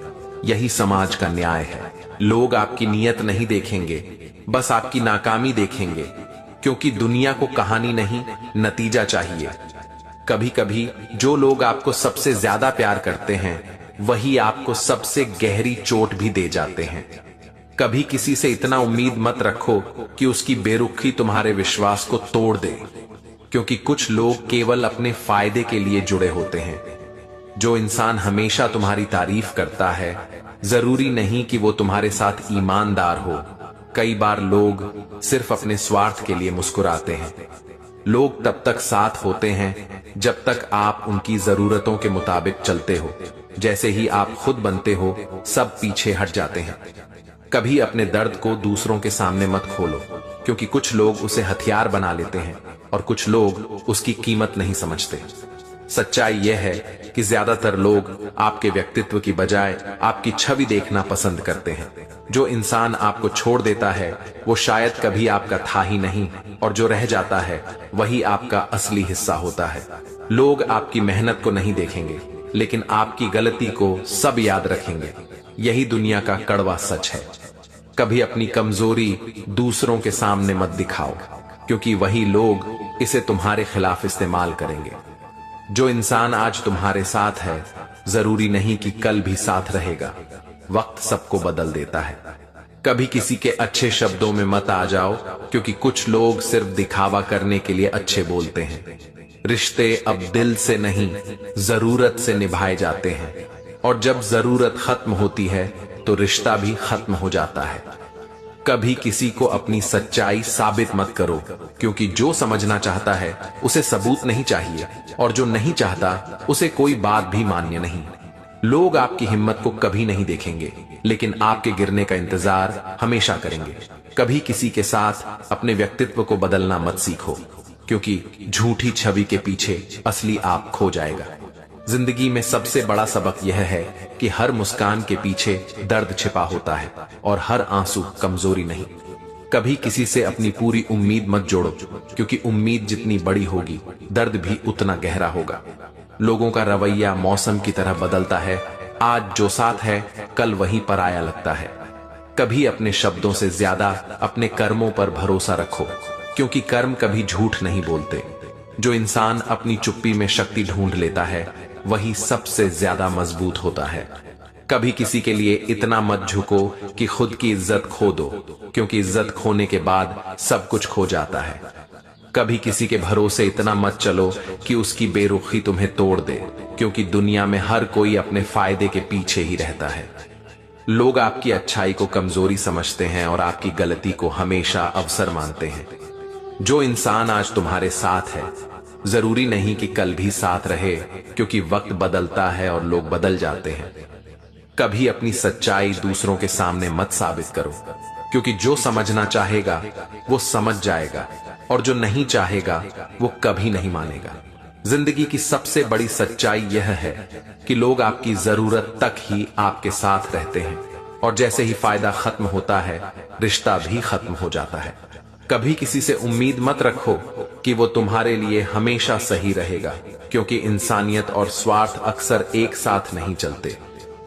यही समाज का न्याय है। लोग आपकी नीयत नहीं देखेंगे, बस आपकी नाकामी देखेंगे, क्योंकि दुनिया को कहानी नहीं, नतीजा चाहिए। कभी कभी जो लोग आपको सबसे ज्यादा प्यार करते हैं, वही आपको सबसे गहरी चोट भी दे जाते हैं। कभी किसी से इतना उम्मीद मत रखो कि उसकी बेरुखी तुम्हारे विश्वास को तोड़ दे, क्योंकि कुछ लोग केवल अपने फायदे के लिए जुड़े होते हैं। जो इंसान हमेशा तुम्हारी तारीफ करता है, जरूरी नहीं कि वो तुम्हारे साथ ईमानदार हो। कई बार लोग सिर्फ अपने स्वार्थ के लिए मुस्कुराते हैं। लोग तब तक साथ होते हैं जब तक आप उनकी जरूरतों के मुताबिक चलते हो। जैसे ही आप खुद बनते हो, सब पीछे हट जाते हैं। कभी अपने दर्द को दूसरों के सामने मत खोलो, क्योंकि कुछ लोग उसे हथियार बना लेते हैं और कुछ लोग उसकी कीमत नहीं समझते। सच्चाई यह है कि ज्यादातर लोग आपके व्यक्तित्व की बजाय आपकी छवि देखना पसंद करते हैं। जो इंसान आपको छोड़ देता है वो शायद कभी आपका था ही नहीं, और जो रह जाता है वही आपका असली हिस्सा होता है। लोग आपकी मेहनत को नहीं देखेंगे, लेकिन आपकी गलती को सब याद रखेंगे। यही दुनिया का कड़वा सच है। कभी अपनी कमजोरी दूसरों के सामने मत दिखाओ, क्योंकि वही लोग इसे तुम्हारे खिलाफ इस्तेमाल करेंगे। जो इंसान आज तुम्हारे साथ है जरूरी नहीं कि कल भी साथ रहेगा। वक्त सबको बदल देता है। कभी किसी के अच्छे शब्दों में मत आ जाओ, क्योंकि कुछ लोग सिर्फ दिखावा करने के लिए अच्छे बोलते हैं। रिश्ते अब दिल से नहीं, जरूरत से निभाए जाते हैं, और जब जरूरत खत्म होती है तो रिश्ता भी खत्म हो जाता है। कभी किसी को अपनी सच्चाई साबित मत करो, क्योंकि जो समझना चाहता है उसे सबूत नहीं चाहिए, और जो नहीं चाहता उसे कोई बात भी मान्य नहीं। लोग आपकी हिम्मत को कभी नहीं देखेंगे, लेकिन आपके गिरने का इंतजार हमेशा करेंगे। कभी किसी के साथ अपने व्यक्तित्व को बदलना मत सीखो, क्योंकि झूठी छवि के पीछे असली आप खो जाएगा। जिंदगी में सबसे बड़ा सबक यह है कि हर मुस्कान के पीछे दर्द छिपा होता है, और हर आंसू कमजोरी नहीं। कभी किसी से अपनी पूरी उम्मीद मत जोड़ो, क्योंकि उम्मीद जितनी बड़ी होगी दर्द भी उतना गहरा होगा। लोगों का रवैया मौसम की तरह बदलता है। आज जो साथ है कल वहीं पराया लगता है। कभी अपने शब्दों से ज्यादा अपने कर्मों पर भरोसा रखो, क्योंकि कर्म कभी झूठ नहीं बोलते। जो इंसान अपनी चुप्पी में शक्ति ढूंढ लेता है वही सबसे ज्यादा मजबूत होता है। कभी किसी के लिए इतना मत झुको कि खुद की इज्जत खो दो, क्योंकि इज्जत खोने के बाद सब कुछ खो जाता है। कभी किसी के भरोसे इतना मत चलो कि उसकी बेरुखी तुम्हें तोड़ दे, क्योंकि दुनिया में हर कोई अपने फायदे के पीछे ही रहता है। लोग आपकी अच्छाई को कमजोरी समझते हैं और आपकी गलती को हमेशा अवसर मानते हैं। जो इंसान आज तुम्हारे साथ है जरूरी नहीं कि कल भी साथ रहे, क्योंकि वक्त बदलता है और लोग बदल जाते हैं। कभी अपनी सच्चाई दूसरों के सामने मत साबित करो, क्योंकि जो समझना चाहेगा वो समझ जाएगा, और जो नहीं चाहेगा वो कभी नहीं मानेगा। जिंदगी की सबसे बड़ी सच्चाई यह है कि लोग आपकी जरूरत तक ही आपके साथ रहते हैं, और जैसे ही फायदा खत्म होता है रिश्ता भी खत्म हो जाता है। कभी किसी से उम्मीद मत रखो कि वो तुम्हारे लिए हमेशा सही रहेगा, क्योंकि इंसानियत और स्वार्थ अक्सर एक साथ नहीं चलते।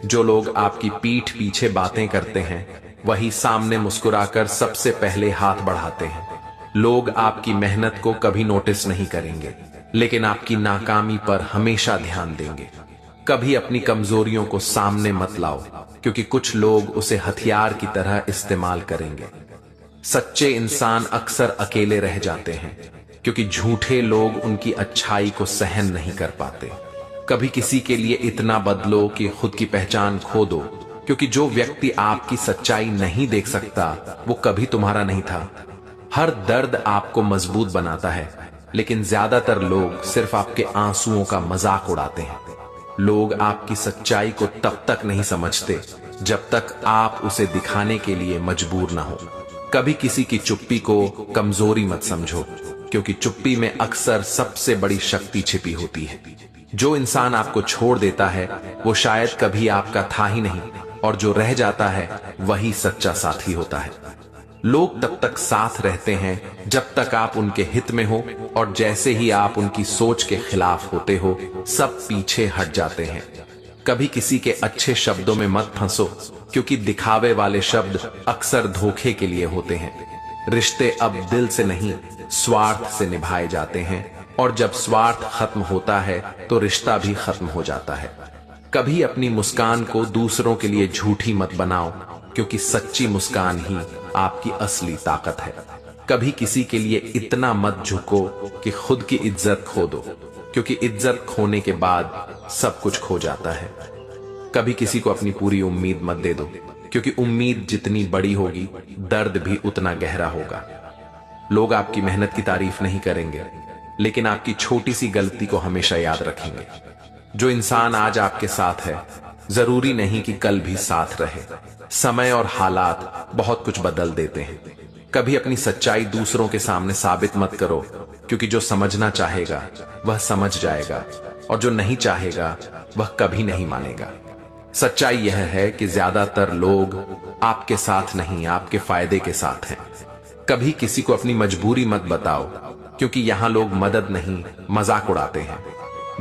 जो लोग आपकी पीठ पीछे बातें करते हैं वही सामने मुस्कुराकर सबसे पहले हाथ बढ़ाते हैं। लोग आपकी मेहनत को कभी नोटिस नहीं करेंगे, लेकिन आपकी नाकामी पर हमेशा ध्यान देंगे। कभी अपनी कमजोरियों को सामने मत लाओ, क्योंकि कुछ लोग उसे हथियार की तरह इस्तेमाल करेंगे। सच्चे इंसान अक्सर अकेले रह जाते हैं, क्योंकि झूठे लोग उनकी अच्छाई को सहन नहीं कर पाते। कभी किसी के लिए इतना बदलो कि खुद की पहचान खो दो, क्योंकि जो व्यक्ति आपकी सच्चाई नहीं देख सकता वो कभी तुम्हारा नहीं था। हर दर्द आपको मजबूत बनाता है, लेकिन ज्यादातर लोग सिर्फ आपके आंसुओं का मजाक उड़ाते हैं। लोग आपकी सच्चाई को तब तक नहीं समझते जब तक आप उसे दिखाने के लिए मजबूर ना हो। कभी किसी की चुप्पी को कमजोरी मत समझो, क्योंकि चुप्पी में अक्सर सबसे बड़ी शक्ति छिपी होती है। जो इंसान आपको छोड़ देता है वो शायद कभी आपका था ही नहीं, और जो रह जाता है वही सच्चा साथी होता है। लोग तब तक साथ रहते हैं जब तक आप उनके हित में हो, और जैसे ही आप उनकी सोच के खिलाफ होते हो सब पीछे हट जाते हैं। कभी किसी के अच्छे शब्दों में मत फंसो, क्योंकि दिखावे वाले शब्द अक्सर धोखे के लिए होते हैं। रिश्ते अब दिल से नहीं स्वार्थ से निभाए जाते हैं, और जब स्वार्थ खत्म होता है तो रिश्ता भी खत्म हो जाता है। कभी अपनी मुस्कान को दूसरों के लिए झूठी मत बनाओ, क्योंकि सच्ची मुस्कान ही आपकी असली ताकत है। कभी किसी के लिए इतना मत झुको कि खुद की इज्जत खो दो, क्योंकि इज्जत खोने के बाद सब कुछ खो जाता है। कभी किसी को अपनी पूरी उम्मीद मत दे दो, क्योंकि उम्मीद जितनी बड़ी होगी दर्द भी उतना गहरा होगा। लोग आपकी मेहनत की तारीफ नहीं करेंगे, लेकिन आपकी छोटी सी गलती को हमेशा याद रखेंगे। जो इंसान आज आपके साथ है जरूरी नहीं कि कल भी साथ रहे। समय और हालात बहुत कुछ बदल देते हैं। कभी अपनी सच्चाई दूसरों के सामने साबित मत करो, क्योंकि जो समझना चाहेगा वह समझ जाएगा और जो नहीं चाहेगा वह कभी नहीं मानेगा। सच्चाई यह है कि ज्यादातर लोग आपके साथ नहीं, आपके फायदे के साथ हैं। कभी किसी को अपनी मजबूरी मत बताओ, क्योंकि यहां लोग मदद नहीं, मजाक उड़ाते हैं।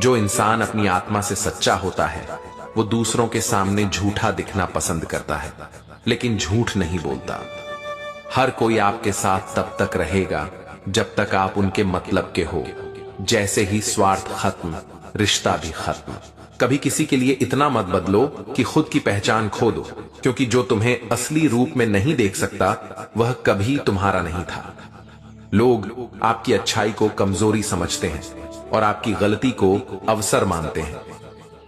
जो इंसान अपनी आत्मा से सच्चा होता है वो दूसरों के सामने झूठा दिखना पसंद करता है, लेकिन झूठ नहीं बोलता। हर कोई आपके साथ तब तक रहेगा जब तक आप उनके मतलब के हो। जैसे ही स्वार्थ खत्म, रिश्ता भी खत्म। कभी किसी के लिए इतना मत बदलो कि खुद की पहचान खो दो, क्योंकि जो तुम्हें असली रूप में नहीं देख सकता वह कभी तुम्हारा नहीं था। लोग आपकी अच्छाई को कमजोरी समझते हैं और आपकी गलती को अवसर मानते हैं।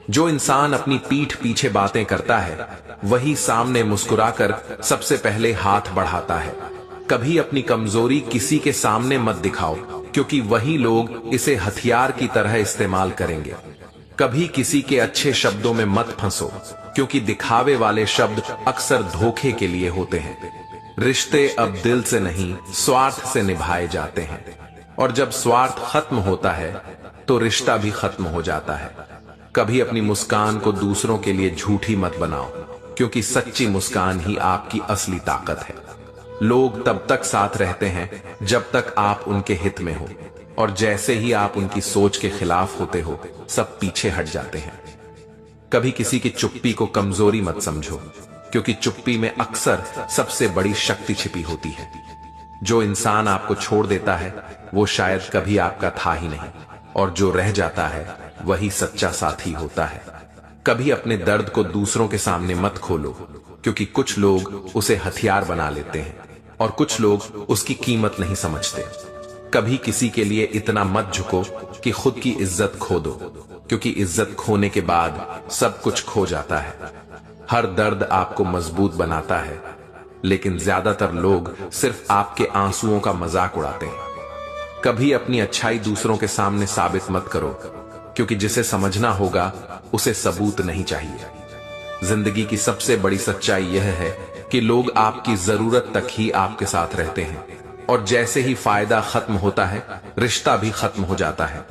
जो इंसान अपनी पीठ पीछे बातें करता है वही सामने मुस्कुराकर सबसे पहले हाथ बढ़ाता है। कभी अपनी कमजोरी किसी के सामने मत दिखाओ, क्योंकि वही लोग इसे हथियार की तरह इस्तेमाल करेंगे। कभी किसी के अच्छे शब्दों में मत फंसो, क्योंकि दिखावे वाले शब्द अक्सर धोखे के लिए होते हैं। रिश्ते अब दिल से नहीं, स्वार्थ से निभाए जाते हैं, और जब स्वार्थ खत्म होता है तो रिश्ता भी खत्म हो जाता है। कभी अपनी मुस्कान को दूसरों के लिए झूठी मत बनाओ, क्योंकि सच्ची मुस्कान ही आपकी असली ताकत है। लोग तब तक साथ रहते हैं जब तक आप उनके हित में हो, और जैसे ही आप उनकी सोच के खिलाफ होते हो सब पीछे हट जाते हैं। कभी किसी की चुप्पी को कमजोरी मत समझो, क्योंकि चुप्पी में अक्सर सबसे बड़ी शक्ति छिपी होती है। जो इंसान आपको छोड़ देता है वो शायद कभी आपका था ही नहीं, और जो रह जाता है वही सच्चा साथी होता है। कभी अपने दर्द को दूसरों के सामने मत खोलो, क्योंकि कुछ लोग उसे हथियार बना लेते हैं और कुछ लोग उसकी कीमत नहीं समझते। कभी किसी के लिए इतना मत झुको कि खुद की इज्जत खो दो, क्योंकि इज्जत खोने के बाद सब कुछ खो जाता है। हर दर्द आपको मजबूत बनाता है, लेकिन ज्यादातर लोग सिर्फ आपके आंसुओं का मजाक उड़ाते हैं। कभी अपनी अच्छाई दूसरों के सामने साबित मत करो, क्योंकि जिसे समझना होगा उसे सबूत नहीं चाहिए। जिंदगी की सबसे बड़ी सच्चाई यह है कि लोग आपकी जरूरत तक ही आपके साथ रहते हैं, और जैसे ही फायदा खत्म होता है रिश्ता भी खत्म हो जाता है।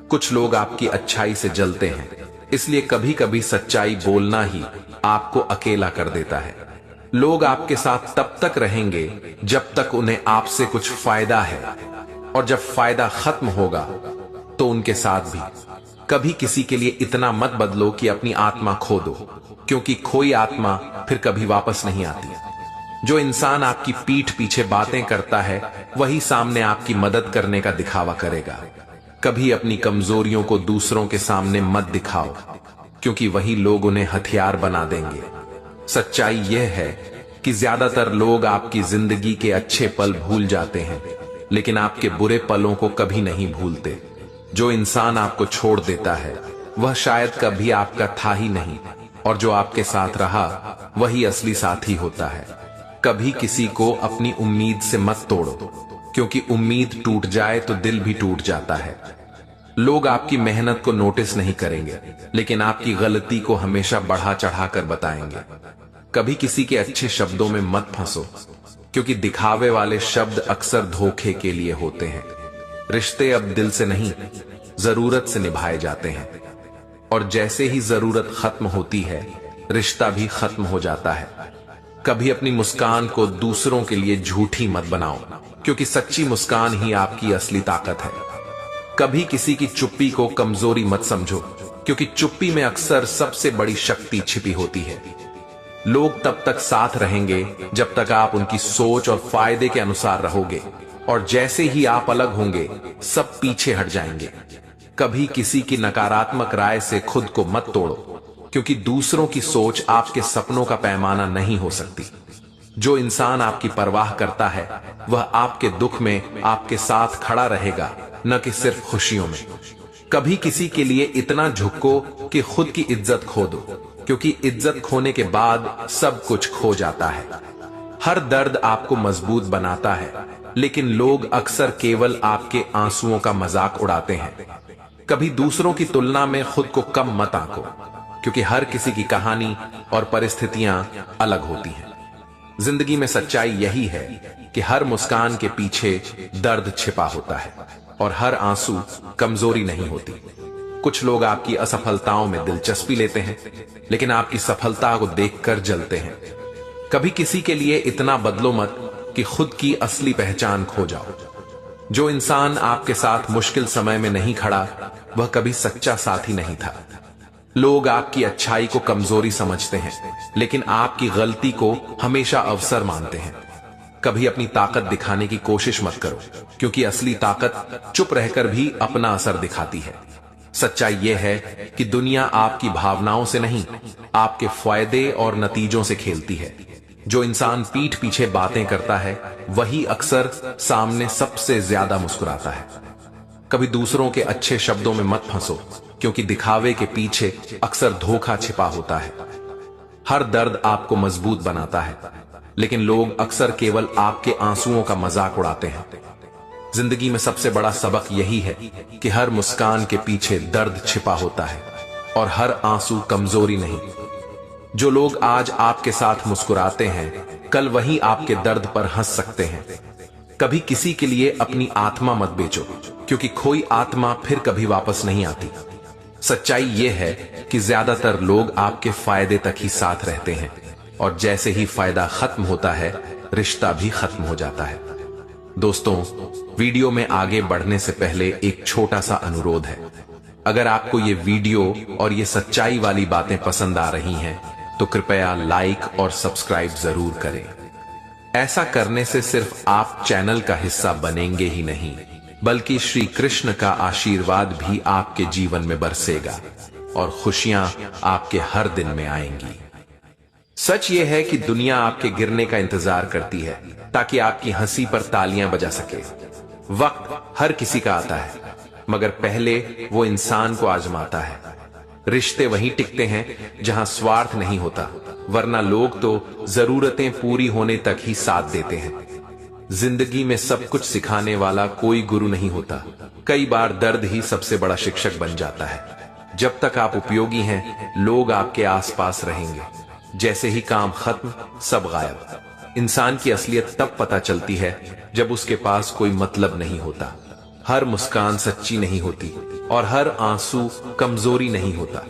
कुछ लोग आपकी अच्छाई से जलते हैं, इसलिए कभी कभी सच्चाई बोलना ही आपको अकेला कर देता है। लोग आपके साथ तब तक रहेंगे जब तक उन्हें आपसे कुछ फायदा है, और जब फायदा खत्म होगा तो उनके साथ भी। कभी किसी के लिए इतना मत बदलो कि अपनी आत्मा खो दो, क्योंकि खोई आत्मा फिर कभी वापस नहीं आती। जो इंसान आपकी पीठ पीछे बातें करता है वही सामने आपकी मदद करने का दिखावा करेगा। कभी अपनी कमजोरियों को दूसरों के सामने मत दिखाओ, क्योंकि वही लोग उन्हें हथियार बना देंगे। सच्चाई यह है कि ज्यादातर लोग आपकी जिंदगी के अच्छे पल भूल जाते हैं, लेकिन आपके बुरे पलों को कभी नहीं भूलते। जो इंसान आपको छोड़ देता है वह शायद कभी आपका था ही नहीं, और जो आपके साथ रहा वही असली साथी होता है। कभी किसी को अपनी उम्मीद से मत तोड़ो, क्योंकि उम्मीद टूट जाए तो दिल भी टूट जाता है। लोग आपकी मेहनत को नोटिस नहीं करेंगे, लेकिन आपकी गलती को हमेशा बढ़ा चढ़ाकर बताएंगे। कभी किसी के अच्छे शब्दों में मत फंसो, क्योंकि दिखावे वाले शब्द अक्सर धोखे के लिए होते हैं। रिश्ते अब दिल से नहीं, जरूरत से निभाए जाते हैं, और जैसे ही जरूरत खत्म होती है रिश्ता भी खत्म हो जाता है। कभी अपनी मुस्कान को दूसरों के लिए झूठी मत बनाओ, क्योंकि सच्ची मुस्कान ही आपकी असली ताकत है। कभी किसी की चुप्पी को कमजोरी मत समझो, क्योंकि चुप्पी में अक्सर सबसे बड़ी शक्ति छिपी होती है। लोग तब तक साथ रहेंगे जब तक आप उनकी सोच और फायदे के अनुसार रहोगे, और जैसे ही आप अलग होंगे सब पीछे हट जाएंगे। कभी किसी की नकारात्मक राय से खुद को मत तोड़ो, क्योंकि दूसरों की सोच आपके सपनों का पैमाना नहीं हो सकती। जो इंसान आपकी परवाह करता है वह आपके दुख में आपके साथ खड़ा रहेगा, न कि सिर्फ खुशियों में। कभी किसी के लिए इतना झुको कि खुद की इज्जत खो दो, क्योंकि इज्जत खोने के बाद सब कुछ खो जाता है। हर दर्द आपको मजबूत बनाता है, लेकिन लोग अक्सर केवल आपके आंसुओं का मजाक उड़ाते हैं। कभी दूसरों की तुलना में खुद को कम मत आंको, क्योंकि हर किसी की कहानी और परिस्थितियां अलग होती हैं। जिंदगी में सच्चाई यही है कि हर मुस्कान के पीछे दर्द छिपा होता है और हर आंसू कमजोरी नहीं होती। कुछ लोग आपकी असफलताओं में दिलचस्पी लेते हैं, लेकिन आपकी सफलता को देखकर जलते हैं। कभी किसी के लिए इतना बदलो मत कि खुद की असली पहचान खो जाओ। जो इंसान आपके साथ मुश्किल समय में नहीं खड़ा, वह कभी सच्चा साथी नहीं था। लोग आपकी अच्छाई को कमजोरी समझते हैं, लेकिन आपकी गलती को हमेशा अवसर मानते हैं। कभी अपनी ताकत दिखाने की कोशिश मत करो, क्योंकि असली ताकत चुप रहकर भी अपना असर दिखाती है। सच्चाई यह है कि दुनिया आपकी भावनाओं से नहीं, आपके फायदे और नतीजों से खेलती है। जो इंसान पीठ पीछे बातें करता है, वही अक्सर सामने सबसे ज्यादा मुस्कुराता है। कभी दूसरों के अच्छे शब्दों में मत फंसो, क्योंकि दिखावे के पीछे अक्सर धोखा छिपा होता है। हर दर्द आपको मजबूत बनाता है, लेकिन लोग अक्सर केवल आपके आंसुओं का मजाक उड़ाते हैं। जिंदगी में सबसे बड़ा सबक यही है कि हर मुस्कान के पीछे दर्द छिपा होता है और हर आंसू कमजोरी नहीं। जो लोग आज आपके साथ मुस्कुराते हैं, कल वही आपके दर्द पर हंस सकते हैं। कभी किसी के लिए अपनी आत्मा मत बेचो, क्योंकि खोई आत्मा फिर कभी वापस नहीं आती। सच्चाई यह है कि ज्यादातर लोग आपके फायदे तक ही साथ रहते हैं, और जैसे ही फायदा खत्म होता है, रिश्ता भी खत्म हो जाता है। दोस्तों, वीडियो में आगे बढ़ने से पहले एक छोटा सा अनुरोध है। अगर आपको ये वीडियो और ये सच्चाई वाली बातें पसंद आ रही हैं, तो कृपया लाइक और सब्सक्राइब जरूर करें। ऐसा करने से सिर्फ आप चैनल का हिस्सा बनेंगे ही नहीं, बल्कि श्री कृष्ण का आशीर्वाद भी आपके जीवन में बरसेगा और खुशियां आपके हर दिन में आएंगी। सच ये है कि दुनिया आपके गिरने का इंतजार करती है, ताकि आपकी हंसी पर तालियां बजा सके। वक्त हर किसी का आता है, मगर पहले वो इंसान को आजमाता है। रिश्ते वहीं टिकते हैं जहां स्वार्थ नहीं होता, वरना लोग तो जरूरतें पूरी होने तक ही साथ देते हैं। जिंदगी में सब कुछ सिखाने वाला कोई गुरु नहीं होता। कई बार दर्द ही सबसे बड़ा शिक्षक बन जाता है। जब तक आप उपयोगी हैं, लोग आपके आसपास रहेंगे। जैसे ही काम खत्म, सब गायब। इंसान की असलियत तब पता चलती है जब उसके पास कोई मतलब नहीं होता। हर मुस्कान सच्ची नहीं होती और हर आंसू कमजोरी नहीं होता।